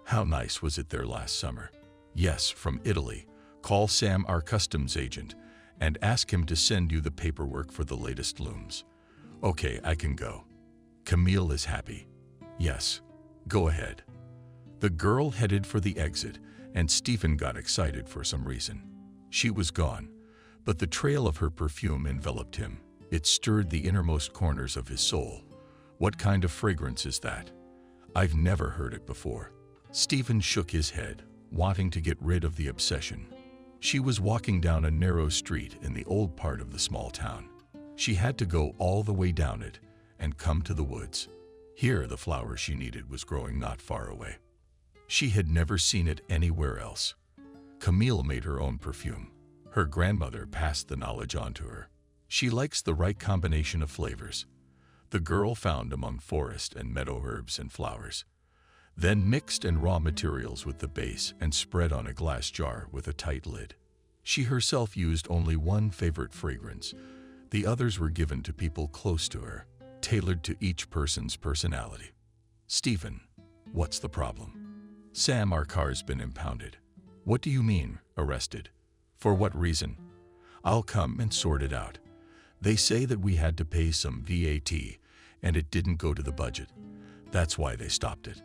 How nice was it there last summer? Yes, from Italy. Call Sam, our customs agent, and ask him to send you the paperwork for the latest looms. Okay, I can go. Camille is happy. Yes, go ahead. The girl headed for the exit, and Stephen got excited for some reason. She was gone, but the trail of her perfume enveloped him. It stirred the innermost corners of his soul. What kind of fragrance is that? I've never heard it before. Stephen shook his head, wanting to get rid of the obsession. She was walking down a narrow street in the old part of the small town. She had to go all the way down it and come to the woods. Here, the flower she needed was growing not far away. She had never seen it anywhere else. Camille made her own perfume. Her grandmother passed the knowledge on to her. She likes the right combination of flavors. The girl found among forest and meadow herbs and flowers, then mixed in raw materials with the base and spread on a glass jar with a tight lid. She herself used only one favorite fragrance. The others were given to people close to her, tailored to each person's personality. Stephen, what's the problem? Sam, our car's been impounded. What do you mean, arrested? For what reason? I'll come and sort it out. They say that we had to pay some VAT, and it didn't go to the budget. That's why they stopped it.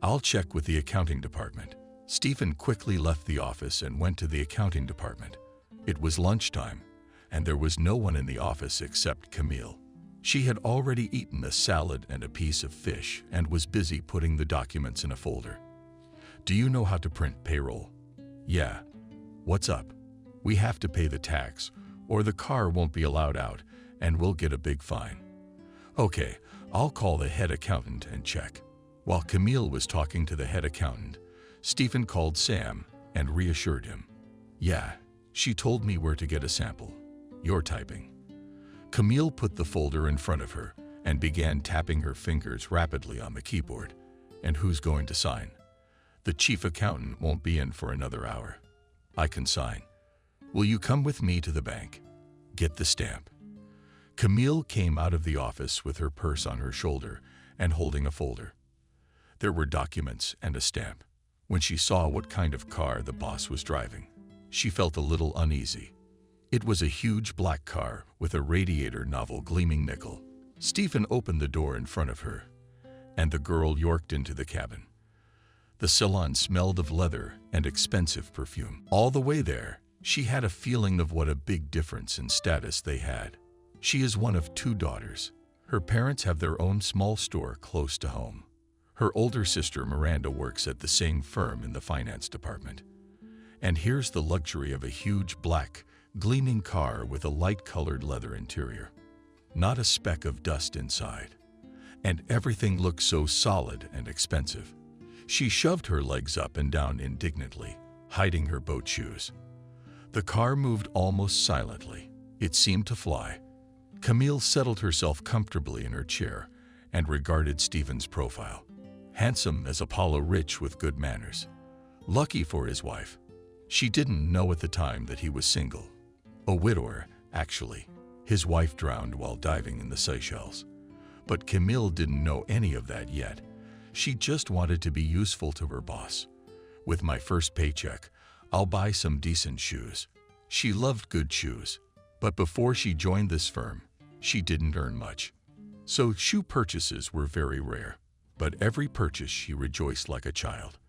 I'll check with the accounting department. Stephen quickly left the office and went to the accounting department. It was lunchtime, and there was no one in the office except Camille. She had already eaten a salad and a piece of fish and was busy putting the documents in a folder. Do you know how to print payroll? Yeah. What's up? We have to pay the tax, or the car won't be allowed out, and we'll get a big fine. Okay, I'll call the head accountant and check. While Camille was talking to the head accountant, Stephen called Sam and reassured him. Yeah, she told me where to get a sample. You're typing. Camille put the folder in front of her and began tapping her fingers rapidly on the keyboard. And who's going to sign? The chief accountant won't be in for another hour. I can sign. Will you come with me to the bank? Get the stamp. Camille came out of the office with her purse on her shoulder and holding a folder. There were documents and a stamp. When she saw what kind of car the boss was driving, she felt a little uneasy. It was a huge black car with a radiator novel gleaming nickel. Stephen opened the door in front of her, and the girl yorked into the cabin. The salon smelled of leather and expensive perfume. All the way there, she had a feeling of what a big difference in status they had. She is one of 2 daughters. Her parents have their own small store close to home. Her older sister Miranda works at the same firm in the finance department. And here's the luxury of a huge black, gleaming car with a light-colored leather interior. Not a speck of dust inside. And everything looked so solid and expensive. She shoved her legs up and down indignantly, hiding her boat shoes. The car moved almost silently. It seemed to fly. Camille settled herself comfortably in her chair and regarded Stephen's profile. Handsome as Apollo, rich with good manners. Lucky for his wife. She didn't know at the time that he was single. A widower, actually. His wife drowned while diving in the Seychelles. But Camille didn't know any of that yet. She just wanted to be useful to her boss. With my first paycheck, I'll buy some decent shoes. She loved good shoes. But before she joined this firm, she didn't earn much. So shoe purchases were very rare. But every purchase she rejoiced like a child.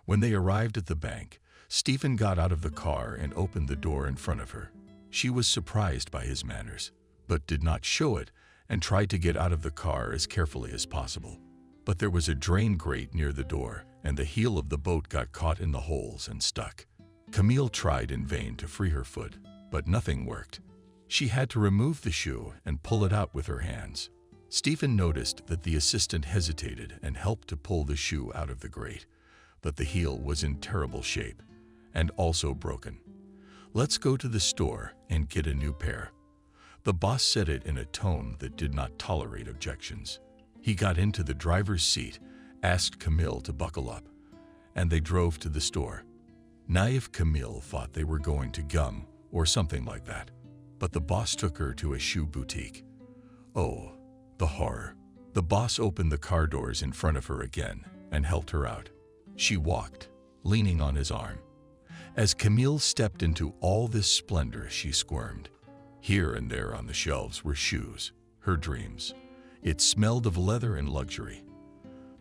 When they arrived at the bank, Stephen got out of the car and opened the door in front of her. She was surprised by his manners, but did not show it and tried to get out of the car as carefully as possible. But there was a drain grate near the door, and the heel of the boat got caught in the holes and stuck. Camille tried in vain to free her foot, but nothing worked. She had to remove the shoe and pull it out with her hands. Stephen noticed that the assistant hesitated and helped to pull the shoe out of the grate, but the heel was in terrible shape and also broken. "Let's go to the store and get a new pair." The boss said it in a tone that did not tolerate objections. He got into the driver's seat, asked Camille to buckle up, and they drove to the store. Naive Camille thought they were going to Gum or something like that, but the boss took her to a shoe boutique. Oh, the horror. The boss opened the car doors in front of her again and helped her out. She walked, leaning on his arm. As Camille stepped into all this splendor, she squirmed. Here and there on the shelves were shoes, her dreams. It smelled of leather and luxury.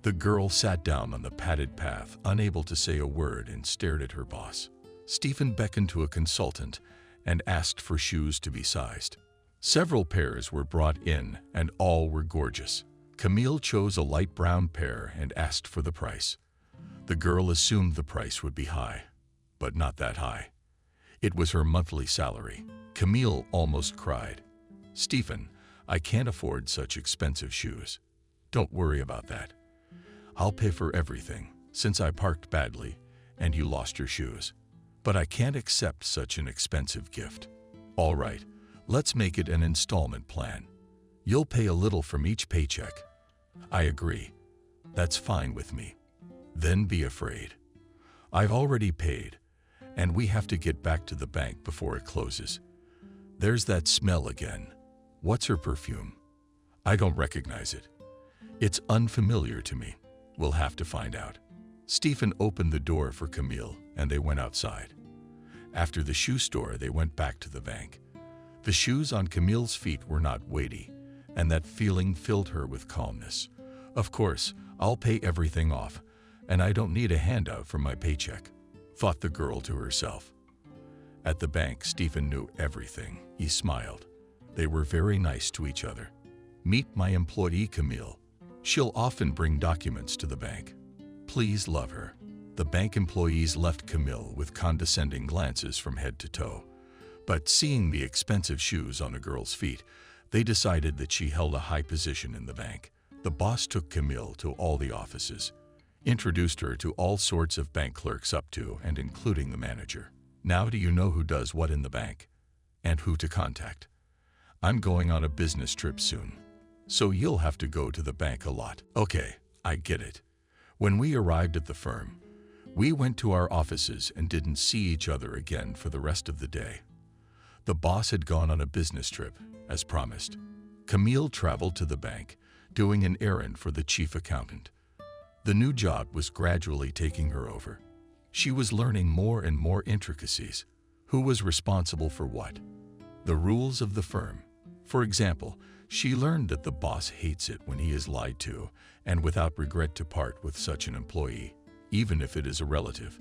The girl sat down on the padded path, unable to say a word, and stared at her boss. Stephen beckoned to a consultant and asked for shoes to be sized. Several pairs were brought in, and all were gorgeous. Camille chose a light brown pair and asked for the price. The girl assumed the price would be high, but not that high. It was her monthly salary. Camille almost cried. "Stephen, I can't afford such expensive shoes." "Don't worry about that. I'll pay for everything, since I parked badly and you lost your shoes. But I can't accept such an expensive gift." "All right, let's make it an installment plan. You'll pay a little from each paycheck." "I agree. That's fine with me." "Then be afraid. I've already paid, and we have to get back to the bank before it closes. There's that smell again. What's her perfume? I don't recognize it. It's unfamiliar to me. We'll have to find out." Stephen opened the door for Camille, and they went outside. After the shoe store, they went back to the bank. The shoes on Camille's feet were not weighty, and that feeling filled her with calmness. "Of course, I'll pay everything off, and I don't need a handout from my paycheck," thought the girl to herself. At the bank, Stephen knew everything. He smiled. They were very nice to each other. "Meet my employee, Camille. She'll often bring documents to the bank. Please love her." The bank employees left Camille with condescending glances from head to toe. But seeing the expensive shoes on the girl's feet, they decided that she held a high position in the bank. The boss took Camille to all the offices, introduced her to all sorts of bank clerks up to and including the manager. "Now do you know who does what in the bank? And who to contact? I'm going on a business trip soon, so you'll have to go to the bank a lot." "Okay, I get it." When we arrived at the firm, we went to our offices and didn't see each other again for the rest of the day. The boss had gone on a business trip, as promised. Camille traveled to the bank, doing an errand for the chief accountant. The new job was gradually taking her over. She was learning more and more intricacies. Who was responsible for what? The rules of the firm. For example, she learned that the boss hates it when he is lied to and without regret to part with such an employee, even if it is a relative.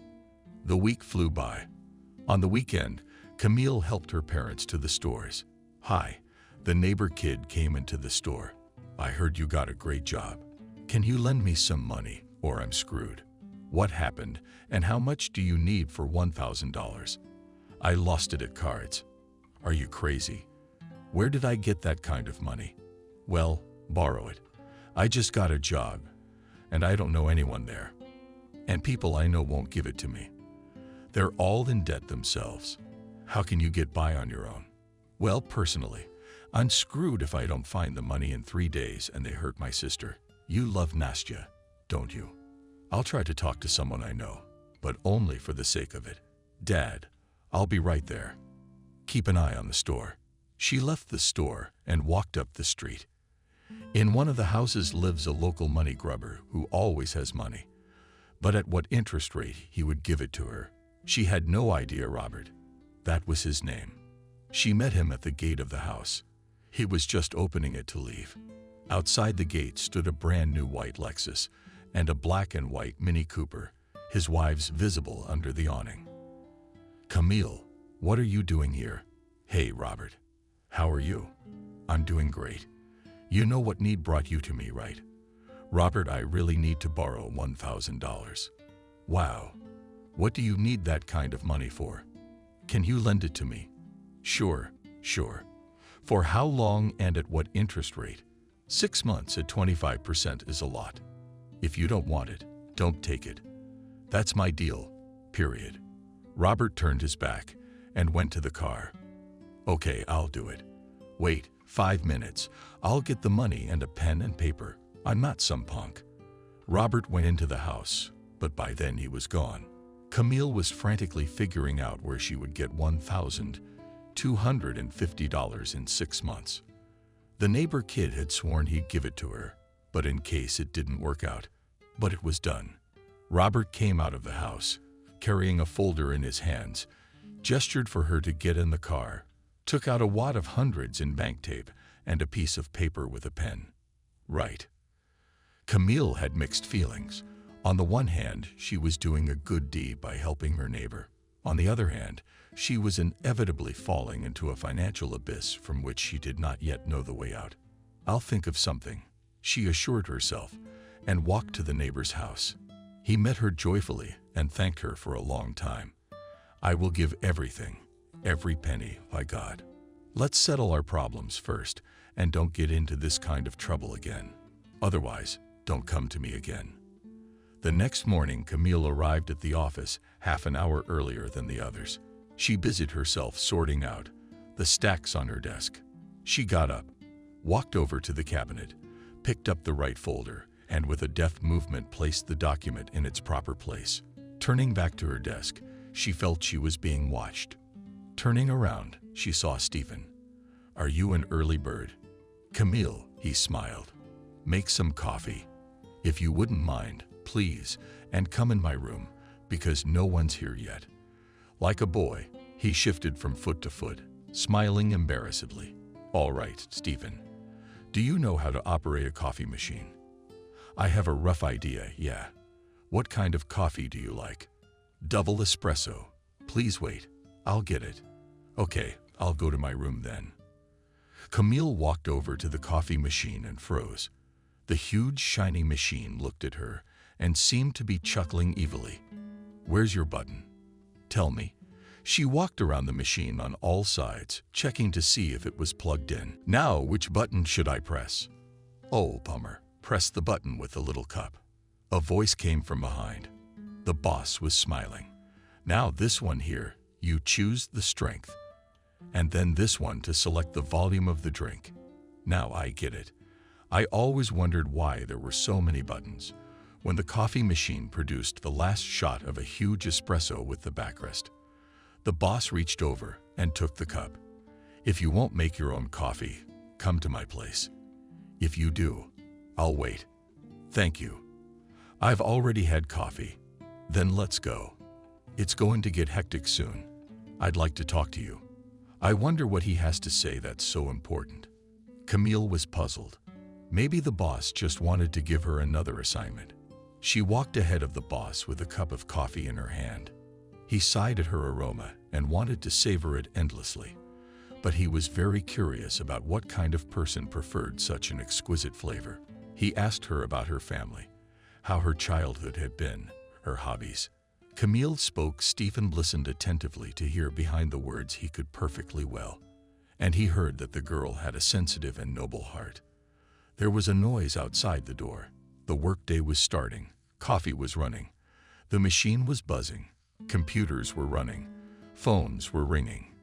The week flew by. On the weekend, Camille helped her parents to the stores. "Hi," the neighbor kid came into the store. "I heard you got a great job. Can you lend me some money or I'm screwed?" "What happened and how much do you need for $1,000? "I lost it at cards." "Are you crazy? Where did I get that kind of money?" "Well, borrow it. I just got a job, and I don't know anyone there. And people I know won't give it to me. They're all in debt themselves. How can you get by on your own?" "Well, personally, I'm screwed if I don't find the money in 3 days and they hurt my sister." "You love Nastya, don't you?" "I'll try to talk to someone I know, but only for the sake of it." "Dad, I'll be right there. Keep an eye on the store." She left the store and walked up the street. In one of the houses lives a local money grubber who always has money, but at what interest rate he would give it to her. She had no idea. Robert, that was his name. She met him at the gate of the house. He was just opening it to leave. Outside the gate stood a brand new white Lexus and a black and white Mini Cooper. his wives visible under the awning. "Camille, what are you doing here?" "Hey, Robert. How are you?" "I'm doing great. You know what need brought you to me, right?" "Robert, I really need to borrow $1,000. "Wow. What do you need that kind of money for?" "Can you lend it to me?" Sure. "For how long and at what interest rate?" 6 months at 25% is a lot. If you don't want it, don't take it. That's my deal, period. Robert turned his back and went to the car. "Okay, I'll do it. Wait, 5 minutes. I'll get the money and a pen and paper. I'm not some punk." Robert went into the house, but by then he was gone. Camille was frantically figuring out where she would get $1,250 in 6 months. The neighbor kid had sworn he'd give it to her, but in case it didn't work out. But it was done. Robert came out of the house, carrying a folder in his hands, gestured for her to get in the car, took out a wad of hundreds in bank tape and a piece of paper with a pen. Right. Camille had mixed feelings. On the one hand, she was doing a good deed by helping her neighbor. On the other hand, she was inevitably falling into a financial abyss from which she did not yet know the way out. "I'll think of something," she assured herself, and walked to the neighbor's house. He met her joyfully and thanked her for a long time. "I will give everything, every penny, by God. Let's settle our problems first and don't get into this kind of trouble again. Otherwise, don't come to me again." The next morning, Camille arrived at the office half an hour earlier than the others. She busied herself sorting out the stacks on her desk. She got up, walked over to the cabinet, picked up the right folder, and with a deft movement placed the document in its proper place. Turning back to her desk, she felt she was being watched. Turning around, she saw Stephen. "Are you an early bird?" "Camille," he smiled. "Make some coffee. If you wouldn't mind, please, and come in my room, because no one's here yet." Like a boy, he shifted from foot to foot, smiling embarrassedly. "All right, Stephen. Do you know how to operate a coffee machine?" "I have a rough idea, yeah. What kind of coffee do you like?" "Double espresso. Please wait. I'll get it." "Okay, I'll go to my room then." Camille walked over to the coffee machine and froze. The huge, shiny machine looked at her and seemed to be chuckling evilly. "Where's your button? Tell me." She walked around the machine on all sides, checking to see if it was plugged in. "Now, which button should I press?" "Oh, bummer. Press the button with the little cup." A voice came from behind. The boss was smiling. "Now this one here, you choose the strength. And then this one to select the volume of the drink. Now I get it. I always wondered why there were so many buttons." When the coffee machine produced the last shot of a huge espresso with the backrest, the boss reached over and took the cup. "If you won't make your own coffee, come to my place. If you do, I'll wait." "Thank you. I've already had coffee." "Then let's go. It's going to get hectic soon. I'd like to talk to you." "I wonder what he has to say that's so important." Camille was puzzled. Maybe the boss just wanted to give her another assignment. She walked ahead of the boss with a cup of coffee in her hand. He sighed at her aroma and wanted to savor it endlessly. But he was very curious about what kind of person preferred such an exquisite flavor. He asked her about her family, how her childhood had been, her hobbies. Camille spoke. Stephen listened attentively to hear behind the words he could perfectly well, and he heard that the girl had a sensitive and noble heart. There was a noise outside the door. The workday was starting. Coffee was running. The machine was buzzing. Computers were running. Phones were ringing.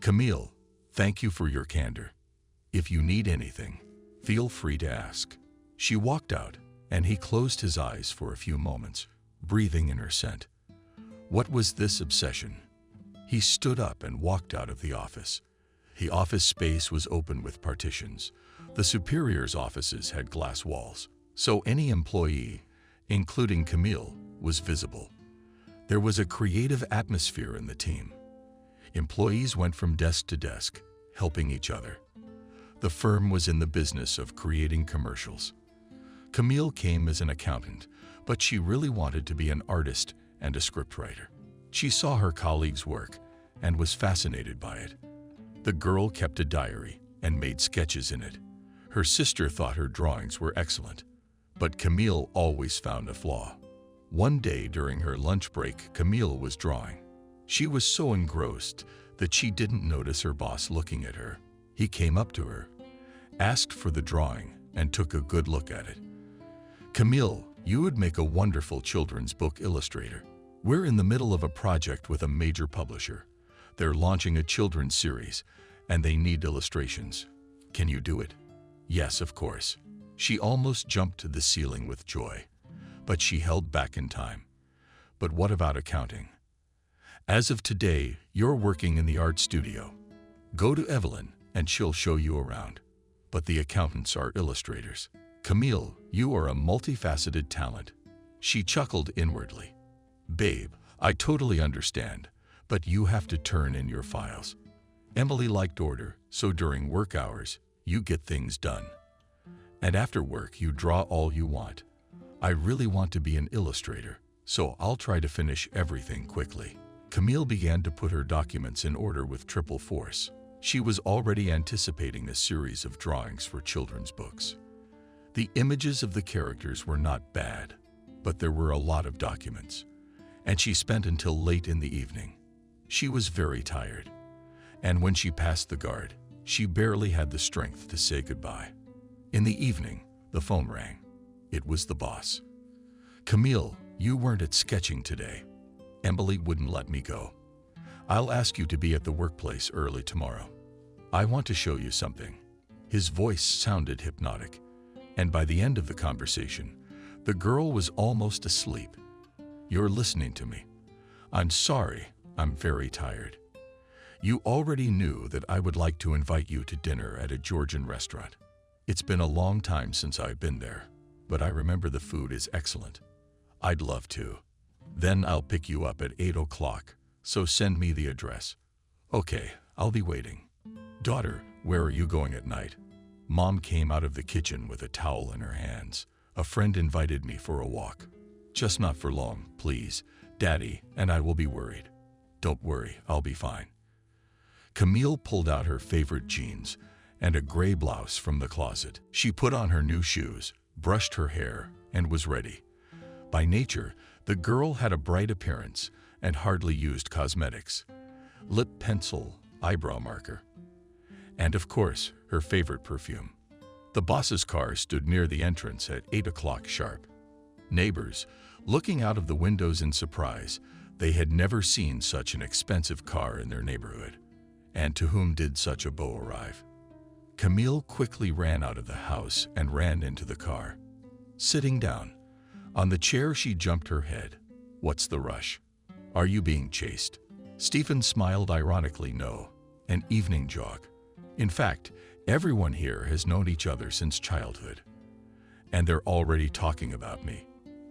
"Camille, thank you for your candor. If you need anything, feel free to ask." She walked out, and he closed his eyes for a few moments, breathing in her scent. What was this obsession? He stood up and walked out of the office. The office space was open with partitions. The superior's offices had glass walls, so any employee, including Camille, was visible. There was a creative atmosphere in the team. Employees went from desk to desk, helping each other. The firm was in the business of creating commercials. Camille came as an accountant, but she really wanted to be an artist and a scriptwriter. She saw her colleagues' work and was fascinated by it. The girl kept a diary and made sketches in it. Her sister thought her drawings were excellent, but Camille always found a flaw. One day during her lunch break, Camille was drawing. She was so engrossed that she didn't notice her boss looking at her. He came up to her, asked for the drawing, and took a good look at it. "Camille, you would make a wonderful children's book illustrator. We're in the middle of a project with a major publisher. They're launching a children's series, and they need illustrations. Can you do it?" "Yes, of course." She almost jumped to the ceiling with joy, but she held back in time. "But what about accounting? As of today, you're working in the art studio. Go to Evelyn, and she'll show you around. But the accountants are illustrators. Camille, you are a multifaceted talent." She chuckled inwardly. "Babe, I totally understand, but you have to turn in your files." Emily liked order, so during work hours, you get things done. And after work, you draw all you want. I really want to be an illustrator, so I'll try to finish everything quickly. Camille began to put her documents in order with triple force. She was already anticipating a series of drawings for children's books. The images of the characters were not bad, but there were a lot of documents, and she spent until late in the evening. She was very tired, and when she passed the guard, she barely had the strength to say goodbye. In the evening, the phone rang. It was the boss. "Camille, you weren't at sketching today. Emily wouldn't let me go. I'll ask you to be at the workplace early tomorrow. I want to show you something." His voice sounded hypnotic, and by the end of the conversation, the girl was almost asleep. "You're listening to me. I'm sorry, I'm very tired. You already knew that I would like to invite you to dinner at a Georgian restaurant. It's been a long time since I've been there, but I remember the food is excellent. I'd love to. Then I'll pick you up at 8 o'clock, so send me the address." "Okay, I'll be waiting." "Daughter, where are you going at night?" Mom came out of the kitchen with a towel in her hands. "A friend invited me for a walk. Just not for long, please. Daddy and I will be worried." "Don't worry, I'll be fine." Camille pulled out her favorite jeans and a gray blouse from the closet. She put on her new shoes, brushed her hair, and was ready. By nature, the girl had a bright appearance and hardly used cosmetics. Lip pencil, eyebrow marker, and of course, her favorite perfume. The boss's car stood near the entrance at 8 o'clock sharp. Neighbors, looking out of the windows in surprise, they had never seen such an expensive car in their neighborhood. And to whom did such a beau arrive? Camille quickly ran out of the house and ran into the car. Sitting down, on the chair she jumped her head. "What's the rush? Are you being chased?" Stephen smiled ironically. "No, an evening jog. In fact, everyone here has known each other since childhood, and they're already talking about me.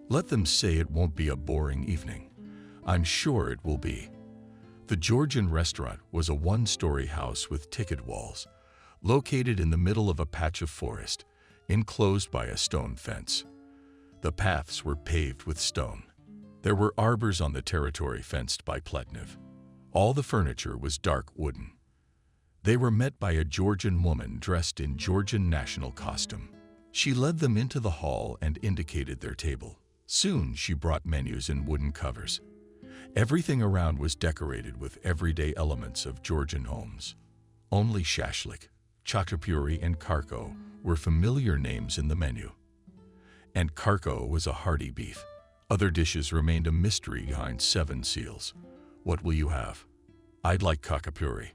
Let them say it won't be a boring evening. I'm sure it will be." The Georgian restaurant was a one-story house with ticket walls, located in the middle of a patch of forest, enclosed by a stone fence. The paths were paved with stone. There were arbors on the territory fenced by Pletnev. All the furniture was dark wooden. They were met by a Georgian woman dressed in Georgian national costume. She led them into the hall and indicated their table. Soon she brought menus in wooden covers. Everything around was decorated with everyday elements of Georgian homes. Only shashlik, chachapuri, and karko were familiar names in the menu. And karko was a hearty beef. Other dishes remained a mystery behind 7 seals. "What will you have?" "I'd like kakapuri.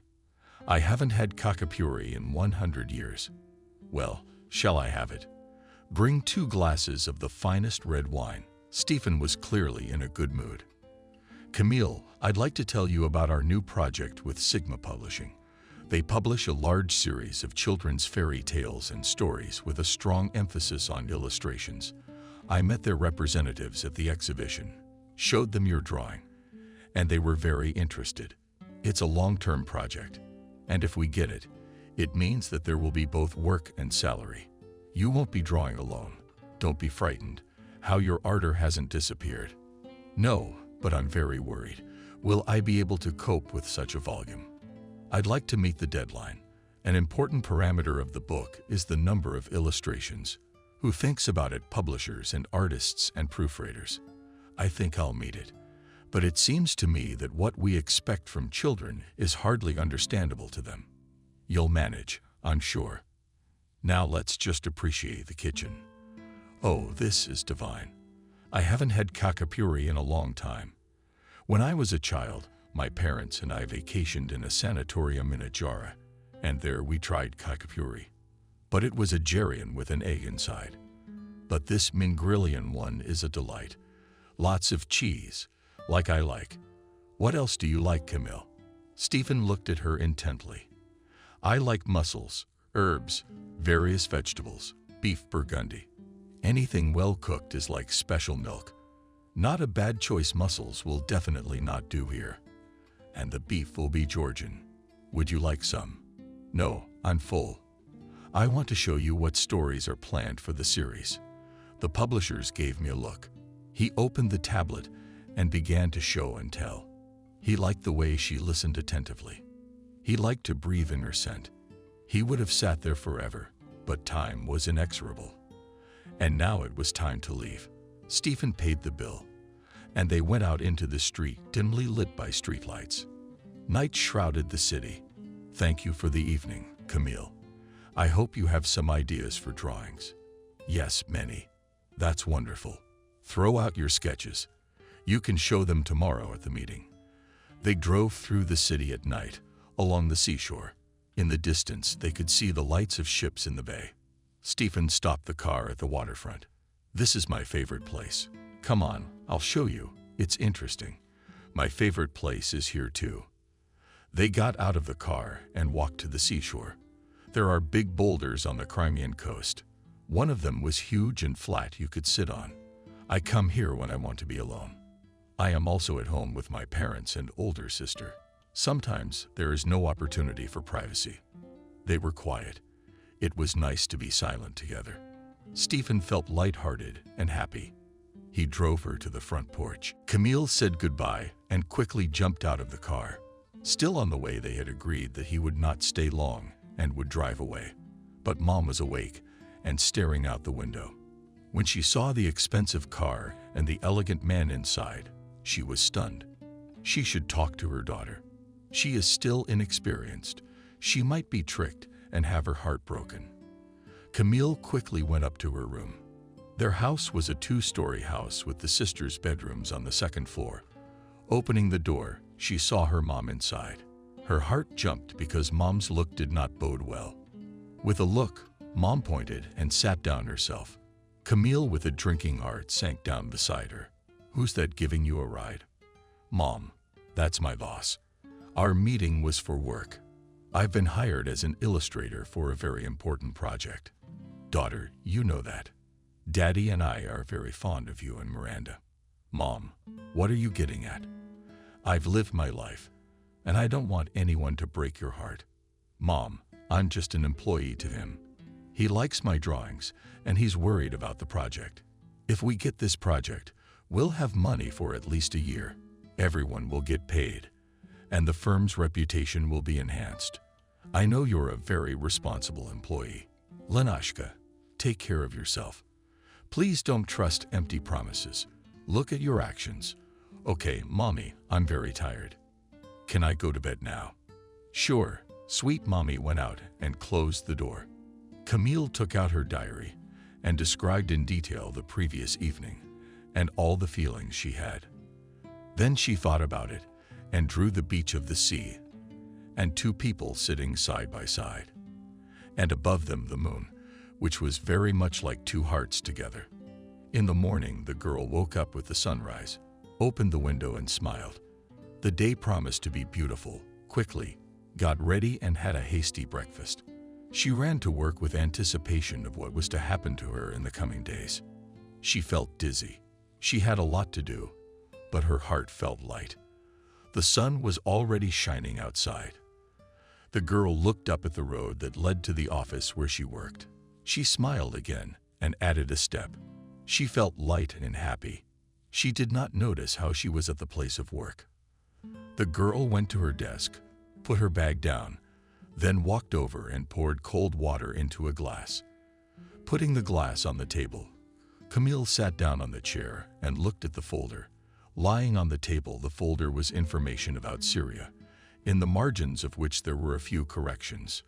I haven't had kakapuri in 100 years. "Well, shall I have it?" "Bring 2 glasses of the finest red wine." Stephen was clearly in a good mood. "Camille, I'd like to tell you about our new project with Sigma Publishing. They publish a large series of children's fairy tales and stories with a strong emphasis on illustrations. I met their representatives at the exhibition, showed them your drawing, and they were very interested. It's a long-term project, and if we get it, it means that there will be both work and salary. You won't be drawing alone. Don't be frightened. how your ardor hasn't disappeared. No, but I'm very worried. Will I be able to cope with such a volume? I'd like to meet the deadline. An important parameter of the book is the number of illustrations. Who thinks about it? Publishers and artists and proofreaders. I think I'll meet it. But it seems to me that what we expect from children is hardly understandable to them. You'll manage, I'm sure. Now let's just appreciate the kitchen. Oh, this is divine. I haven't had kakapuri in a long time. When I was a child, my parents and I vacationed in a sanatorium in Ajara, and there we tried kakapuri. But it was a Jarian with an egg inside. But this Mingrillian one is a delight. Lots of cheese, like I like. What else do you like, Camille? Stephen looked at her intently. I like mussels, herbs, various vegetables, beef burgundy. Anything well cooked is like special milk. Not a bad choice. Mussels will definitely not do here. And the beef will be Georgian. Would you like some? No, I'm full. I want to show you what stories are planned for the series. The publishers gave me a look. He opened the tablet and began to show and tell. He liked the way she listened attentively. He liked to breathe in her scent. He would have sat there forever, but time was inexorable. And now it was time to leave. Stephen paid the bill, and they went out into the street dimly lit by streetlights. Night shrouded the city. Thank you for the evening, Camille. I hope you have some ideas for drawings. Yes, many. That's wonderful. Throw out your sketches. You can show them tomorrow at the meeting. They drove through the city at night, along the seashore. In the distance, they could see the lights of ships in the bay. Stephen stopped the car at the waterfront. This is my favorite place. Come on, I'll show you. It's interesting. My favorite place is here too. They got out of the car and walked to the seashore. There are big boulders on the Crimean coast. One of them was huge and flat you could sit on. I come here when I want to be alone. I am also at home with my parents and older sister. Sometimes there is no opportunity for privacy. They were quiet. It was nice to be silent together. Stephen felt lighthearted and happy. He drove her to the front porch. Camille said goodbye and quickly jumped out of the car. Still on the way, they had agreed that he would not stay long and would drive away. But Mom was awake and staring out the window. When she saw the expensive car and the elegant man inside, she was stunned. She should talk to her daughter. She is still inexperienced. She might be tricked and have her heart broken. Camille quickly went up to her room. Their house was a two-story house with the sisters' bedrooms on the second floor. Opening the door, she saw her mom inside. Her heart jumped because Mom's look did not bode well. With a look, Mom pointed and sat down herself. Camille, with a drinking heart, sank down beside her. Who's that giving you a ride? Mom, that's my boss. Our meeting was for work. I've been hired as an illustrator for a very important project. Daughter, you know that. Daddy and I are very fond of you and Miranda. Mom, what are you getting at? I've lived my life, and I don't want anyone to break your heart. Mom, I'm just an employee to him. He likes my drawings, and he's worried about the project. If we get this project, we'll have money for at least a year. Everyone will get paid, and the firm's reputation will be enhanced. I know you're a very responsible employee. Lenashka, take care of yourself. Please don't trust empty promises. Look at your actions. Okay, Mommy, I'm very tired. Can I go to bed now? Sure. Sweet Mommy went out and closed the door. Camille took out her diary and described in detail the previous evening and all the feelings she had. Then she thought about it and drew the beach of the sea and two people sitting side by side, and above them the moon, which was very much like two hearts together. In the morning, the girl woke up with the sunrise, opened the window and smiled. The day promised to be beautiful. Quickly, got ready and had a hasty breakfast. She ran to work with anticipation of what was to happen to her in the coming days. She felt dizzy. She had a lot to do, but her heart felt light. The sun was already shining outside. The girl looked up at the road that led to the office where she worked. She smiled again and added a step. She felt light and happy. She did not notice how she was at the place of work. The girl went to her desk, put her bag down, then walked over and poured cold water into a glass. Putting the glass on the table, Camille sat down on the chair and looked at the folder. Lying on the table, the folder was information about Syria, in the margins of which there were a few corrections.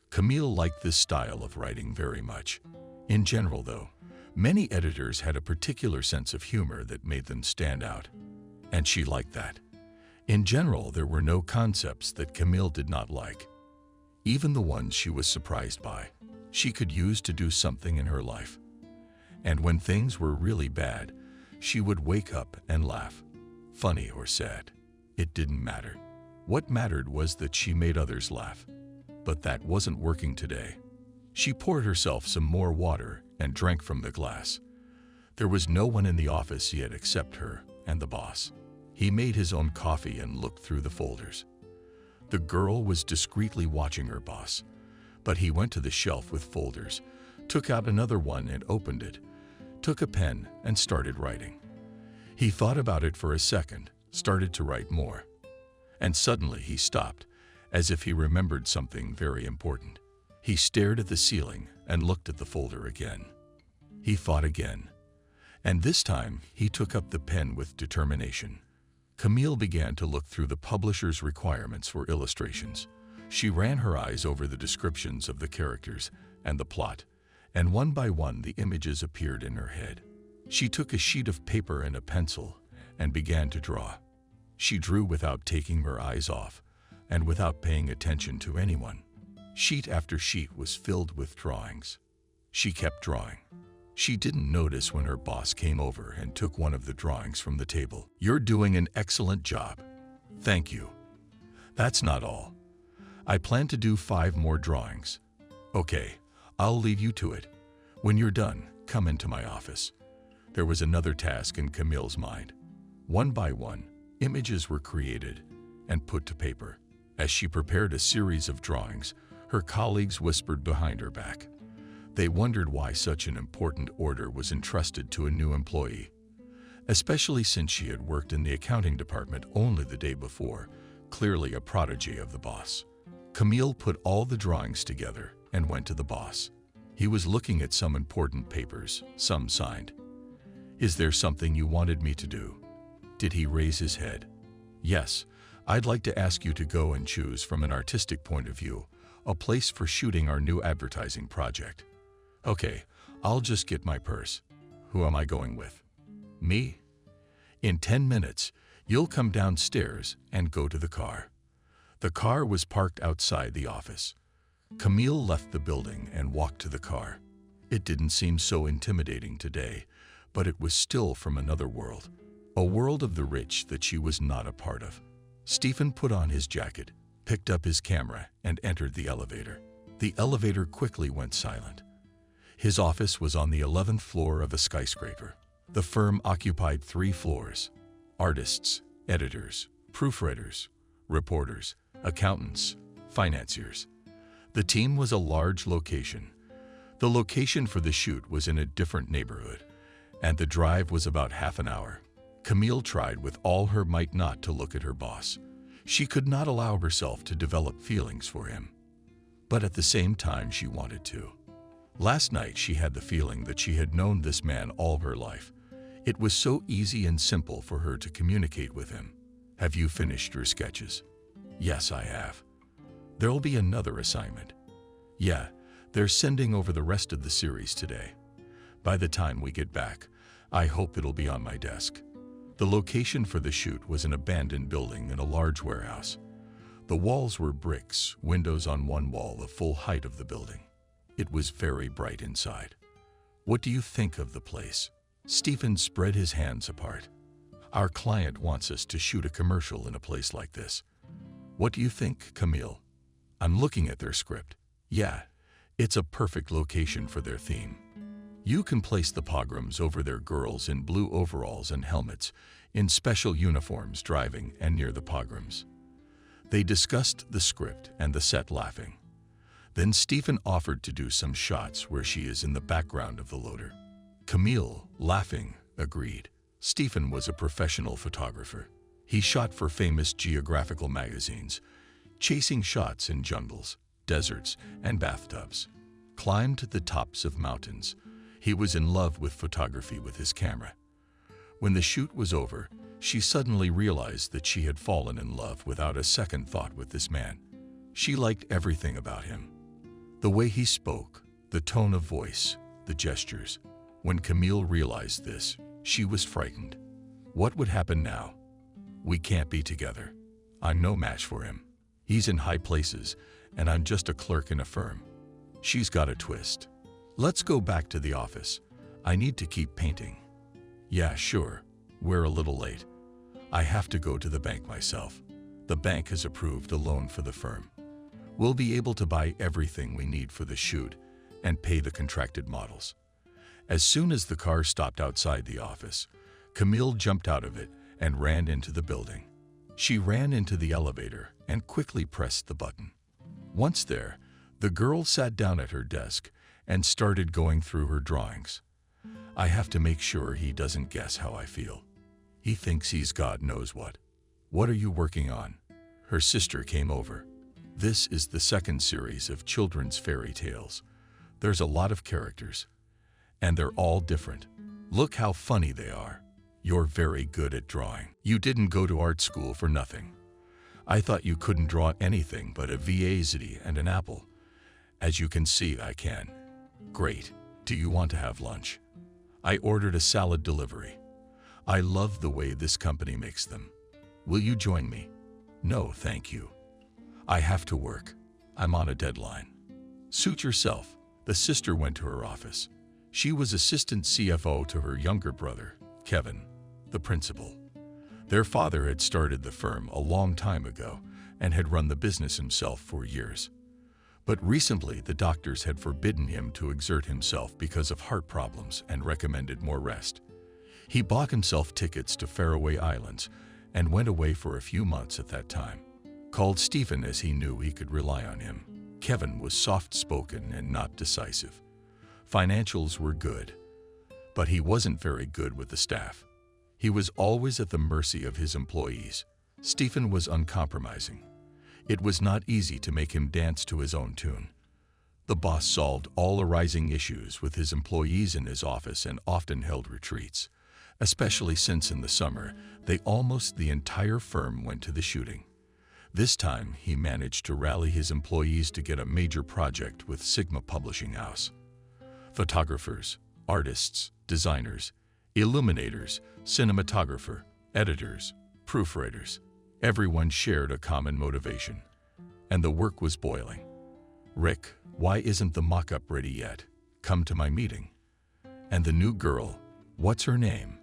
Camille liked this style of writing very much. In general, though, many editors had a particular sense of humor that made them stand out, and she liked that. In general, there were no concepts that Camille did not like. Even the ones she was surprised by, she could use to do something in her life. And when things were really bad, she would wake up and laugh. Funny or sad, it didn't matter. What mattered was that she made others laugh. But that wasn't working today. She poured herself some more water and drank from the glass. There was no one in the office yet except her and the boss. He made his own coffee and looked through the folders. The girl was discreetly watching her boss, but he went to the shelf with folders, took out another one and opened it, took a pen and started writing. He thought about it for a second, started to write more. And suddenly he stopped, as if he remembered something very important. He stared at the ceiling and looked at the folder again. He thought again, and this time he took up the pen with determination. Camille began to look through the publisher's requirements for illustrations. She ran her eyes over the descriptions of the characters and the plot, and one by one the images appeared in her head. She took a sheet of paper and a pencil and began to draw. She drew without taking her eyes off and without paying attention to anyone. Sheet after sheet was filled with drawings. She kept drawing. She didn't notice when her boss came over and took one of the drawings from the table. "You're doing an excellent job. Thank you. That's not all. I plan to do 5 more drawings. Okay, I'll leave you to it. When you're done, come into my office." There was another task in Camille's mind. One by one, images were created and put to paper. As she prepared a series of drawings, her colleagues whispered behind her back. They wondered why such an important order was entrusted to a new employee, especially since she had worked in the accounting department only the day before, clearly a prodigy of the boss. Camille put all the drawings together and went to the boss. He was looking at some important papers, some signed. "Is there something you wanted me to do?" Did he raise his head? "Yes, I'd like to ask you to go and choose from an artistic point of view a place for shooting our new advertising project." "Okay, I'll just get my purse. Who am I going with?" "Me? In 10 minutes, you'll come downstairs and go to the car." The car was parked outside the office. Camille left the building and walked to the car. It didn't seem so intimidating today, but it was still from another world, a world of the rich that she was not a part of. Stephen put on his jacket, picked up his camera, and entered the elevator. The elevator quickly went silent. His office was on the 11th floor of a skyscraper. The firm occupied 3 floors. Artists, editors, proofreaders, reporters, accountants, financiers. The team was a large location. The location for the shoot was in a different neighborhood, and the drive was about half an hour. Camille tried with all her might not to look at her boss. She could not allow herself to develop feelings for him. But at the same time, she wanted to. Last night, she had the feeling that she had known this man all her life. It was so easy and simple for her to communicate with him. "Have you finished your sketches?" "Yes, I have." "There'll be another assignment." "Yeah, they're sending over the rest of the series today. By the time we get back, I hope it'll be on my desk." The location for the shoot was an abandoned building in a large warehouse. The walls were bricks, windows on one wall the full height of the building. It was very bright inside. "What do you think of the place?" Stephen spread his hands apart. "Our client wants us to shoot a commercial in a place like this. What do you think, Camille?" "I'm looking at their script. Yeah, it's a perfect location for their theme. You can place the pogroms over their girls in blue overalls and helmets, in special uniforms driving and near the pogroms." They discussed the script and the set laughing. Then Stephen offered to do some shots where she is in the background of the loader. Camille, laughing, agreed. Stephen was a professional photographer. He shot for famous geographical magazines, chasing shots in jungles, deserts, and bathtubs. Climbed to the tops of mountains. He was in love with photography with his camera. When the shoot was over, she suddenly realized that she had fallen in love without a second thought with this man. She liked everything about him. The way he spoke, the tone of voice, the gestures. When Camille realized this, she was frightened. What would happen now? We can't be together. I'm no match for him. He's in high places, and I'm just a clerk in a firm. She's got a twist. Let's go back to the office. I need to keep painting. Yeah, sure. We're a little late. I have to go to the bank myself. The bank has approved a loan for the firm. We'll be able to buy everything we need for the shoot and pay the contracted models. As soon as the car stopped outside the office, Camille jumped out of it and ran into the building. She ran into the elevator and quickly pressed the button. Once there, the girl sat down at her desk and started going through her drawings. I have to make sure he doesn't guess how I feel. He thinks he's God knows what. What are you working on? Her sister came over. This is the second series of children's fairy tales. There's a lot of characters, and they're all different. Look how funny they are. You're very good at drawing. You didn't go to art school for nothing. I thought you couldn't draw anything but a V-A-Z and an apple. As you can see, I can. Great. Do you want to have lunch? I ordered a salad delivery. I love the way this company makes them. Will you join me? No, thank you. I have to work. I'm on a deadline. Suit yourself. The sister went to her office. She was assistant CFO to her younger brother, Kevin, the principal. Their father had started the firm a long time ago and had run the business himself for years. But recently, the doctors had forbidden him to exert himself because of heart problems and recommended more rest. He bought himself tickets to faraway islands and went away for a few months at that time. Called Stephen as he knew he could rely on him. Kevin was soft-spoken and not decisive. Financials were good, but he wasn't very good with the staff. He was always at the mercy of his employees. Stephen was uncompromising. It was not easy to make him dance to his own tune. The boss solved all arising issues with his employees in his office and often held retreats, especially since in the summer, almost the entire firm went to the shooting. This time, he managed to rally his employees to get a major project with Sigma Publishing House. Photographers, artists, designers, illuminators, cinematographer, editors, proofreaders. Everyone shared a common motivation, and the work was boiling. Rick, why isn't the mock-up ready yet? Come to my meeting. And the new girl, what's her name?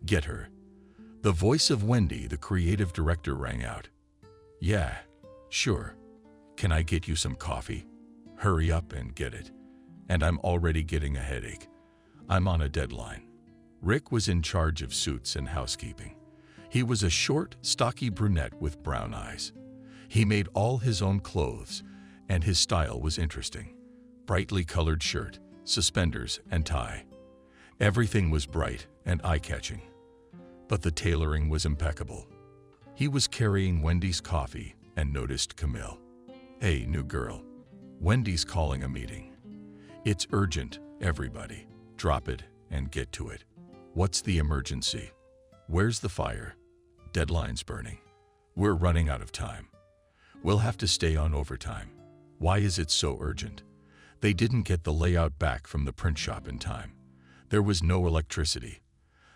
Get her. The voice of Wendy, the creative director, rang out. Yeah, sure. Can I get you some coffee? Hurry up and get it. And I'm already getting a headache. I'm on a deadline. Rick was in charge of suits and housekeeping. He was a short, stocky brunette with brown eyes. He made all his own clothes, and his style was interesting. Brightly colored shirt, suspenders, and tie. Everything was bright and eye-catching. But the tailoring was impeccable. He was carrying Wendy's coffee and noticed Camille. Hey, new girl. Wendy's calling a meeting. It's urgent, everybody. Drop it and get to it. What's the emergency? Where's the fire? Deadline's burning. We're running out of time. We'll have to stay on overtime. Why is it so urgent? They didn't get the layout back from the print shop in time. There was no electricity.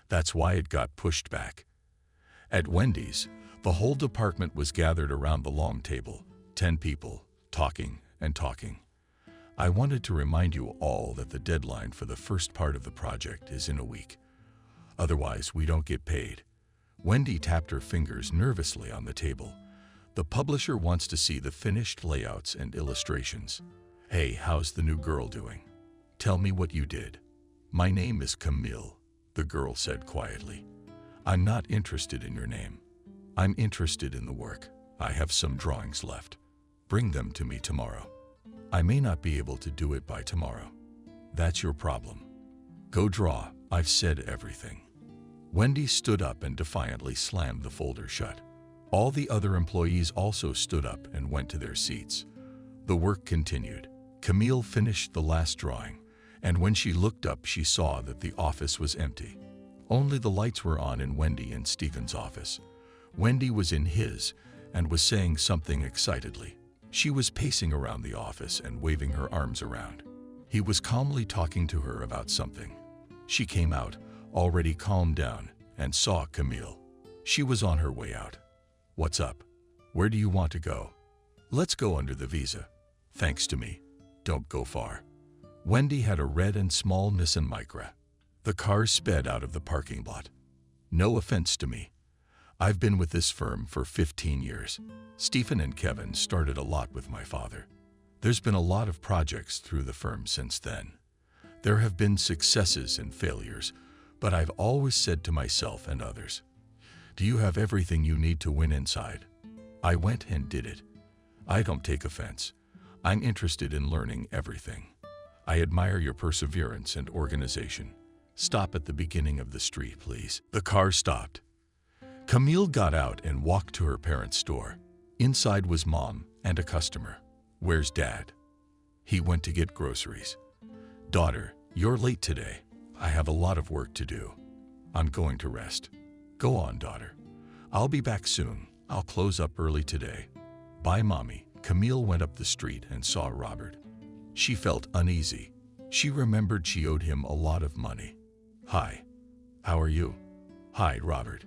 That's why it got pushed back. At Wendy's, the whole department was gathered around the long table, 10 people, talking and talking. I wanted to remind you all that the deadline for the first part of the project is in a week. Otherwise, we don't get paid. Wendy tapped her fingers nervously on the table. The publisher wants to see the finished layouts and illustrations. Hey, how's the new girl doing? Tell me what you did. My name is Camille, the girl said quietly. I'm not interested in your name. I'm interested in the work. I have some drawings left. Bring them to me tomorrow. I may not be able to do it by tomorrow. That's your problem. Go draw, I've said everything. Wendy stood up and defiantly slammed the folder shut. All the other employees also stood up and went to their seats. The work continued. Camille finished the last drawing, and when she looked up, she saw that the office was empty. Only the lights were on in Wendy and Stephen's office. Wendy was in his and was saying something excitedly. She was pacing around the office and waving her arms around. He was calmly talking to her about something. She came out, already calmed down, and saw Camille. She was on her way out. What's up? Where do you want to go? Let's go under the visa. Thanks to me. Don't go far. Wendy had a red and small Nissan Micra. The car sped out of the parking lot. No offense to me. I've been with this firm for 15 years. Stephen and Kevin started a lot with my father. There's been a lot of projects through the firm since then. There have been successes and failures, but I've always said to myself and others, do you have everything you need to win inside? I went and did it. I don't take offense. I'm interested in learning everything. I admire your perseverance and organization. Stop at the beginning of the street, please. The car stopped. Camille got out and walked to her parents' store. Inside was Mom and a customer. Where's Dad? He went to get groceries. Daughter, you're late today. I have a lot of work to do. I'm going to rest. Go on, daughter. I'll be back soon. I'll close up early today. Bye, Mommy. Camille went up the street and saw Robert. She felt uneasy. She remembered she owed him a lot of money. Hi. How are you? Hi, Robert.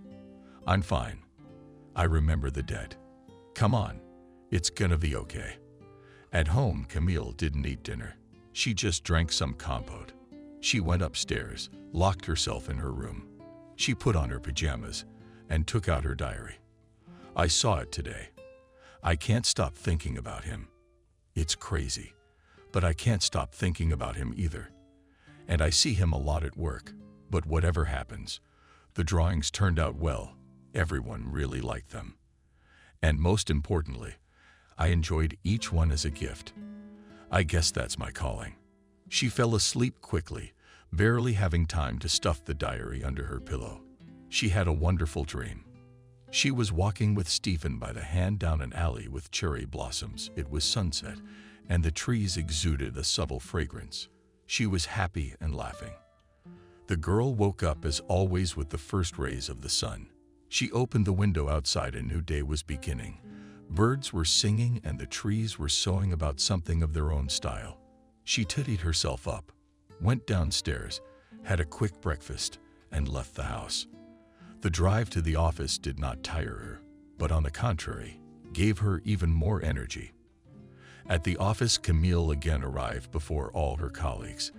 I'm fine. I remember the debt. Come on. It's gonna be okay. At home, Camille didn't eat dinner. She just drank some compote. She went upstairs, locked herself in her room. She put on her pajamas and took out her diary. I saw it today. I can't stop thinking about him. It's crazy, but I can't stop thinking about him either. And I see him a lot at work, but whatever happens, the drawings turned out well. Everyone really liked them. And most importantly, I enjoyed each one as a gift. I guess that's my calling. She fell asleep quickly, barely having time to stuff the diary under her pillow. She had a wonderful dream. She was walking with Stephen by the hand down an alley with cherry blossoms. It was sunset, and the trees exuded a subtle fragrance. She was happy and laughing. The girl woke up as always with the first rays of the sun. She opened the window outside. A new day was beginning. Birds were singing and the trees were sewing about something of their own style. She tittied herself up, went downstairs, had a quick breakfast, and left the house. The drive to the office did not tire her, but on the contrary, gave her even more energy. At the office, Camille again arrived before all her colleagues.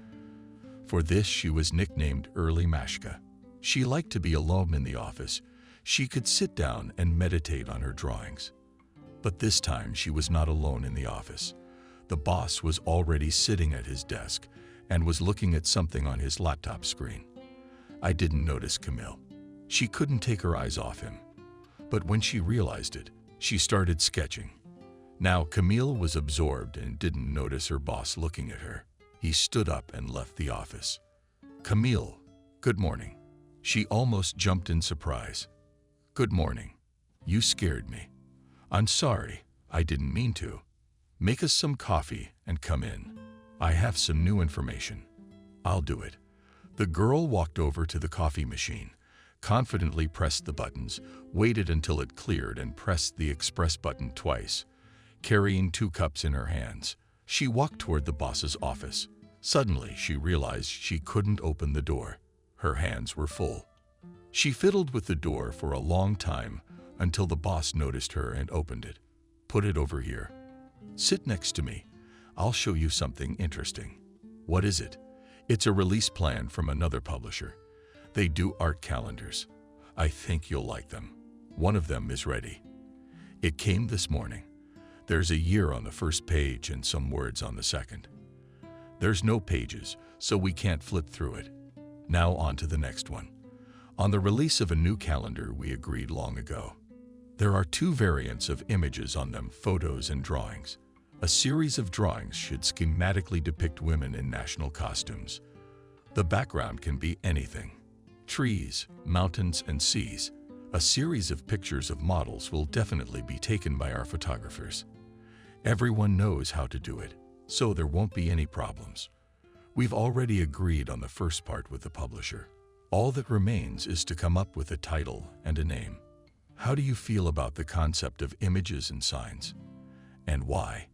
For this, she was nicknamed Early Mashka. She liked to be alone in the office. She could sit down and meditate on her drawings. But this time, she was not alone in the office. The boss was already sitting at his desk and was looking at something on his laptop screen. I didn't notice Camille. She couldn't take her eyes off him. But when she realized it, she started sketching. Now Camille was absorbed and didn't notice her boss looking at her. He stood up and left the office. Camille, good morning. She almost jumped in surprise. Good morning. You scared me. I'm sorry, I didn't mean to. Make us some coffee and come in. I have some new information. I'll do it. The girl walked over to the coffee machine, confidently pressed the buttons, waited until it cleared and pressed the express button twice. Carrying 2 cups in her hands, she walked toward the boss's office. Suddenly, she realized she couldn't open the door. Her hands were full. She fiddled with the door for a long time until the boss noticed her and opened it. Put it over here. Sit next to me. I'll show you something interesting. What is it? It's a release plan from another publisher. They do art calendars. I think you'll like them. One of them is ready. It came this morning. There's a year on the first page and some words on the second. There's no pages, so we can't flip through it. Now on to the next one. On the release of a new calendar we agreed long ago. There are 2 variants of images on them, photos and drawings. A series of drawings should schematically depict women in national costumes. The background can be anything. Trees, mountains, and seas. A series of pictures of models will definitely be taken by our photographers. Everyone knows how to do it, so there won't be any problems. We've already agreed on the first part with the publisher. All that remains is to come up with a title and a name. How do you feel about the concept of images and signs? And why?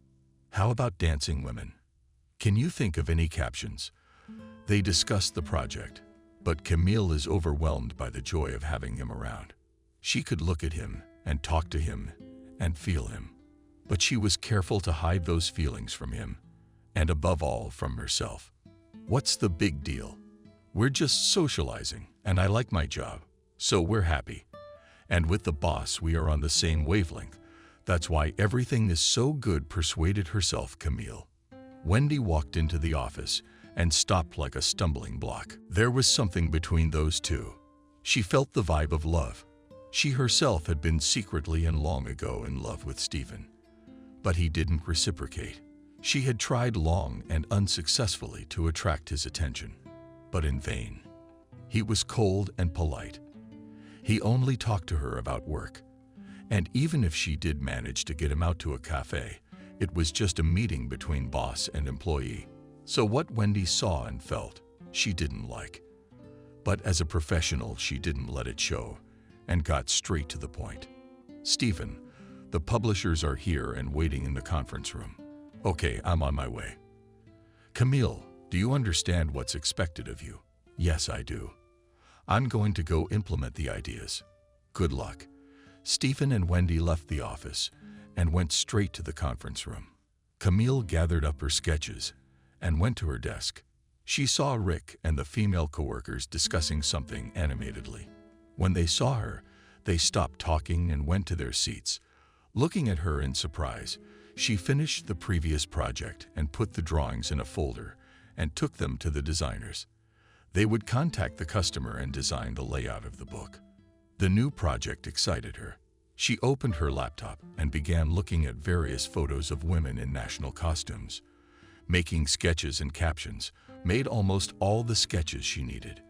How about dancing women? Can you think of any captions? They discuss the project, but Camille is overwhelmed by the joy of having him around. She could look at him and talk to him and feel him, but she was careful to hide those feelings from him, and above all, from herself. What's the big deal? We're just socializing, and I like my job, so we're happy. And with the boss, we are on the same wavelength. That's why everything is so good, persuaded herself Camille. Wendy walked into the office and stopped like a stumbling block. There was something between those two. She felt the vibe of love. She herself had been secretly and long ago in love with Stephen, but he didn't reciprocate. She had tried long and unsuccessfully to attract his attention, but in vain. He was cold and polite. He only talked to her about work, and even if she did manage to get him out to a cafe, it was just a meeting between boss and employee. So what Wendy saw and felt, she didn't like. But as a professional, she didn't let it show and got straight to the point. Stephen, the publishers are here and waiting in the conference room. Okay, I'm on my way. Camille, do you understand what's expected of you? Yes, I do. I'm going to go implement the ideas. Good luck. Stephen and Wendy left the office and went straight to the conference room. Camille gathered up her sketches and went to her desk. She saw Rick and the female coworkers discussing something animatedly. When they saw her, they stopped talking and went to their seats. Looking at her in surprise, she finished the previous project and put the drawings in a folder and took them to the designers. They would contact the customer and design the layout of the book. The new project excited her. She opened her laptop and began looking at various photos of women in national costumes. Making sketches and captions, made almost all the sketches she needed.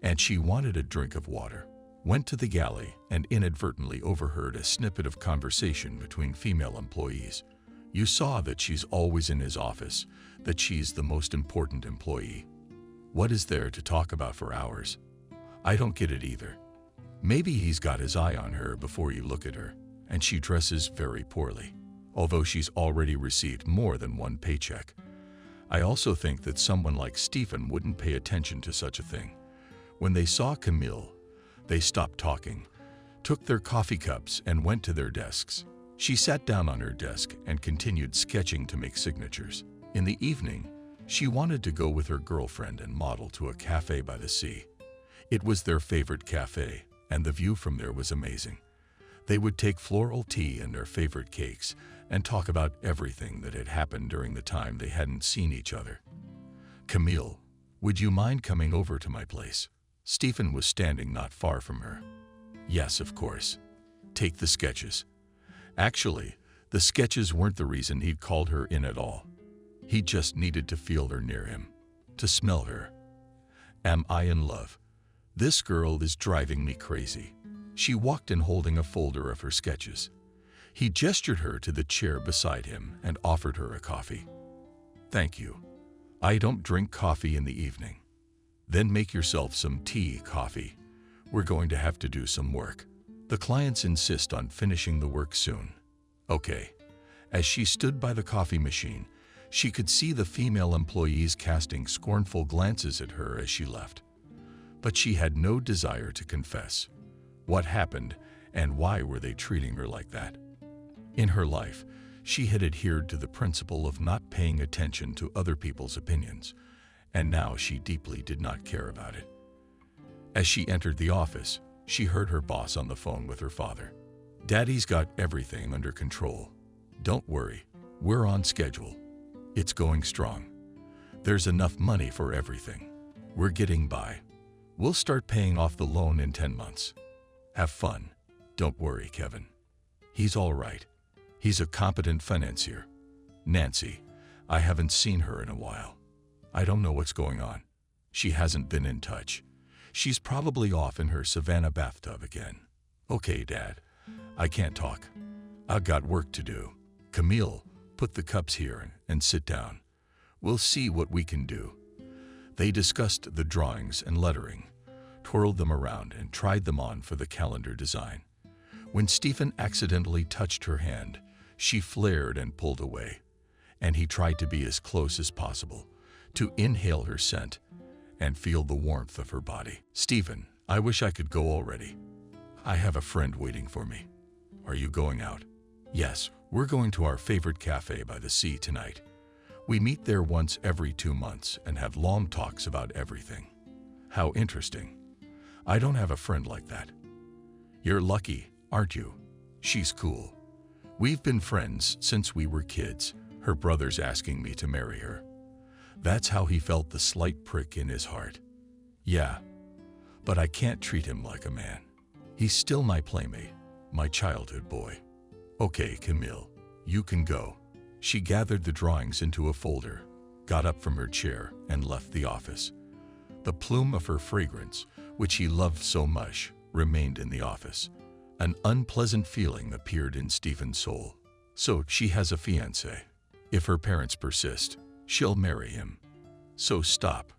And she wanted a drink of water. Went to the galley and inadvertently overheard a snippet of conversation between female employees. You saw that she's always in his office, that she's the most important employee. What is there to talk about for hours? I don't get it either. Maybe he's got his eye on her before you look at her, and she dresses very poorly, although she's already received more than one paycheck. I also think that someone like Stephen wouldn't pay attention to such a thing. When they saw Camille, they stopped talking, took their coffee cups and went to their desks. She sat down on her desk and continued sketching to make signatures. In the evening, she wanted to go with her girlfriend and model to a cafe by the sea. It was their favorite cafe, and the view from there was amazing. They would take floral tea and their favorite cakes and talk about everything that had happened during the time they hadn't seen each other. Camille, would you mind coming over to my place? Stephen was standing not far from her. Yes, of course. Take the sketches. Actually, the sketches weren't the reason he'd called her in at all. He just needed to feel her near him, to smell her. Am I in love? This girl is driving me crazy. She walked in holding a folder of her sketches. He gestured her to the chair beside him and offered her a coffee. Thank you. I don't drink coffee in the evening. Then make yourself some tea, coffee. We're going to have to do some work. The clients insist on finishing the work soon. Okay. As she stood by the coffee machine, she could see the female employees casting scornful glances at her as she left. But she had no desire to confess. What happened and why were they treating her like that? In her life, she had adhered to the principle of not paying attention to other people's opinions, and now she deeply did not care about it. As she entered the office, she heard her boss on the phone with her father. Daddy's got everything under control. Don't worry, we're on schedule. It's going strong. There's enough money for everything. We're getting by. We'll start paying off the loan in 10 months. Have fun. Don't worry, Kevin. He's all right. He's a competent financier. Nancy, I haven't seen her in a while. I don't know what's going on. She hasn't been in touch. She's probably off in her Savannah bathtub again. Okay, Dad. I can't talk. I've got work to do. Camille, put the cups here and sit down. We'll see what we can do. They discussed the drawings and lettering, twirled them around, and tried them on for the calendar design. When Stephen accidentally touched her hand, she flared and pulled away, and he tried to be as close as possible, to inhale her scent and feel the warmth of her body. Stephen, I wish I could go already. I have a friend waiting for me. Are you going out? Yes, we're going to our favorite cafe by the sea tonight. We meet there once every 2 months and have long talks about everything. How interesting. I don't have a friend like that. You're lucky, aren't you? She's cool. We've been friends since we were kids, her brother's asking me to marry her. That's how he felt the slight prick in his heart. Yeah, but I can't treat him like a man. He's still my playmate, my childhood boy. Okay, Camille, you can go. She gathered the drawings into a folder, got up from her chair, and left the office. The plume of her fragrance, which he loved so much, remained in the office. An unpleasant feeling appeared in Stephen's soul. So she has a fiancé. If her parents persist, she'll marry him. So stop.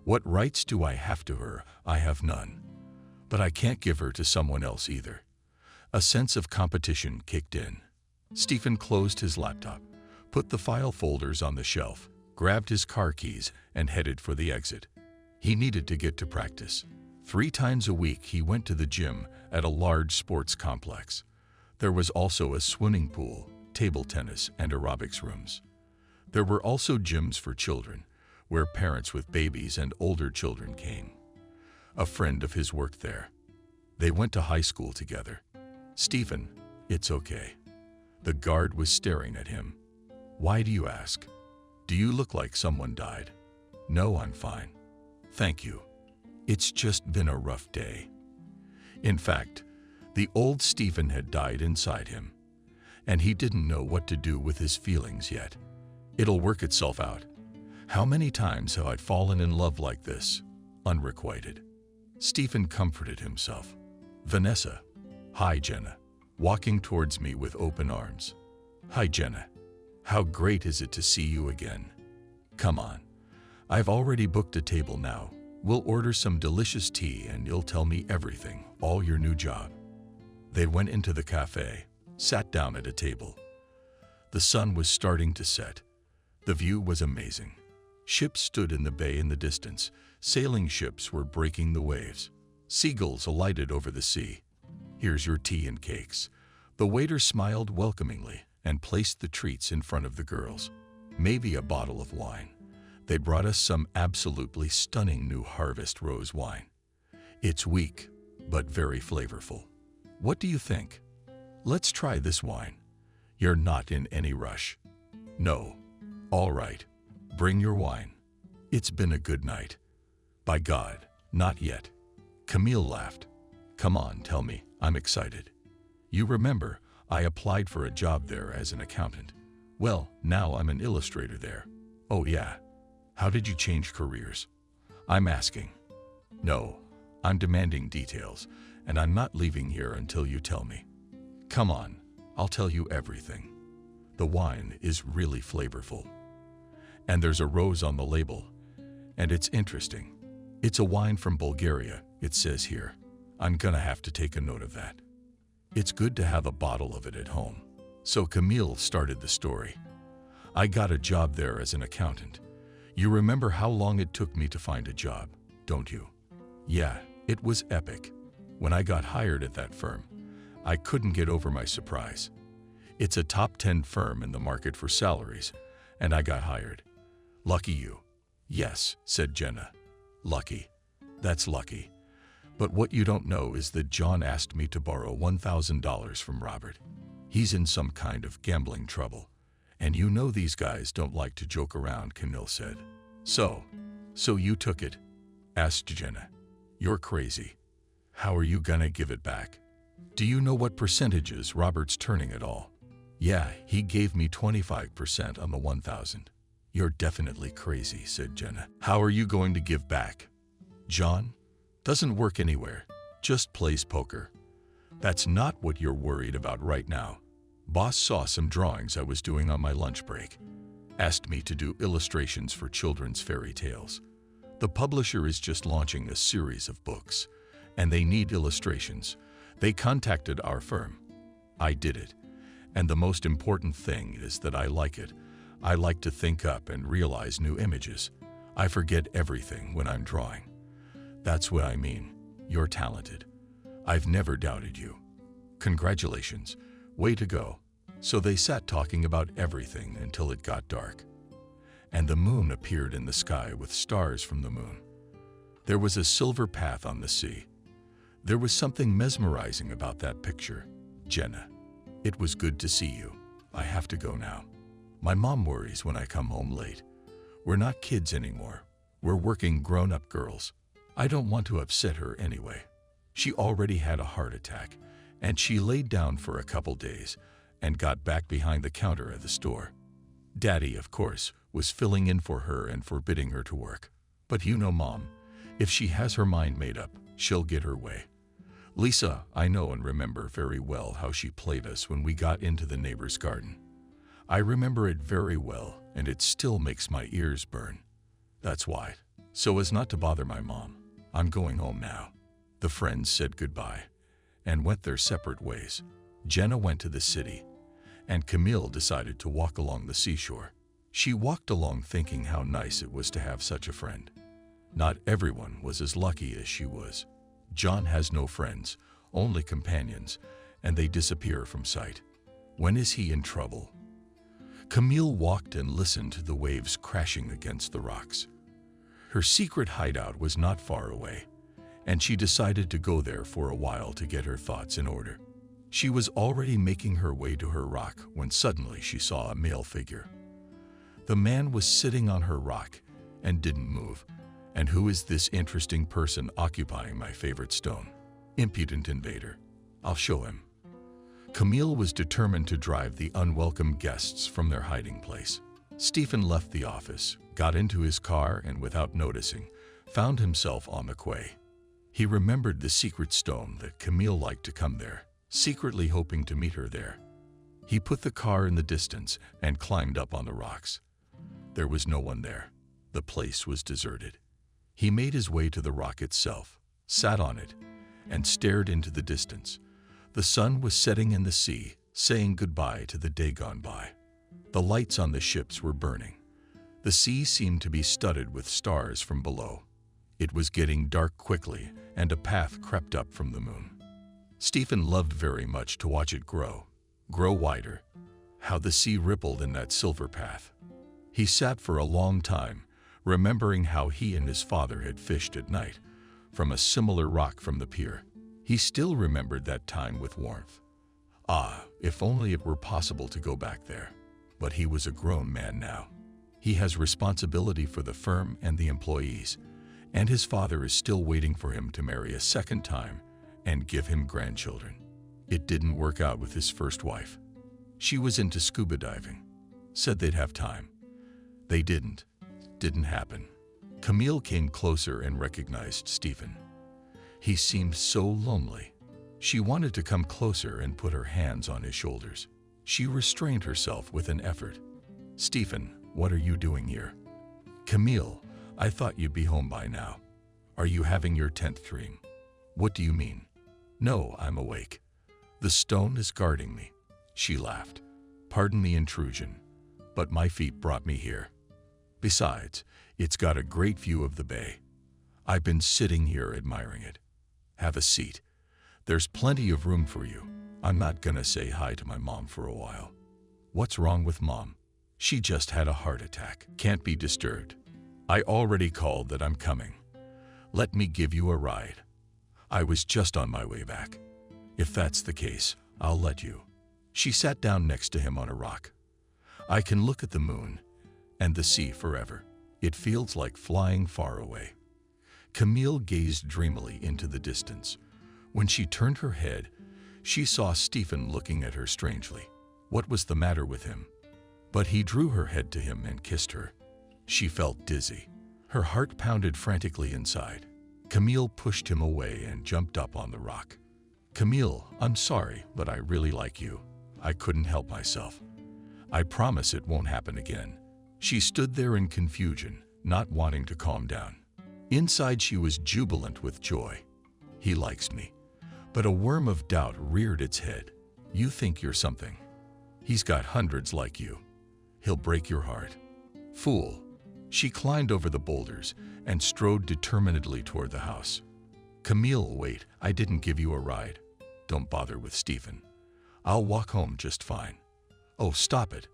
What rights do I have to her? I have none. But I can't give her to someone else either. A sense of competition kicked in. Stephen closed his laptop, put the file folders on the shelf, grabbed his car keys, and headed for the exit. He needed to get to practice. 3 times a week he went to the gym at a large sports complex. There was also a swimming pool, table tennis, and aerobics rooms. There were also gyms for children, where parents with babies and older children came. A friend of his worked there. They went to high school together. Stephen, it's okay. The guard was staring at him. Why do you ask? Do you look like someone died? No, I'm fine. Thank you. It's just been a rough day. In fact, the old Stephen had died inside him, and he didn't know what to do with his feelings yet. It'll work itself out. How many times have I fallen in love like this, unrequited? Stephen comforted himself. Vanessa. Hi, Jenna. Walking towards me with open arms. Hi, Jenna. How great is it to see you again? Come on. I've already booked a table now. We'll order some delicious tea and you'll tell me everything, all your new job. They went into the cafe, sat down at a table. The sun was starting to set. The view was amazing. Ships stood in the bay in the distance. Sailing ships were breaking the waves. Seagulls alighted over the sea. Here's your tea and cakes. The waiter smiled welcomingly and placed the treats in front of the girls. Maybe a bottle of wine. They brought us some absolutely stunning new Harvest rose wine. It's weak, but very flavorful. What do you think? Let's try this wine. You're not in any rush. No. All right. Bring your wine. It's been a good night. By God, not yet. Camille laughed. Come on, tell me. I'm excited. You remember, I applied for a job there as an accountant. Well, now I'm an illustrator there. Oh yeah. How did you change careers? I'm asking. No, I'm demanding details, and I'm not leaving here until you tell me. Come on, I'll tell you everything. The wine is really flavorful. And there's a rose on the label, and it's interesting. It's a wine from Bulgaria, it says here. I'm gonna have to take a note of that. It's good to have a bottle of it at home. So Camille started the story. I got a job there as an accountant. You remember how long it took me to find a job, don't you? Yeah, it was epic. When I got hired at that firm, I couldn't get over my surprise. It's a top 10 firm in the market for salaries, and I got hired. Lucky you. Yes, said Jenna. Lucky. That's lucky. But what you don't know is that John asked me to borrow $1,000 from Robert. He's in some kind of gambling trouble. And you know these guys don't like to joke around, Camille said. So you took it? Asked Jenna. You're crazy. How are you gonna give it back? Do you know what percentages Robert's turning at all? Yeah, he gave me 25% on the 1,000. "You're definitely crazy," said Jenna. "How are you going to give back?" "John doesn't work anywhere, just plays poker." "That's not what you're worried about right now. Boss saw some drawings I was doing on my lunch break. Asked me to do illustrations for children's fairy tales. The publisher is just launching a series of books, and they need illustrations. They contacted our firm. I did it. And the most important thing is that I like it. I like to think up and realize new images. I forget everything when I'm drawing. That's what I mean. You're talented. I've never doubted you. Congratulations. Way to go." So they sat talking about everything until it got dark. And the moon appeared in the sky with stars from the moon. There was a silver path on the sea. There was something mesmerizing about that picture. "Jenna, it was good to see you. I have to go now. My mom worries when I come home late. We're not kids anymore. We're working grown-up girls. I don't want to upset her anyway. She already had a heart attack, and she laid down for a couple days and got back behind the counter at the store. Daddy, of course, was filling in for her and forbidding her to work. But you know Mom, if she has her mind made up, she'll get her way. Lisa, I know and remember very well how she played us when we got into the neighbor's garden. I remember it very well, and it still makes my ears burn. That's why, so as not to bother my mom, I'm going home now." The friends said goodbye and went their separate ways. Jenna went to the city, and Camille decided to walk along the seashore. She walked along thinking how nice it was to have such a friend. Not everyone was as lucky as she was. John has no friends, only companions, and they disappear from sight. When is he in trouble? Camille walked and listened to the waves crashing against the rocks. Her secret hideout was not far away, and she decided to go there for a while to get her thoughts in order. She was already making her way to her rock when suddenly she saw a male figure. The man was sitting on her rock and didn't move. And who is this interesting person occupying my favorite stone? Impudent invader. I'll show him. Camille was determined to drive the unwelcome guests from their hiding place. Stephen left the office, got into his car, and without noticing, found himself on the quay. He remembered the secret stone that Camille liked to come there, secretly hoping to meet her there. He put the car in the distance and climbed up on the rocks. There was no one there. The place was deserted. He made his way to the rock itself, sat on it, and stared into the distance. The sun was setting in the sea, saying goodbye to the day gone by. The lights on the ships were burning. The sea seemed to be studded with stars from below. It was getting dark quickly, and a path crept up from the moon. Stephen loved very much to watch it grow wider. How the sea rippled in that silver path. He sat for a long time, remembering how he and his father had fished at night from a similar rock from the pier. He still remembered that time with warmth. Ah, if only it were possible to go back there. But he was a grown man now. He has responsibility for the firm and the employees, and his father is still waiting for him to marry a second time and give him grandchildren. It didn't work out with his first wife. She was into scuba diving. Said they'd have time. They didn't. Didn't happen. Camille came closer and recognized Stephen. He seemed so lonely. She wanted to come closer and put her hands on his shoulders. She restrained herself with an effort. "Stephen, what are you doing here?" "Camille, I thought you'd be home by now. Are you having your 10th dream?" "What do you mean?" "No, I'm awake. The stone is guarding me." She laughed. "Pardon the intrusion, but my feet brought me here. Besides, it's got a great view of the bay. I've been sitting here admiring it. Have a seat. There's plenty of room for you. I'm not gonna say hi to my mom for a while." "What's wrong with Mom?" "She just had a heart attack. Can't be disturbed. I already called that I'm coming. Let me give you a ride. I was just on my way back. If that's the case, I'll let you." She sat down next to him on a rock. "I can look at the moon and the sea forever. It feels like flying far away." Camille gazed dreamily into the distance. When she turned her head, she saw Stephen looking at her strangely. What was the matter with him? But he drew her head to him and kissed her. She felt dizzy. Her heart pounded frantically inside. Camille pushed him away and jumped up on the rock. Camille, I'm sorry, but I really like you. I couldn't help myself. I promise it won't happen again. She stood there in confusion, not wanting to calm down. Inside she was jubilant with joy. He likes me. But a worm of doubt reared its head. You think you're something. He's got hundreds like you. He'll break your heart. Fool. She climbed over the boulders and strode determinedly toward the house. Camille, wait, I didn't give you a ride. Don't bother with Stephen. I'll walk home just fine. Oh, stop it.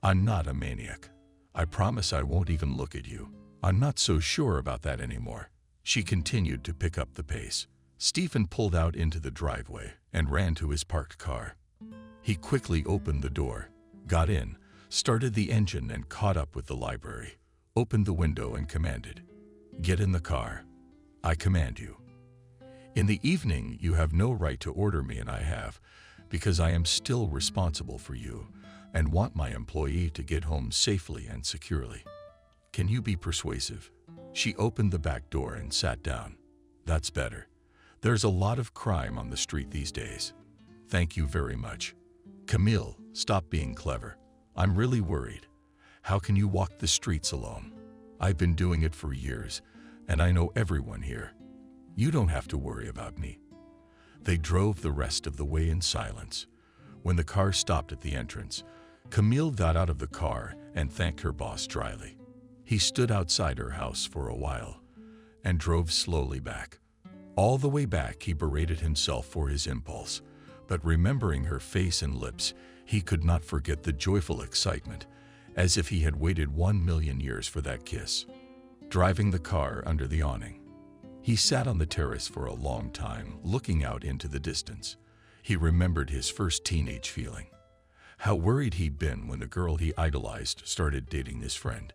I'm not a maniac. I promise I won't even look at you. I'm not so sure about that anymore. She continued to pick up the pace. Stephen pulled out into the driveway and ran to his parked car. He quickly opened the door, got in, started the engine and caught up with the library, opened the window and commanded, "Get in the car. I command you. In the evening, you have no right to order me, and I have, because I am still responsible for you and want my employee to get home safely and securely. Can you be persuasive?" She opened the back door and sat down. "That's better. There's a lot of crime on the street these days. Thank you very much. Camille, stop being clever. I'm really worried. How can you walk the streets alone? I've been doing it for years, and I know everyone here. You don't have to worry about me." They drove the rest of the way in silence. When the car stopped at the entrance, Camille got out of the car and thanked her boss dryly. He stood outside her house for a while and drove slowly back. All the way back, he berated himself for his impulse, but remembering her face and lips, he could not forget the joyful excitement, as if he had waited 1,000,000 years for that kiss. Driving the car under the awning, he sat on the terrace for a long time, looking out into the distance. He remembered his first teenage feeling. How worried he'd been when the girl he idolized started dating his friend.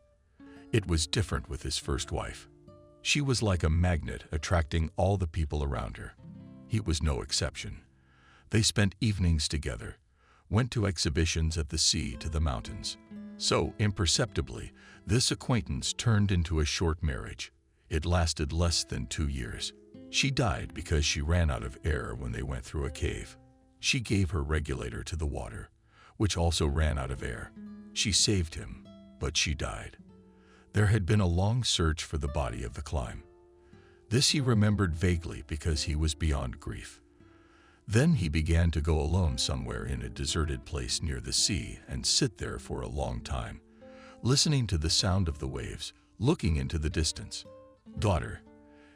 It was different with his first wife. She was like a magnet, attracting all the people around her. He was no exception. They spent evenings together, went to exhibitions at the sea to the mountains. So, imperceptibly, this acquaintance turned into a short marriage. It lasted less than 2 years. She died because she ran out of air when they went through a cave. She gave her regulator to the water, which also ran out of air. She saved him, but she died. There had been a long search for the body of the climb. This he remembered vaguely because he was beyond grief. Then he began to go alone somewhere in a deserted place near the sea and sit there for a long time, listening to the sound of the waves, looking into the distance. "Daughter,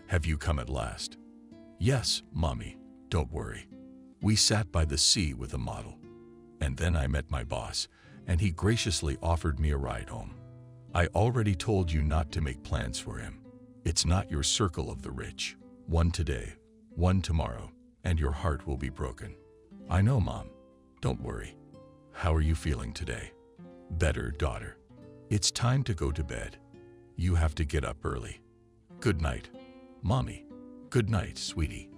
have you come at last?" "Yes, Mommy, don't worry." We sat by the sea with a model. And then I met my boss, and he graciously offered me a ride home. "I already told you not to make plans for him. It's not your circle of the rich. One today, one tomorrow, and your heart will be broken." "I know, Mom. Don't worry. How are you feeling today?" "Better, daughter. It's time to go to bed. You have to get up early. Good night, Mommy." "Good night, sweetie."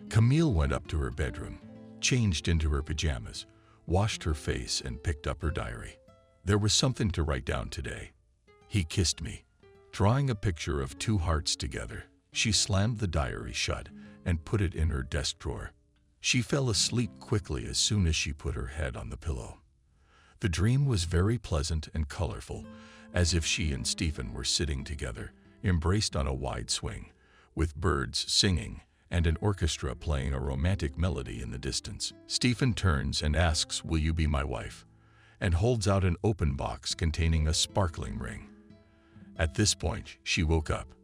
Camille went up to her bedroom, changed into her pajamas, washed her face, and picked up her diary. There was something to write down today. He kissed me, drawing a picture of 2 hearts together. She slammed the diary shut and put it in her desk drawer. She fell asleep quickly as soon as she put her head on the pillow. The dream was very pleasant and colorful, as if she and Stephen were sitting together, embraced on a wide swing, with birds singing and an orchestra playing a romantic melody in the distance. Stephen turns and asks, "Will you be my wife?" and holds out an open box containing a sparkling ring. At this point, she woke up.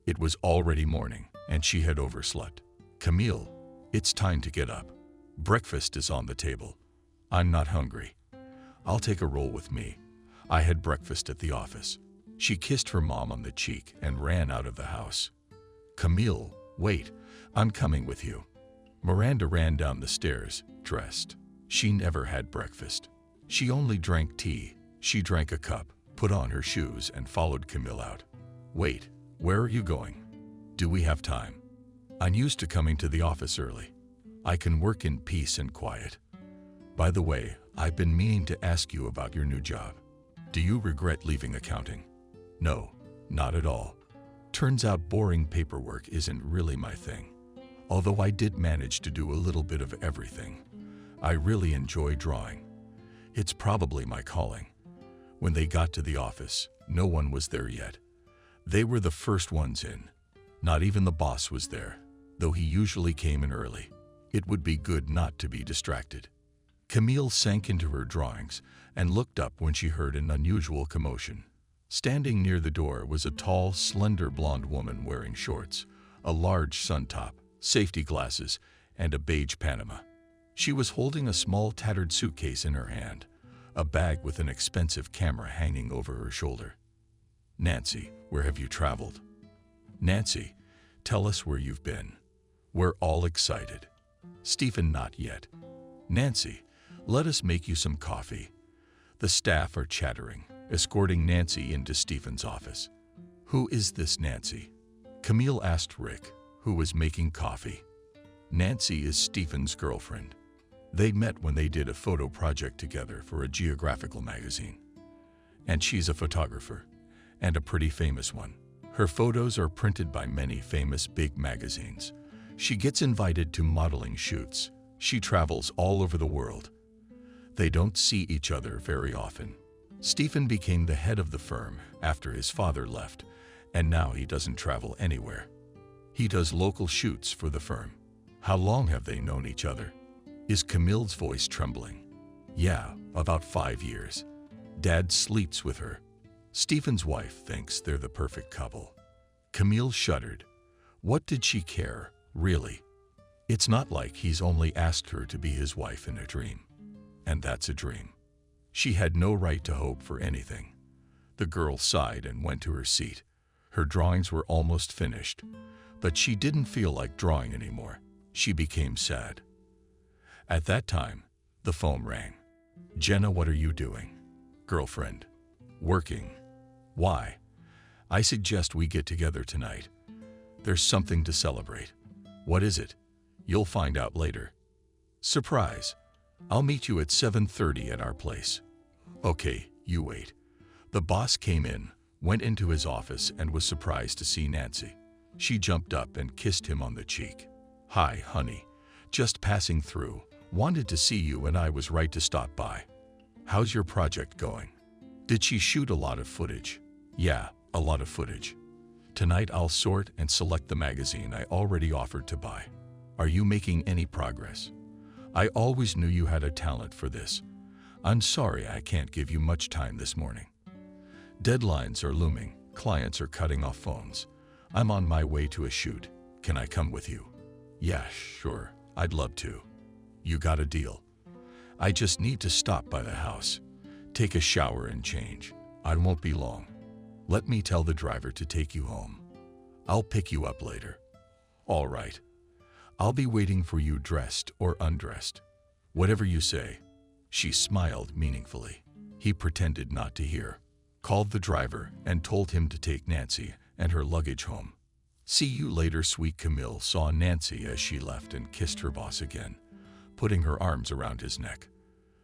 It was already morning, and she had overslept. "Camille, it's time to get up. Breakfast is on the table." "I'm not hungry. I'll take a roll with me. I had breakfast at the office." She kissed her mom on the cheek and ran out of the house. "Camille, wait, I'm coming with you." Miranda ran down the stairs, dressed. She never had breakfast. She only drank tea. She drank a cup, put on her shoes, and followed Camille out. "Wait, where are you going? Do we have time? I'm used to coming to the office early. I can work in peace and quiet. By the way, I've been meaning to ask you about your new job. Do you regret leaving accounting?" No, not at all. Turns out boring paperwork isn't really my thing. Although I did manage to do a little bit of everything. I really enjoy drawing. It's probably my calling. When they got to the office, no one was there yet. They were the first ones in. Not even the boss was there, though he usually came in early. It would be good not to be distracted. Camille sank into her drawings and looked up when she heard an unusual commotion. Standing near the door was a tall, slender blonde woman wearing shorts, a large suntop, safety glasses, and a beige Panama. She was holding a small tattered suitcase in her hand, a bag with an expensive camera hanging over her shoulder. "Nancy, where have you traveled?" "Nancy, tell us where you've been. We're all excited." "Stephen, not yet." "Nancy, let us make you some coffee." The staff are chattering, escorting Nancy into Stephen's office. "Who is this Nancy?" Camille asked Rick, who was making coffee. "Nancy is Stephen's girlfriend. They met when they did a photo project together for a geographical magazine. And she's a photographer, and a pretty famous one. Her photos are printed by many famous big magazines. She gets invited to modeling shoots. She travels all over the world. They don't see each other very often. Stephen became the head of the firm after his father left, and now he doesn't travel anywhere. He does local shoots for the firm." "How long have they known each other?" Is Camille's voice trembling? "Yeah, about 5 years. Dad sleeps with her. Stephen's wife thinks they're the perfect couple." Camille shuddered. What did she care, really? It's not like he's only asked her to be his wife in a dream. And that's a dream. She had no right to hope for anything. The girl sighed and went to her seat. Her drawings were almost finished, but she didn't feel like drawing anymore. She became sad. At that time, the phone rang. "Jenna, what are you doing?" "Girlfriend." "Working." "Why?" "I suggest we get together tonight. There's something to celebrate." "What is it?" "You'll find out later." "Surprise. I'll meet you at 7:30 at our place." "Okay, you wait." The boss came in, went into his office, and was surprised to see Nancy. She jumped up and kissed him on the cheek. "Hi, honey. Just passing through. Wanted to see you and I was right to stop by. How's your project going?" "Did she shoot a lot of footage?" "Yeah, a lot of footage. Tonight I'll sort and select the magazine I already offered to buy." "Are you making any progress?" "I always knew you had a talent for this. I'm sorry I can't give you much time this morning. Deadlines are looming. Clients are cutting off phones. I'm on my way to a shoot. Can I come with you?" "Yeah, sure. I'd love to." "You got a deal." "I just need to stop by the house, take a shower and change. I won't be long. Let me tell the driver to take you home. I'll pick you up later." "All right. I'll be waiting for you dressed or undressed. Whatever you say." She smiled meaningfully. He pretended not to hear, called the driver, and told him to take Nancy and her luggage home. "See you later, sweet." Camille saw Nancy as she left and kissed her boss again, putting her arms around his neck.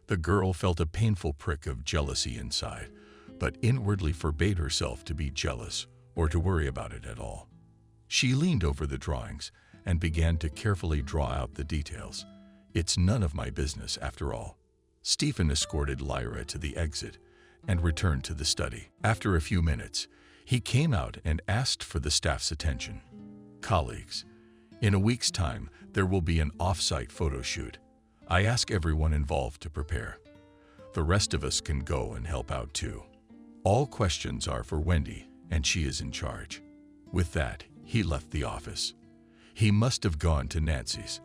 The girl felt a painful prick of jealousy inside, but inwardly forbade herself to be jealous or to worry about it at all. She leaned over the drawings and began to carefully draw out the details. It's none of my business, after all. Stephen escorted Lyra to the exit and returned to the study. After a few minutes, he came out and asked for the staff's attention. "Colleagues, in a week's time, there will be an off-site photo shoot. I ask everyone involved to prepare. The rest of us can go and help out too. All questions are for Wendy, and she is in charge." With that, he left the office. He must have gone to Nancy's.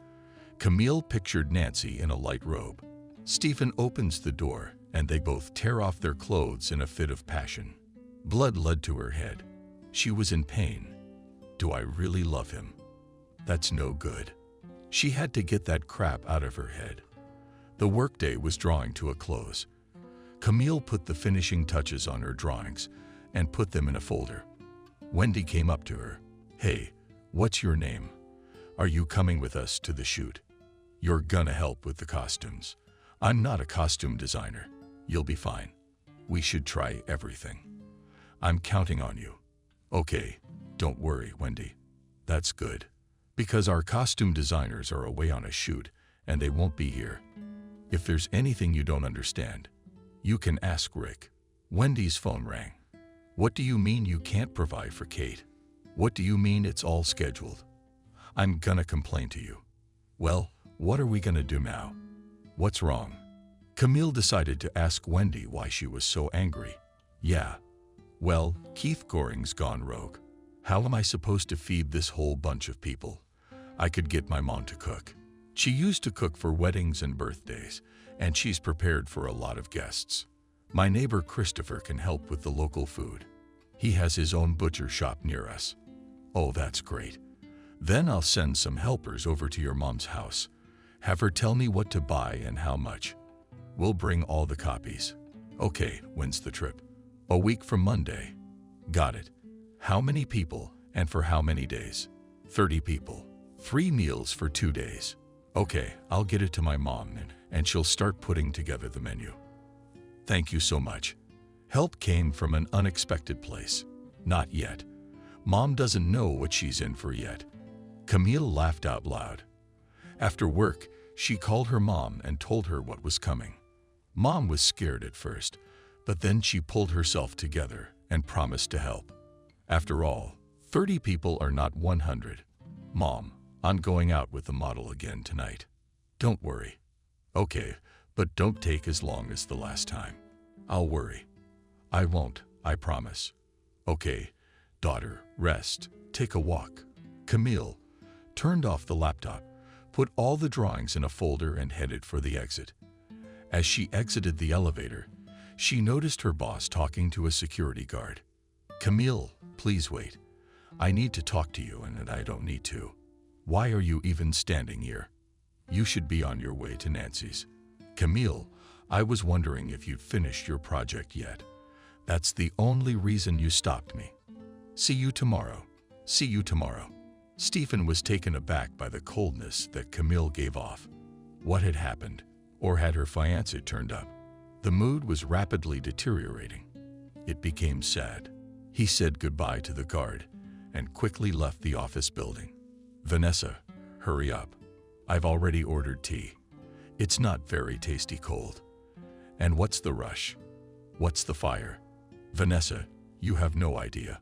Camille pictured Nancy in a light robe. Stephen opens the door, and they both tear off their clothes in a fit of passion. Blood led to her head. She was in pain. Do I really love him? That's no good. She had to get that crap out of her head. The workday was drawing to a close. Camille put the finishing touches on her drawings and put them in a folder. Wendy came up to her. "Hey, what's your name? Are you coming with us to the shoot? You're gonna help with the costumes. I'm not a costume designer. You'll be fine. We should try everything. I'm counting on you. Okay, don't worry, Wendy. That's good. Because our costume designers are away on a shoot and they won't be here. If there's anything you don't understand, you can ask Rick. Wendy's phone rang. What do you mean you can't provide for Kate? What do you mean it's all scheduled? I'm gonna complain to you. Well, what are we gonna do now? What's wrong? Camille decided to ask Wendy why she was so angry. Yeah. Well, Keith Goring's gone rogue. How am I supposed to feed this whole bunch of people? I could get my mom to cook. She used to cook for weddings and birthdays, and she's prepared for a lot of guests. My neighbor Christopher can help with the local food. He has his own butcher shop near us. Oh, that's great. Then I'll send some helpers over to your mom's house. Have her tell me what to buy and how much. We'll bring all the copies. Okay, when's the trip? A week from Monday. Got it. How many people and for how many days? 30 people. 3 meals for 2 days. Okay, I'll get it to my mom and she'll start putting together the menu. Thank you so much. Help came from an unexpected place. Not yet. Mom doesn't know what she's in for yet. Camille laughed out loud. After work, she called her mom and told her what was coming. Mom was scared at first, but then she pulled herself together and promised to help. After all, 30 people are not 100. Mom, I'm going out with the model again tonight. Don't worry. Okay, but don't take as long as the last time. I'll worry. I won't, I promise. Okay, daughter, rest, take a walk. Camille turned off the laptop, put all the drawings in a folder and headed for the exit. As she exited the elevator, she noticed her boss talking to a security guard. Camille, please wait. I need to talk to you and I don't need to. Why are you even standing here? You should be on your way to Nancy's. Camille, I was wondering if you'd finished your project yet. That's the only reason you stopped me. See you tomorrow. See you tomorrow. Stephen was taken aback by the coldness that Camille gave off. What had happened? Or had her fiancé turned up? The mood was rapidly deteriorating. It became sad. He said goodbye to the guard and quickly left the office building. Vanessa, hurry up. I've already ordered tea. It's not very tasty cold. And what's the rush? What's the fire? Vanessa, you have no idea.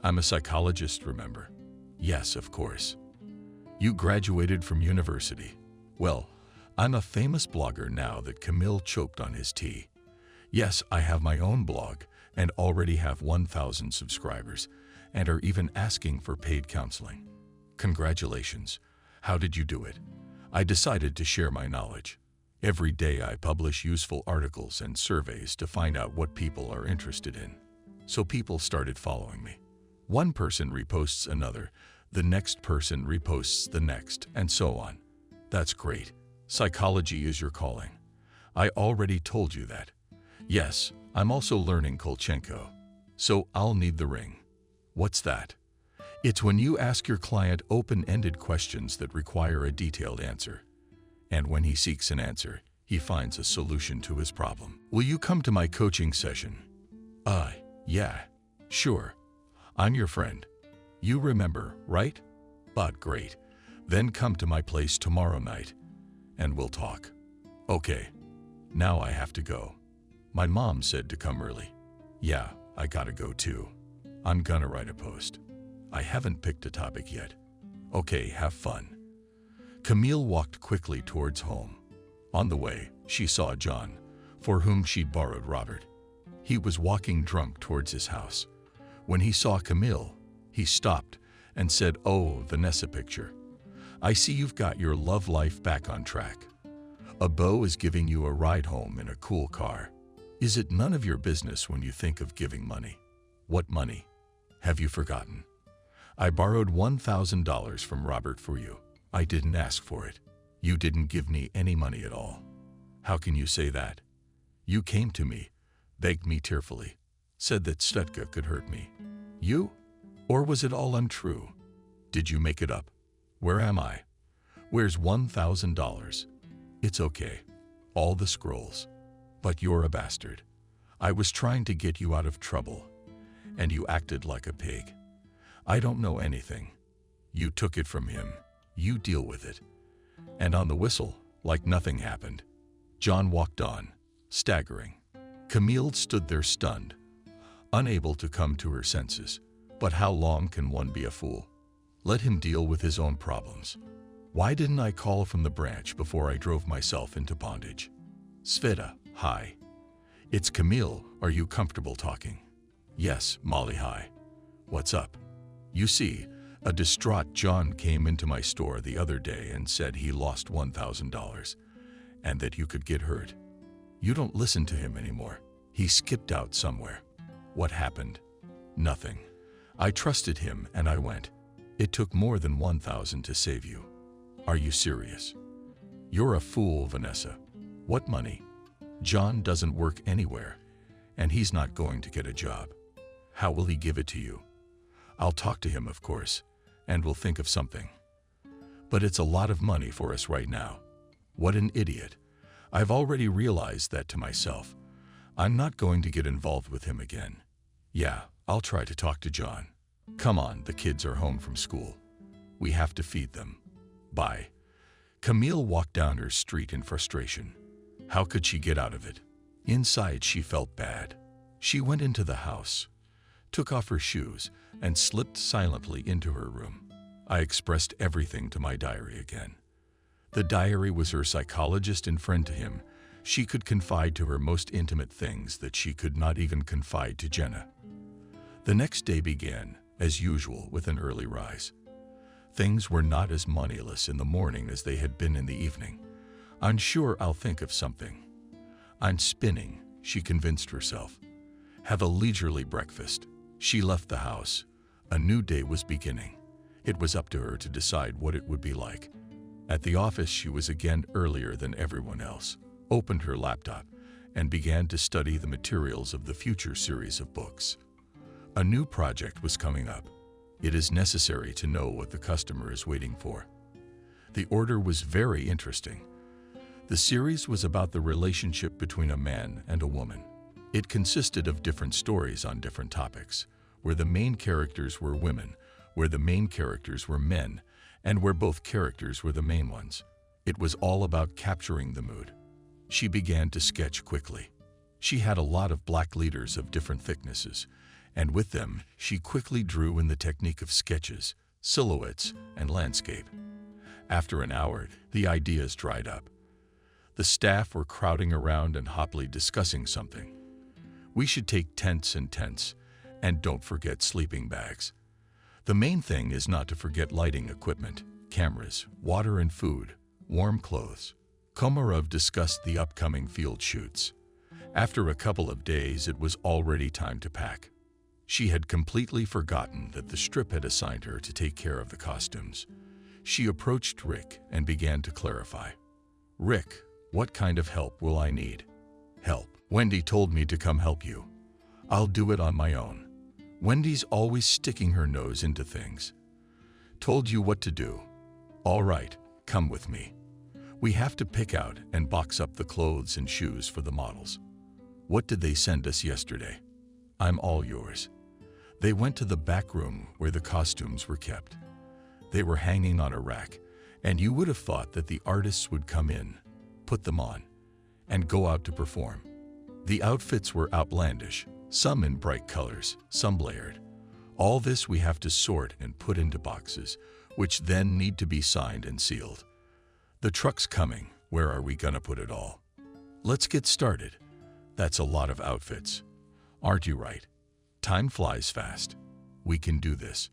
I'm a psychologist, remember? Yes, of course. You graduated from university. Well, I'm a famous blogger now that Camille choked on his tea. Yes, I have my own blog and already have 1,000 subscribers and are even asking for paid counseling. Congratulations. How did you do it? I decided to share my knowledge. Every day I publish useful articles and surveys to find out what people are interested in. So people started following me. One person reposts another, the next person reposts the next, and so on. That's great. Psychology is your calling. I already told you that. Yes, I'm also learning Kolchenko. So I'll need the ring. What's that? It's when you ask your client open-ended questions that require a detailed answer. And when he seeks an answer, he finds a solution to his problem. Will you come to my coaching session? Yeah, sure. I'm your friend. You remember, right? But great. Then come to my place tomorrow night, and we'll talk. Okay. Now I have to go. My mom said to come early. Yeah, I gotta go too. I'm gonna write a post. I haven't picked a topic yet. Okay, have fun. Camille walked quickly towards home. On the way, she saw John, for whom she'd borrowed Robert. He was walking drunk towards his house. When he saw Camille, he stopped and said, "Oh, Vanessa picture. I see you've got your love life back on track. A beau is giving you a ride home in a cool car. Is it none of your business when you think of giving money? What money? Have you forgotten? I borrowed $1,000 from Robert for you. I didn't ask for it. You didn't give me any money at all. How can you say that? You came to me, begged me tearfully, said that Stetka could hurt me. You? Or was it all untrue? Did you make it up? Where am I? Where's $1,000? It's okay. All the scrolls. But you're a bastard. I was trying to get you out of trouble. and you acted like a pig. I don't know anything. You took it from him. You deal with it." And on the whistle, like nothing happened, John walked on, staggering. Camille stood there stunned, unable to come to her senses. But how long can one be a fool? Let him deal with his own problems. Why didn't I call from the branch before I drove myself into bondage? Sveta, hi. It's Camille. Are you comfortable talking? Yes, Molly, hi. What's up? You see, a distraught John came into my store the other day and said he lost $1,000 and that you could get hurt. You don't listen to him anymore. He skipped out somewhere. What happened? Nothing. I trusted him and I went. It took more than $1,000 to save you. Are you serious? You're a fool, Vanessa. What money? John doesn't work anywhere, and he's not going to get a job. How will he give it to you? I'll talk to him, of course, and we'll think of something. But it's a lot of money for us right now. What an idiot. I've already realized that to myself. I'm not going to get involved with him again. Yeah, I'll try to talk to John. Come on, the kids are home from school. We have to feed them. Bye. Camille walked down her street in frustration. How could she get out of it? Inside, she felt bad. She went into the house, took off her shoes, and slipped silently into her room. I expressed everything to my diary again. The diary was her psychologist and friend to him. She could confide to her most intimate things that she could not even confide to Jenna. The next day began, as usual, with an early rise. Things were not as moneyless in the morning as they had been in the evening. I'm sure I'll think of something. I'm spinning, she convinced herself. Have a leisurely breakfast. She left the house. A new day was beginning. It was up to her to decide what it would be like. At the office, she was again earlier than everyone else, opened her laptop, and began to study the materials of the future series of books. A new project was coming up. It is necessary to know what the customer is waiting for. The order was very interesting. The series was about the relationship between a man and a woman. It consisted of different stories on different topics, where the main characters were women, where the main characters were men, and where both characters were the main ones. It was all about capturing the mood. She began to sketch quickly. She had a lot of black leaders of different thicknesses, and with them she quickly drew in the technique of sketches, silhouettes, and landscape. After an hour, the ideas dried up. The staff were crowding around and hotly discussing something. We should take tents, and don't forget sleeping bags. The main thing is not to forget lighting equipment, cameras, water and food, warm clothes. Komarov discussed the upcoming field shoots. After a couple of days, it was already time to pack. She had completely forgotten that the strip had assigned her to take care of the costumes. She approached Rick and began to clarify. Rick, what kind of help will I need? Help. Wendy told me to come help you. I'll do it on my own. Wendy's always sticking her nose into things. Told you what to do. All right, come with me. We have to pick out and box up the clothes and shoes for the models. What did they send us yesterday? I'm all yours. They went to the back room where the costumes were kept. They were hanging on a rack, and you would have thought that the artists would come in, put them on, and go out to perform. The outfits were outlandish, some in bright colors, some layered. All this we have to sort and put into boxes, which then need to be signed and sealed. The truck's coming. Where are we gonna put it all? Let's get started. That's a lot of outfits. Aren't you right? Time flies fast. We can do this.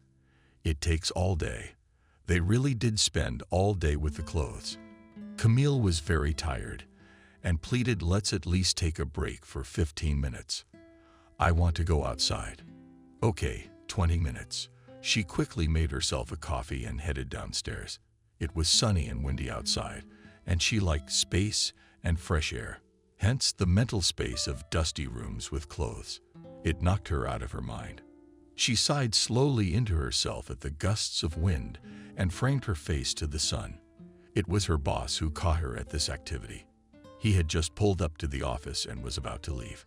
It takes all day. They really did spend all day with the clothes. Camille was very tired and pleaded, let's at least take a break for 15 minutes. I want to go outside. Okay, 20 minutes. She quickly made herself a coffee and headed downstairs. It was sunny and windy outside, and she liked space and fresh air, hence the mental space of dusty rooms with clothes. It knocked her out of her mind. She sighed slowly into herself at the gusts of wind and framed her face to the sun. It was her boss who caught her at this activity. He had just pulled up to the office and was about to leave.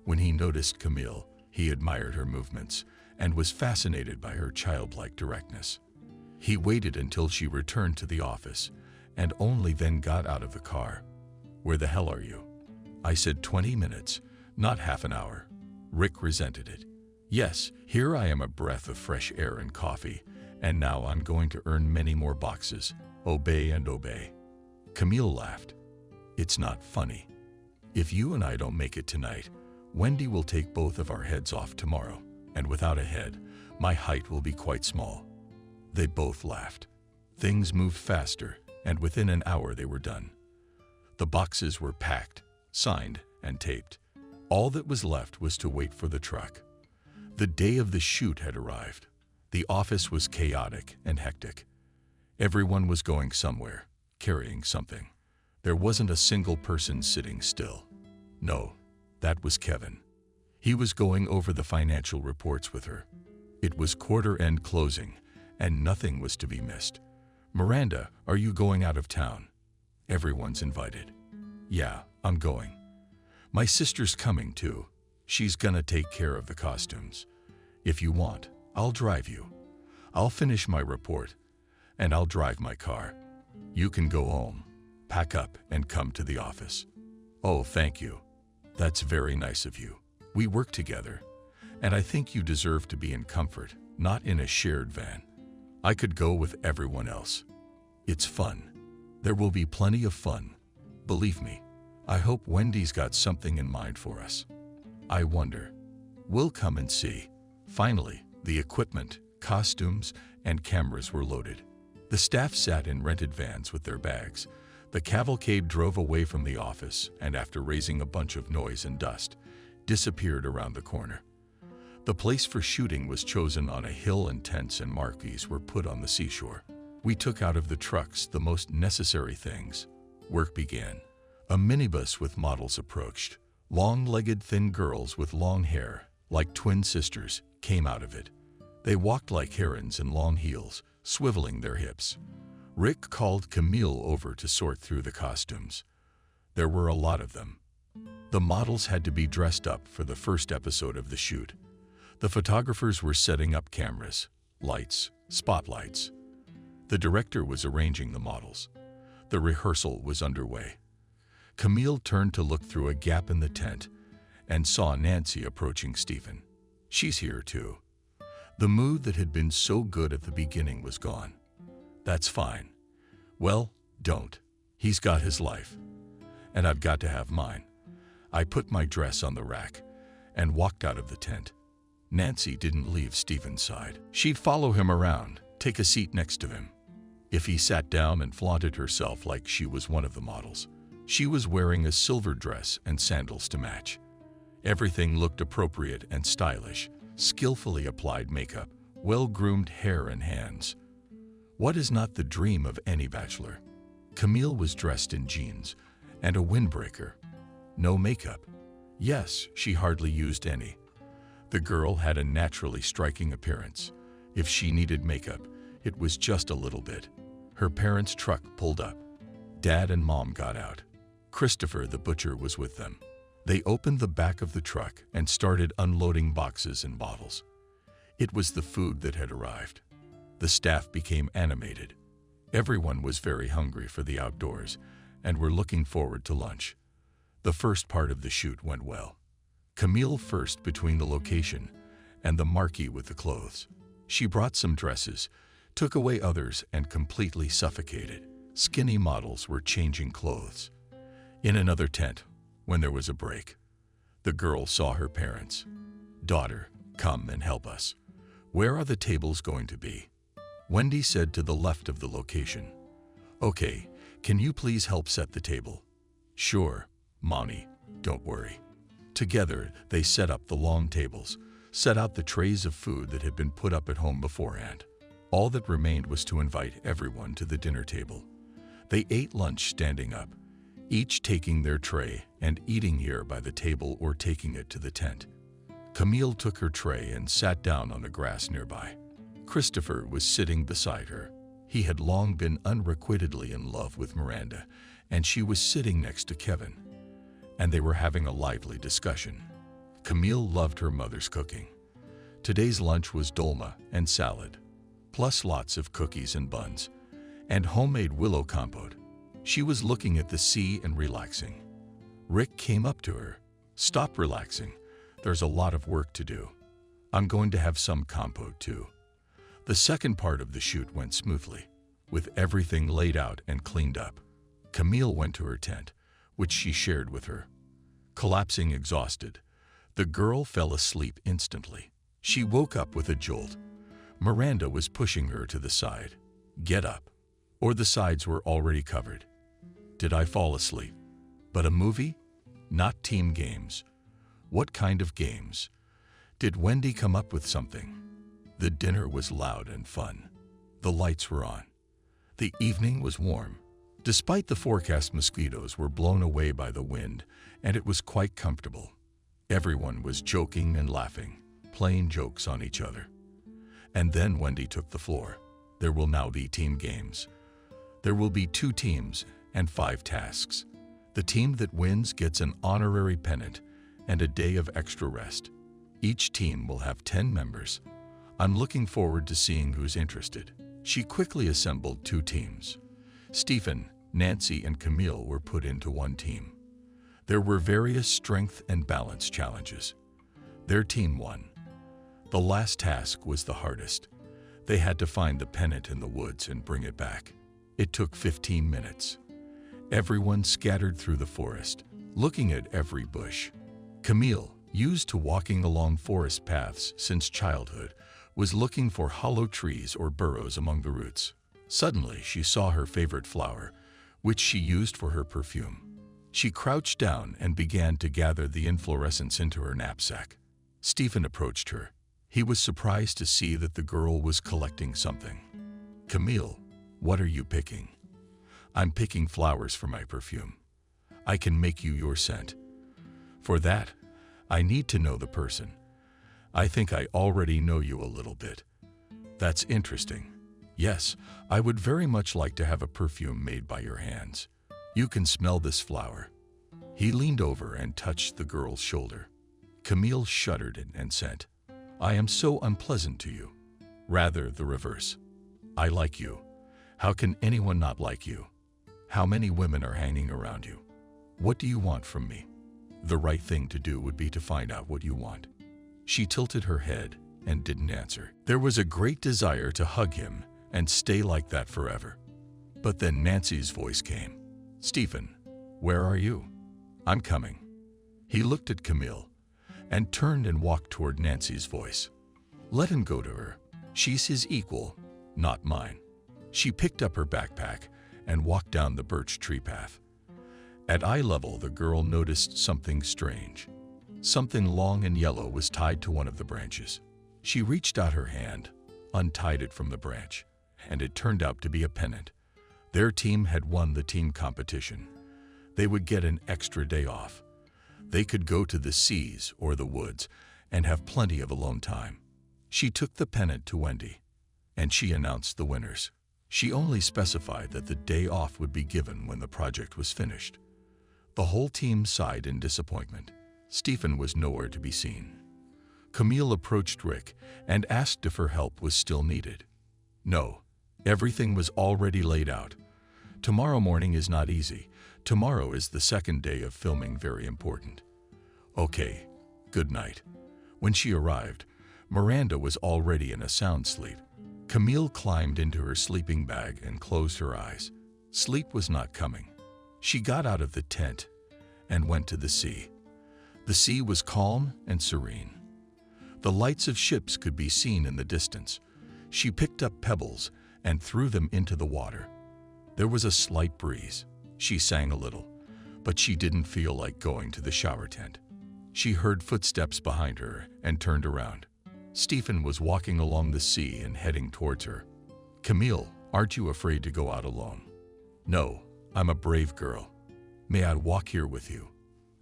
When he noticed Camille, He admired her movements and was fascinated by her childlike directness. He waited until she returned to the office and only then got out of the car. "Where the hell are you?" I said 20 minutes, not half an hour. Rick resented it. "Yes, here I am, a breath of fresh air and coffee, and now I'm going to earn many more boxes. Obey and obey." Camille laughed. "It's not funny. If you and I don't make it tonight, Wendy will take both of our heads off tomorrow, and without a head, my height will be quite small." They both laughed. Things moved faster, and within an hour they were done. The boxes were packed, signed, and taped. All that was left was to wait for the truck. The day of the shoot had arrived. The office was chaotic and hectic. Everyone was going somewhere, carrying something. There wasn't a single person sitting still. No, that was Kevin. He was going over the financial reports with her. It was quarter-end closing, and nothing was to be missed. "Miranda, are you going out of town?" "Everyone's invited." "Yeah, I'm going." "My sister's coming too. She's gonna take care of the costumes. If you want, I'll drive you. I'll finish my report, and I'll drive my car. You can go home, pack up, and come to the office." "Oh, thank you. That's very nice of you. We work together, and I think you deserve to be in comfort, not in a shared van. I could go with everyone else. It's fun. There will be plenty of fun. Believe me, I hope Wendy's got something in mind for us. I wonder. We'll come and see." Finally, the equipment, costumes, and cameras were loaded. The staff sat in rented vans with their bags. The cavalcade drove away from the office and, after raising a bunch of noise and dust, disappeared around the corner. The place for shooting was chosen on a hill, and tents and marquees were put on the seashore. We took out of the trucks the most necessary things. Work began. A minibus with models approached. Long-legged, thin girls with long hair, like twin sisters, came out of it. They walked like herons in long heels, swiveling their hips. Rick called Camille over to sort through the costumes. There were a lot of them. The models had to be dressed up for the first episode of the shoot. The photographers were setting up cameras, lights, spotlights. The director was arranging the models. The rehearsal was underway. Camille turned to look through a gap in the tent and saw Nancy approaching Stephen. "She's here too." The mood that had been so good at the beginning was gone. "That's fine." "Well, don't. He's got his life, and I've got to have mine." I put my dress on the rack and walked out of the tent. Nancy didn't leave Stephen's side. She'd follow him around, take a seat next to him. If he sat down and flaunted herself like she was one of the models. She was wearing a silver dress and sandals to match. Everything looked appropriate and stylish, skillfully applied makeup, well-groomed hair and hands. What is not the dream of any bachelor? Camille was dressed in jeans and a windbreaker. No makeup. Yes, she hardly used any. The girl had a naturally striking appearance. If she needed makeup, it was just a little bit. Her parents' truck pulled up. Dad and Mom got out. Christopher, the butcher, was with them. They opened the back of the truck and started unloading boxes and bottles. It was the food that had arrived. The staff became animated. Everyone was very hungry for the outdoors and were looking forward to lunch. The first part of the shoot went well. Camille first between the location and the marquee with the clothes. She brought some dresses, took away others, and completely suffocated. Skinny models were changing clothes. In another tent, when there was a break, the girl saw her parents. "Daughter, come and help us. Where are the tables going to be?" Wendy said to the left of the location. "Okay, can you please help set the table?" "Sure, Mommy, don't worry." Together, they set up the long tables, set out the trays of food that had been put up at home beforehand. All that remained was to invite everyone to the dinner table. They ate lunch standing up, each taking their tray and eating here by the table or taking it to the tent. Camille took her tray and sat down on the grass nearby. Christopher was sitting beside her. He had long been unrequitedly in love with Miranda, and she was sitting next to Kevin, and they were having a lively discussion. Camille loved her mother's cooking. Today's lunch was dolma and salad, plus lots of cookies and buns, and homemade willow compote. She was looking at the sea and relaxing. Rick came up to her. "Stop relaxing. There's a lot of work to do. I'm going to have some compote too." The second part of the shoot went smoothly, with everything laid out and cleaned up. Camille went to her tent, which she shared with her. Collapsing exhausted, the girl fell asleep instantly. She woke up with a jolt. Miranda was pushing her to the side. "Get up," or the sides were already covered. Did I fall asleep? But a movie? Not team games. What kind of games? Did Wendy come up with something? The dinner was loud and fun. The lights were on. The evening was warm. Despite the forecast, mosquitoes were blown away by the wind, and it was quite comfortable. Everyone was joking and laughing, playing jokes on each other. And then Wendy took the floor. There will now be team games. There will be 2 teams and 5 tasks. The team that wins gets an honorary pennant and a day of extra rest. Each team will have 10 members. I'm looking forward to seeing who's interested. She quickly assembled 2 teams. Stephen, Nancy, and Camille were put into one team. There were various strength and balance challenges. Their team won. The last task was the hardest. They had to find the pennant in the woods and bring it back. It took 15 minutes. Everyone scattered through the forest, looking at every bush. Camille, used to walking along forest paths since childhood, was looking for hollow trees or burrows among the roots. Suddenly, she saw her favorite flower, which she used for her perfume. She crouched down and began to gather the inflorescence into her knapsack. Stephen approached her. He was surprised to see that the girl was collecting something. "Camille, what are you picking?" "I'm picking flowers for my perfume. I can make you your scent. For that, I need to know the person. I think I already know you a little bit." "That's interesting. Yes, I would very much like to have a perfume made by your hands. You can smell this flower." He leaned over and touched the girl's shoulder. Camille shuddered and said, "I am so unpleasant to you." "Rather the reverse. I like you. How can anyone not like you? How many women are hanging around you? What do you want from me?" The right thing to do would be to find out what you want. She tilted her head and didn't answer. There was a great desire to hug him and stay like that forever. But then Nancy's voice came. "Stephen, where are you?" "I'm coming." He looked at Camille and turned and walked toward Nancy's voice. Let him go to her. She's his equal, not mine. She picked up her backpack and walked down the birch tree path. At eye level, the girl noticed something strange. Something long and yellow was tied to one of the branches. She reached out her hand, untied it from the branch, and it turned out to be a pennant. Their team had won the team competition. They would get an extra day off. They could go to the seas or the woods and have plenty of alone time. She took the pennant to Wendy, and she announced the winners. She only specified that the day off would be given when the project was finished. The whole team sighed in disappointment. Stephen was nowhere to be seen. Camille approached Rick and asked if her help was still needed. No, everything was already laid out. Tomorrow morning is not easy. Tomorrow is the second day of filming, very important. Okay, good night. When she arrived, Miranda was already in a sound sleep. Camille climbed into her sleeping bag and closed her eyes. Sleep was not coming. She got out of the tent and went to the sea. The sea was calm and serene. The lights of ships could be seen in the distance. She picked up pebbles and threw them into the water. There was a slight breeze. She sang a little, but she didn't feel like going to the shower tent. She heard footsteps behind her and turned around. Stephen was walking along the sea and heading towards her. "Camille, aren't you afraid to go out alone?" "No, I'm a brave girl. May I walk here with you?"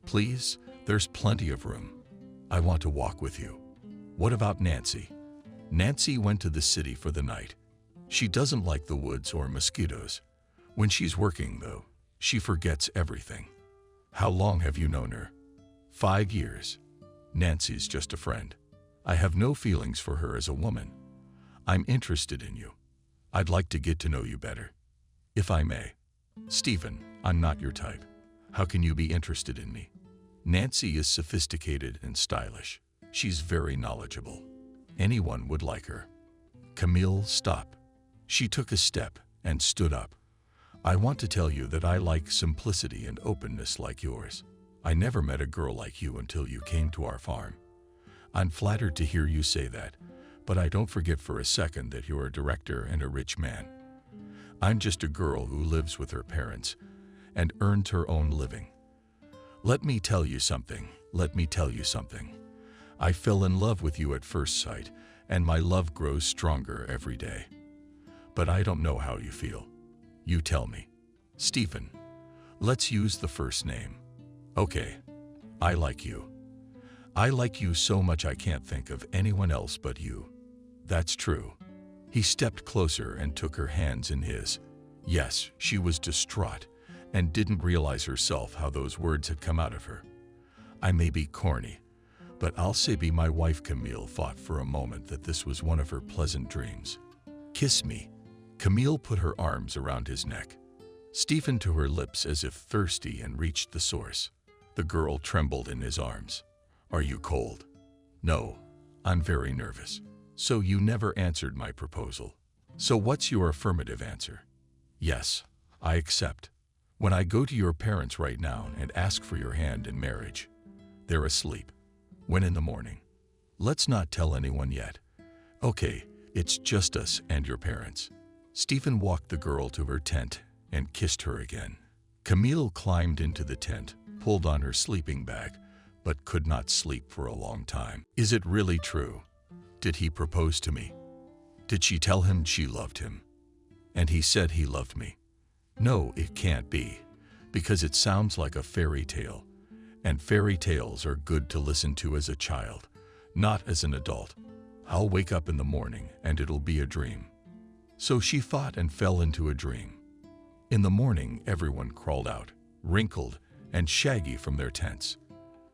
"Please, there's plenty of room. I want to walk with you." "What about Nancy?" "Nancy went to the city for the night. She doesn't like the woods or mosquitoes. When she's working, though, she forgets everything." "How long have you known her?" 5 years. Nancy's just a friend. I have no feelings for her as a woman. I'm interested in you. I'd like to get to know you better. If I may. Stephen, I'm not your type. How can you be interested in me? Nancy is sophisticated and stylish. She's very knowledgeable. Anyone would like her. Camille, stop. She took a step and stood up. I want to tell you that I like simplicity and openness like yours. I never met a girl like you until you came to our farm. I'm flattered to hear you say that, but I don't forget for a second that you're a director and a rich man. I'm just a girl who lives with her parents and earns her own living. Let me tell you something. I fell in love with you at first sight, and my love grows stronger every day. But I don't know how you feel. You tell me. Stephen, let's use the first name. Okay, I like you. I like you so much I can't think of anyone else but you. That's true. He stepped closer and took her hands in his. Yes, she was distraught and didn't realize herself how those words had come out of her. I may be corny, but I'll say be my wife. Camille thought for a moment that this was one of her pleasant dreams. Kiss me. Camille put her arms around his neck. Stephen to her lips as if thirsty and reached the source. The girl trembled in his arms. Are you cold? No, I'm very nervous. So you never answered my proposal. So what's your affirmative answer? Yes, I accept. When I go to your parents right now and ask for your hand in marriage, they're asleep. When in the morning? Let's not tell anyone yet. Okay, it's just us and your parents. Stephen walked the girl to her tent and kissed her again. Camille climbed into the tent, pulled on her sleeping bag, but could not sleep for a long time. Is it really true? Did he propose to me? Did she tell him she loved him? And he said he loved me. No, it can't be, because it sounds like a fairy tale, and fairy tales are good to listen to as a child, not as an adult. I'll wake up in the morning and it'll be a dream. So she thought and fell into a dream. In the morning, everyone crawled out, wrinkled and shaggy from their tents.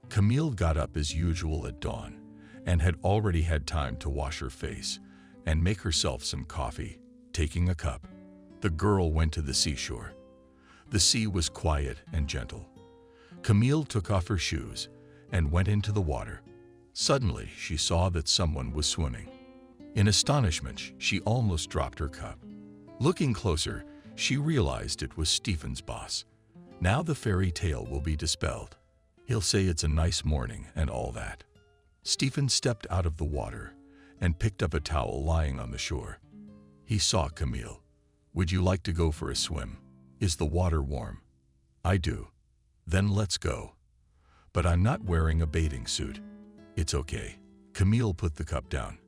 Camille got up as usual at dawn and had already had time to wash her face and make herself some coffee. Taking a cup, the girl went to the seashore. The sea was quiet and gentle. Camille took off her shoes and went into the water. Suddenly, she saw that someone was swimming. In astonishment, she almost dropped her cup. Looking closer, she realized it was Stephen's boss. Now the fairy tale will be dispelled. He'll say it's a nice morning and all that. Stephen stepped out of the water and picked up a towel lying on the shore. He saw Camille. Would you like to go for a swim? Is the water warm? I do. Then let's go. But I'm not wearing a bathing suit. It's okay. Camille put the cup down.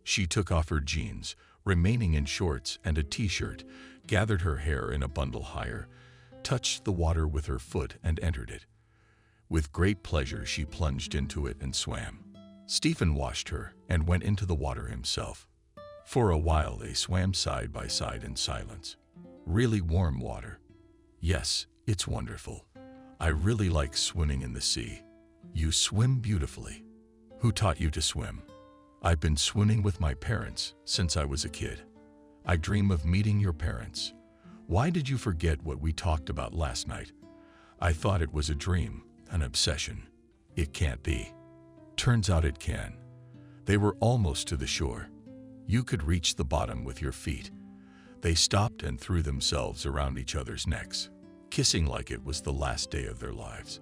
She took off her jeans, remaining in shorts and a t-shirt, gathered her hair in a bundle higher, touched the water with her foot and entered it. With great pleasure, she plunged into it and swam. Stephen washed her and went into the water himself. For a while, they swam side by side in silence. Really warm water. Yes, it's wonderful. I really like swimming in the sea. You swim beautifully. Who taught you to swim? I've been swimming with my parents since I was a kid. I dream of meeting your parents. Why did you forget what we talked about last night? I thought it was a dream, an obsession. It can't be. Turns out it can. They were almost to the shore. You could reach the bottom with your feet. They stopped and threw themselves around each other's necks, kissing like it was the last day of their lives.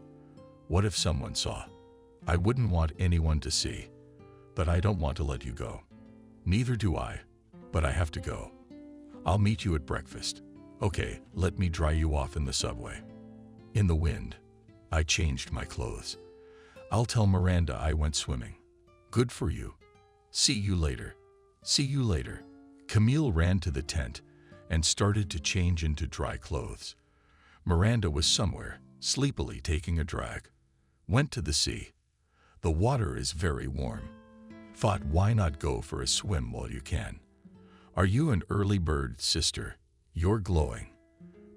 What if someone saw? I wouldn't want anyone to see, but I don't want to let you go. Neither do I, but I have to go. I'll meet you at breakfast. Okay, let me dry you off in the subway. In the wind. I changed my clothes. I'll tell Miranda I went swimming. Good for you. See you later. See you later. Camille ran to the tent and started to change into dry clothes. Miranda was somewhere, sleepily taking a drag. Went to the sea. The water is very warm. Thought, why not go for a swim while you can? Are you an early bird, sister? You're glowing.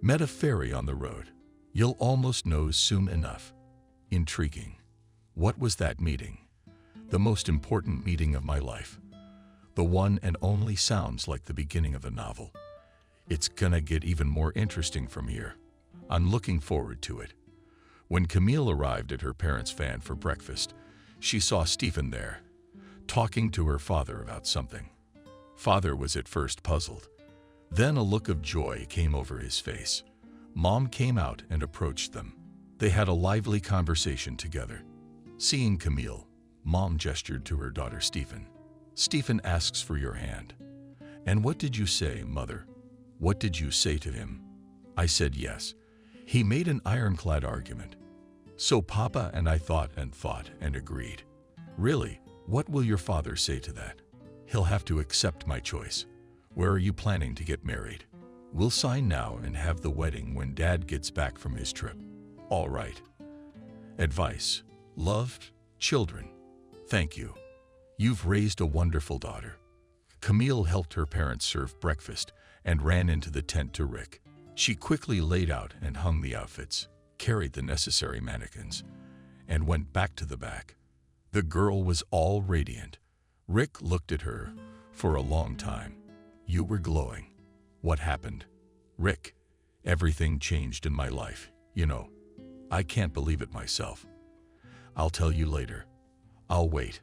Met a fairy on the road. You'll almost know soon enough. Intriguing. What was that meeting? The most important meeting of my life. The one and only sounds like the beginning of a novel. It's gonna get even more interesting from here. I'm looking forward to it. When Camille arrived at her parents' van for breakfast, she saw Stephen there, talking to her father about something. Father was at first puzzled. Then a look of joy came over his face. Mom came out and approached them. They had a lively conversation together. Seeing Camille, Mom gestured to her daughter Stephen. Stephen asks for your hand. And what did you say, Mother? What did you say to him? I said yes. He made an ironclad argument. So Papa and I thought and agreed. Really, what will your father say to that? He'll have to accept my choice. Where are you planning to get married? We'll sign now and have the wedding when Dad gets back from his trip. All right. Advice. Love, children. Thank you. You've raised a wonderful daughter. Camille helped her parents serve breakfast and ran into the tent to Rick. She quickly laid out and hung the outfits, carried the necessary mannequins, and went back to the back. The girl was all radiant. Rick looked at her for a long time. You were glowing. What happened? Rick, everything changed in my life, you know. I can't believe it myself. I'll tell you later. I'll wait.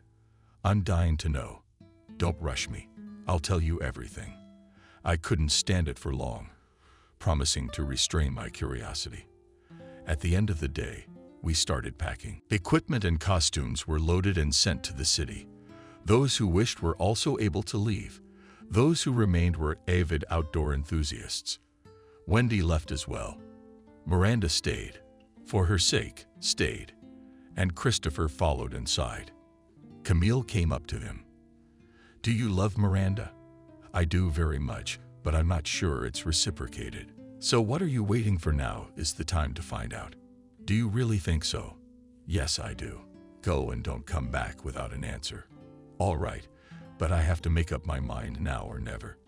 I'm dying to know. Don't rush me. I'll tell you everything. I couldn't stand it for long, promising to restrain my curiosity. At the end of the day, we started packing. Equipment and costumes were loaded and sent to the city. Those who wished were also able to leave. Those who remained were avid outdoor enthusiasts. Wendy left as well. Miranda stayed. For her sake, stayed. And Christopher followed and sighed. Camille came up to him. Do you love Miranda? I do very much, but I'm not sure it's reciprocated. So what are you waiting for? Now is the time to find out. Do you really think so? Yes, I do. Go and don't come back without an answer. All right, but I have to make up my mind now or never.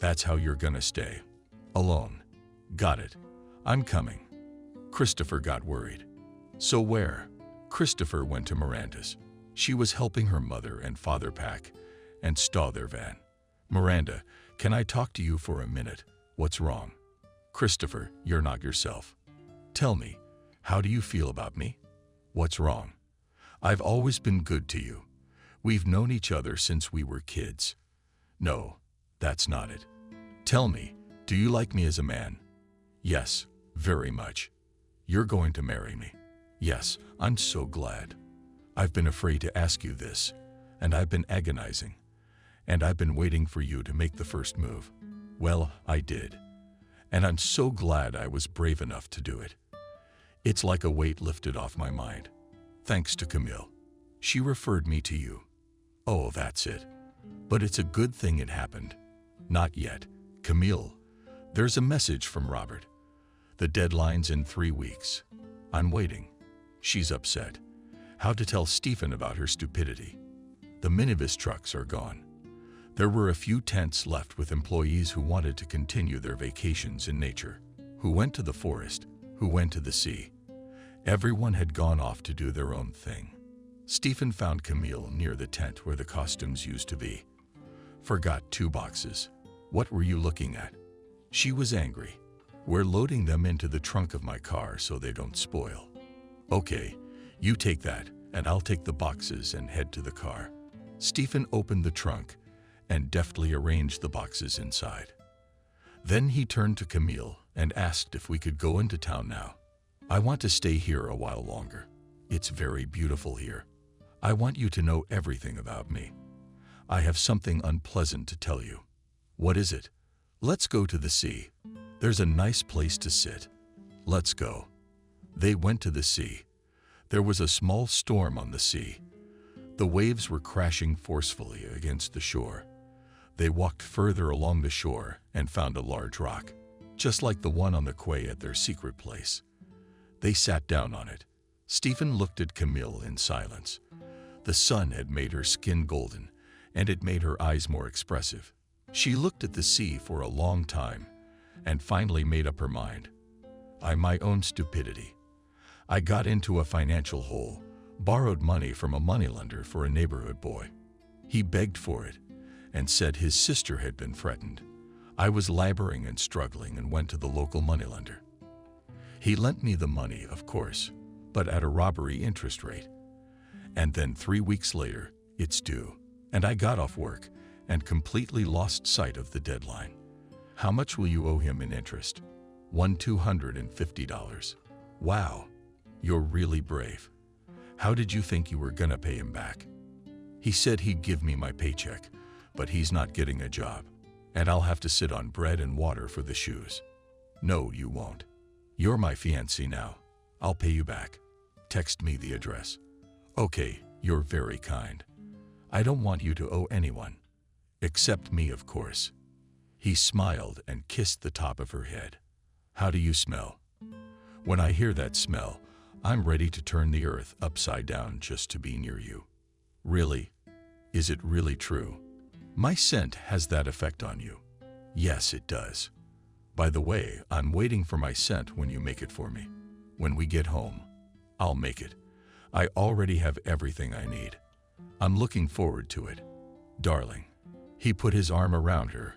That's how you're gonna stay. Alone. Got it. I'm coming. Christopher got worried. So where? Christopher went to Miranda's. She was helping her mother and father pack and stow their van. Miranda, can I talk to you for a minute? What's wrong? Christopher, you're not yourself. Tell me, how do you feel about me? What's wrong? I've always been good to you. We've known each other since we were kids. No, that's not it. Tell me, do you like me as a man? Yes, very much. You're going to marry me. Yes, I'm so glad. I've been afraid to ask you this, and I've been agonizing, and I've been waiting for you to make the first move. Well, I did, and I'm so glad I was brave enough to do it. It's like a weight lifted off my mind. Thanks to Camille. She referred me to you. Oh, that's it. But it's a good thing it happened. Not yet. Camille, there's a message from Robert. The deadline's in 3 weeks. I'm waiting. She's upset. How to tell Stephen about her stupidity. The minibus trucks are gone. There were a few tents left with employees who wanted to continue their vacations in nature, who went to the forest, who went to the sea. Everyone had gone off to do their own thing. Stephen found Camille near the tent where the costumes used to be. Forgot 2 boxes. What were you looking at? She was angry. We're loading them into the trunk of my car so they don't spoil. Okay, you take that, and I'll take the boxes and head to the car. Stephen opened the trunk and deftly arranged the boxes inside. Then he turned to Camille and asked if we could go into town now. I want to stay here a while longer. It's very beautiful here. I want you to know everything about me. I have something unpleasant to tell you. What is it? Let's go to the sea. There's a nice place to sit. Let's go. They went to the sea. There was a small storm on the sea. The waves were crashing forcefully against the shore. They walked further along the shore and found a large rock, just like the one on the quay at their secret place. They sat down on it. Stephen looked at Camille in silence. The sun had made her skin golden, and it made her eyes more expressive. She looked at the sea for a long time, and finally made up her mind. My own stupidity. I got into a financial hole, borrowed money from a moneylender for a neighborhood boy. He begged for it and said his sister had been threatened. I was laboring and struggling and went to the local moneylender. He lent me the money, of course, but at a robbery interest rate. And then 3 weeks later, it's due, and I got off work and completely lost sight of the deadline. How much will you owe him in interest? $250. Wow, you're really brave. How did you think you were gonna pay him back? He said he'd give me my paycheck, but he's not getting a job, and I'll have to sit on bread and water for the shoes. No, you won't. You're my fiancé now. I'll pay you back. Text me the address. Okay, you're very kind. I don't want you to owe anyone. Except me, of course. He smiled and kissed the top of her head. How do you smell? When I hear that smell, I'm ready to turn the earth upside down just to be near you. Really? Is it really true? My scent has that effect on you. Yes, it does. By the way, I'm waiting for my scent when you make it for me. When we get home, I'll make it. I already have everything I need. I'm looking forward to it. Darling. He put his arm around her,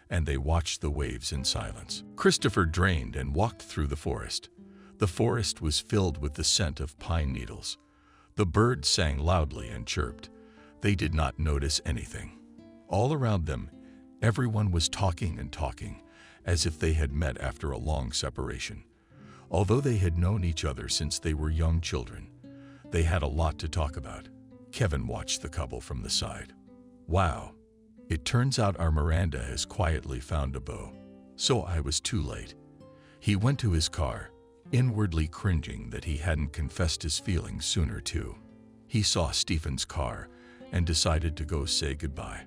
and they watched the waves in silence. Christopher drained and walked through the forest. The forest was filled with the scent of pine needles. The birds sang loudly and chirped. They did not notice anything. All around them, everyone was talking and talking, as if they had met after a long separation. Although they had known each other since they were young children, they had a lot to talk about. Kevin watched the couple from the side. Wow, it turns out our Miranda has quietly found a beau. So I was too late. He went to his car, inwardly cringing that he hadn't confessed his feelings sooner too. He saw Stephen's car and decided to go say goodbye.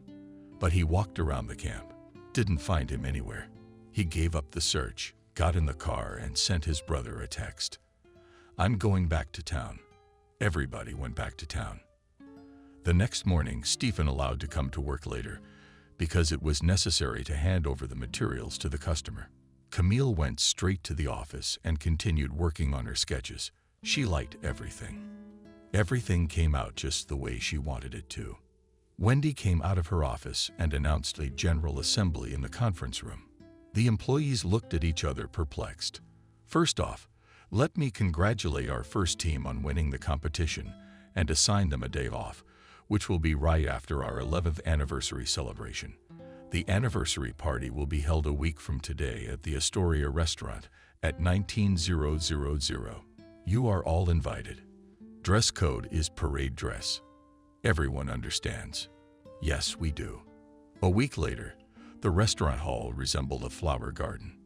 But he walked around the camp, didn't find him anywhere. He gave up the search, got in the car, and sent his brother a text. I'm going back to town. Everybody went back to town. The next morning, Stephen allowed to come to work later because it was necessary to hand over the materials to the customer. Camille went straight to the office and continued working on her sketches. She liked everything. Everything came out just the way she wanted it to. Wendy came out of her office and announced a general assembly in the conference room. The employees looked at each other perplexed. First off, let me congratulate our first team on winning the competition and assign them a day off, which will be right after our 11th anniversary celebration. The anniversary party will be held a week from today at the Astoria restaurant at 19000. You are all invited. Dress code is parade dress. Everyone understands. Yes, we do. A week later, the restaurant hall resembled a flower garden.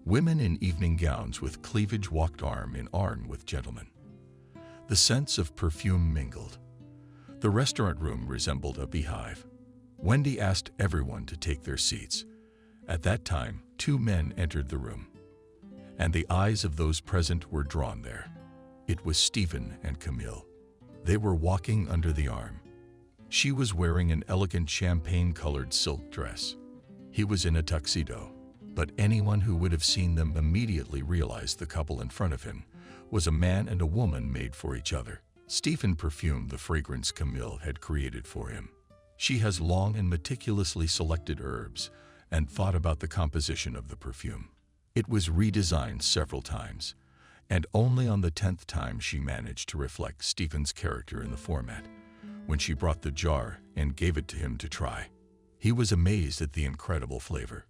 Women in evening gowns with cleavage walked arm in arm with gentlemen. The scents of perfume mingled. The restaurant room resembled a beehive. Wendy asked everyone to take their seats. At that time, 2 men entered the room, and the eyes of those present were drawn there. It was Stephen and Camille. They were walking under the arm. She was wearing an elegant champagne-colored silk dress. He was in a tuxedo, but anyone who would have seen them immediately realized the couple in front of him was a man and a woman made for each other. Stephen perfumed the fragrance Camille had created for him. She has long and meticulously selected herbs and thought about the composition of the perfume. It was redesigned several times, and only on the 10th time she managed to reflect Stephen's character in the format, when she brought the jar and gave it to him to try. He was amazed at the incredible flavor.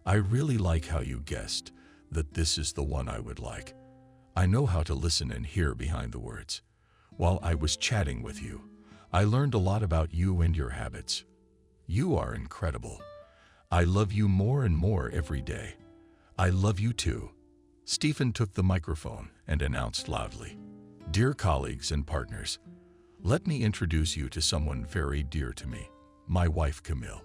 I really like how you guessed that this is the one I would like. I know how to listen and hear behind the words. While I was chatting with you, I learned a lot about you and your habits. You are incredible. I love you more and more every day. I love you too. Stephen took the microphone and announced loudly, "Dear colleagues and partners, let me introduce you to someone very dear to me, my wife Camille."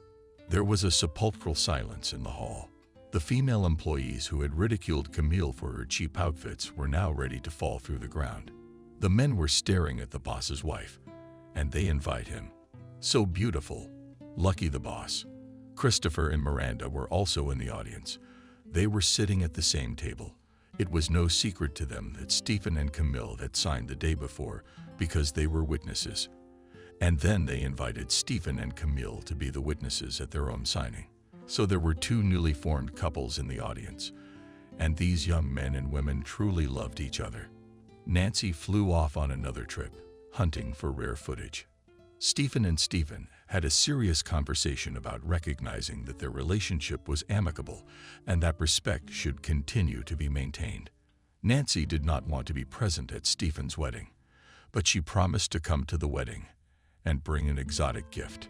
There was a sepulchral silence in the hall. The female employees who had ridiculed Camille for her cheap outfits were now ready to fall through the ground. The men were staring at the boss's wife, and they invite him. So beautiful. Lucky the boss. Christopher and Miranda were also in the audience. They were sitting at the same table. It was no secret to them that Stephen and Camille had signed the day before because they were witnesses. And then they invited Stephen and Camille to be the witnesses at their own signing. So there were two newly formed couples in the audience, and these young men and women truly loved each other. Nancy flew off on another trip, hunting for rare footage. Stephen and Stephen had a serious conversation about recognizing that their relationship was amicable and that respect should continue to be maintained. Nancy did not want to be present at Stephen's wedding, but she promised to come to the wedding and bring an exotic gift.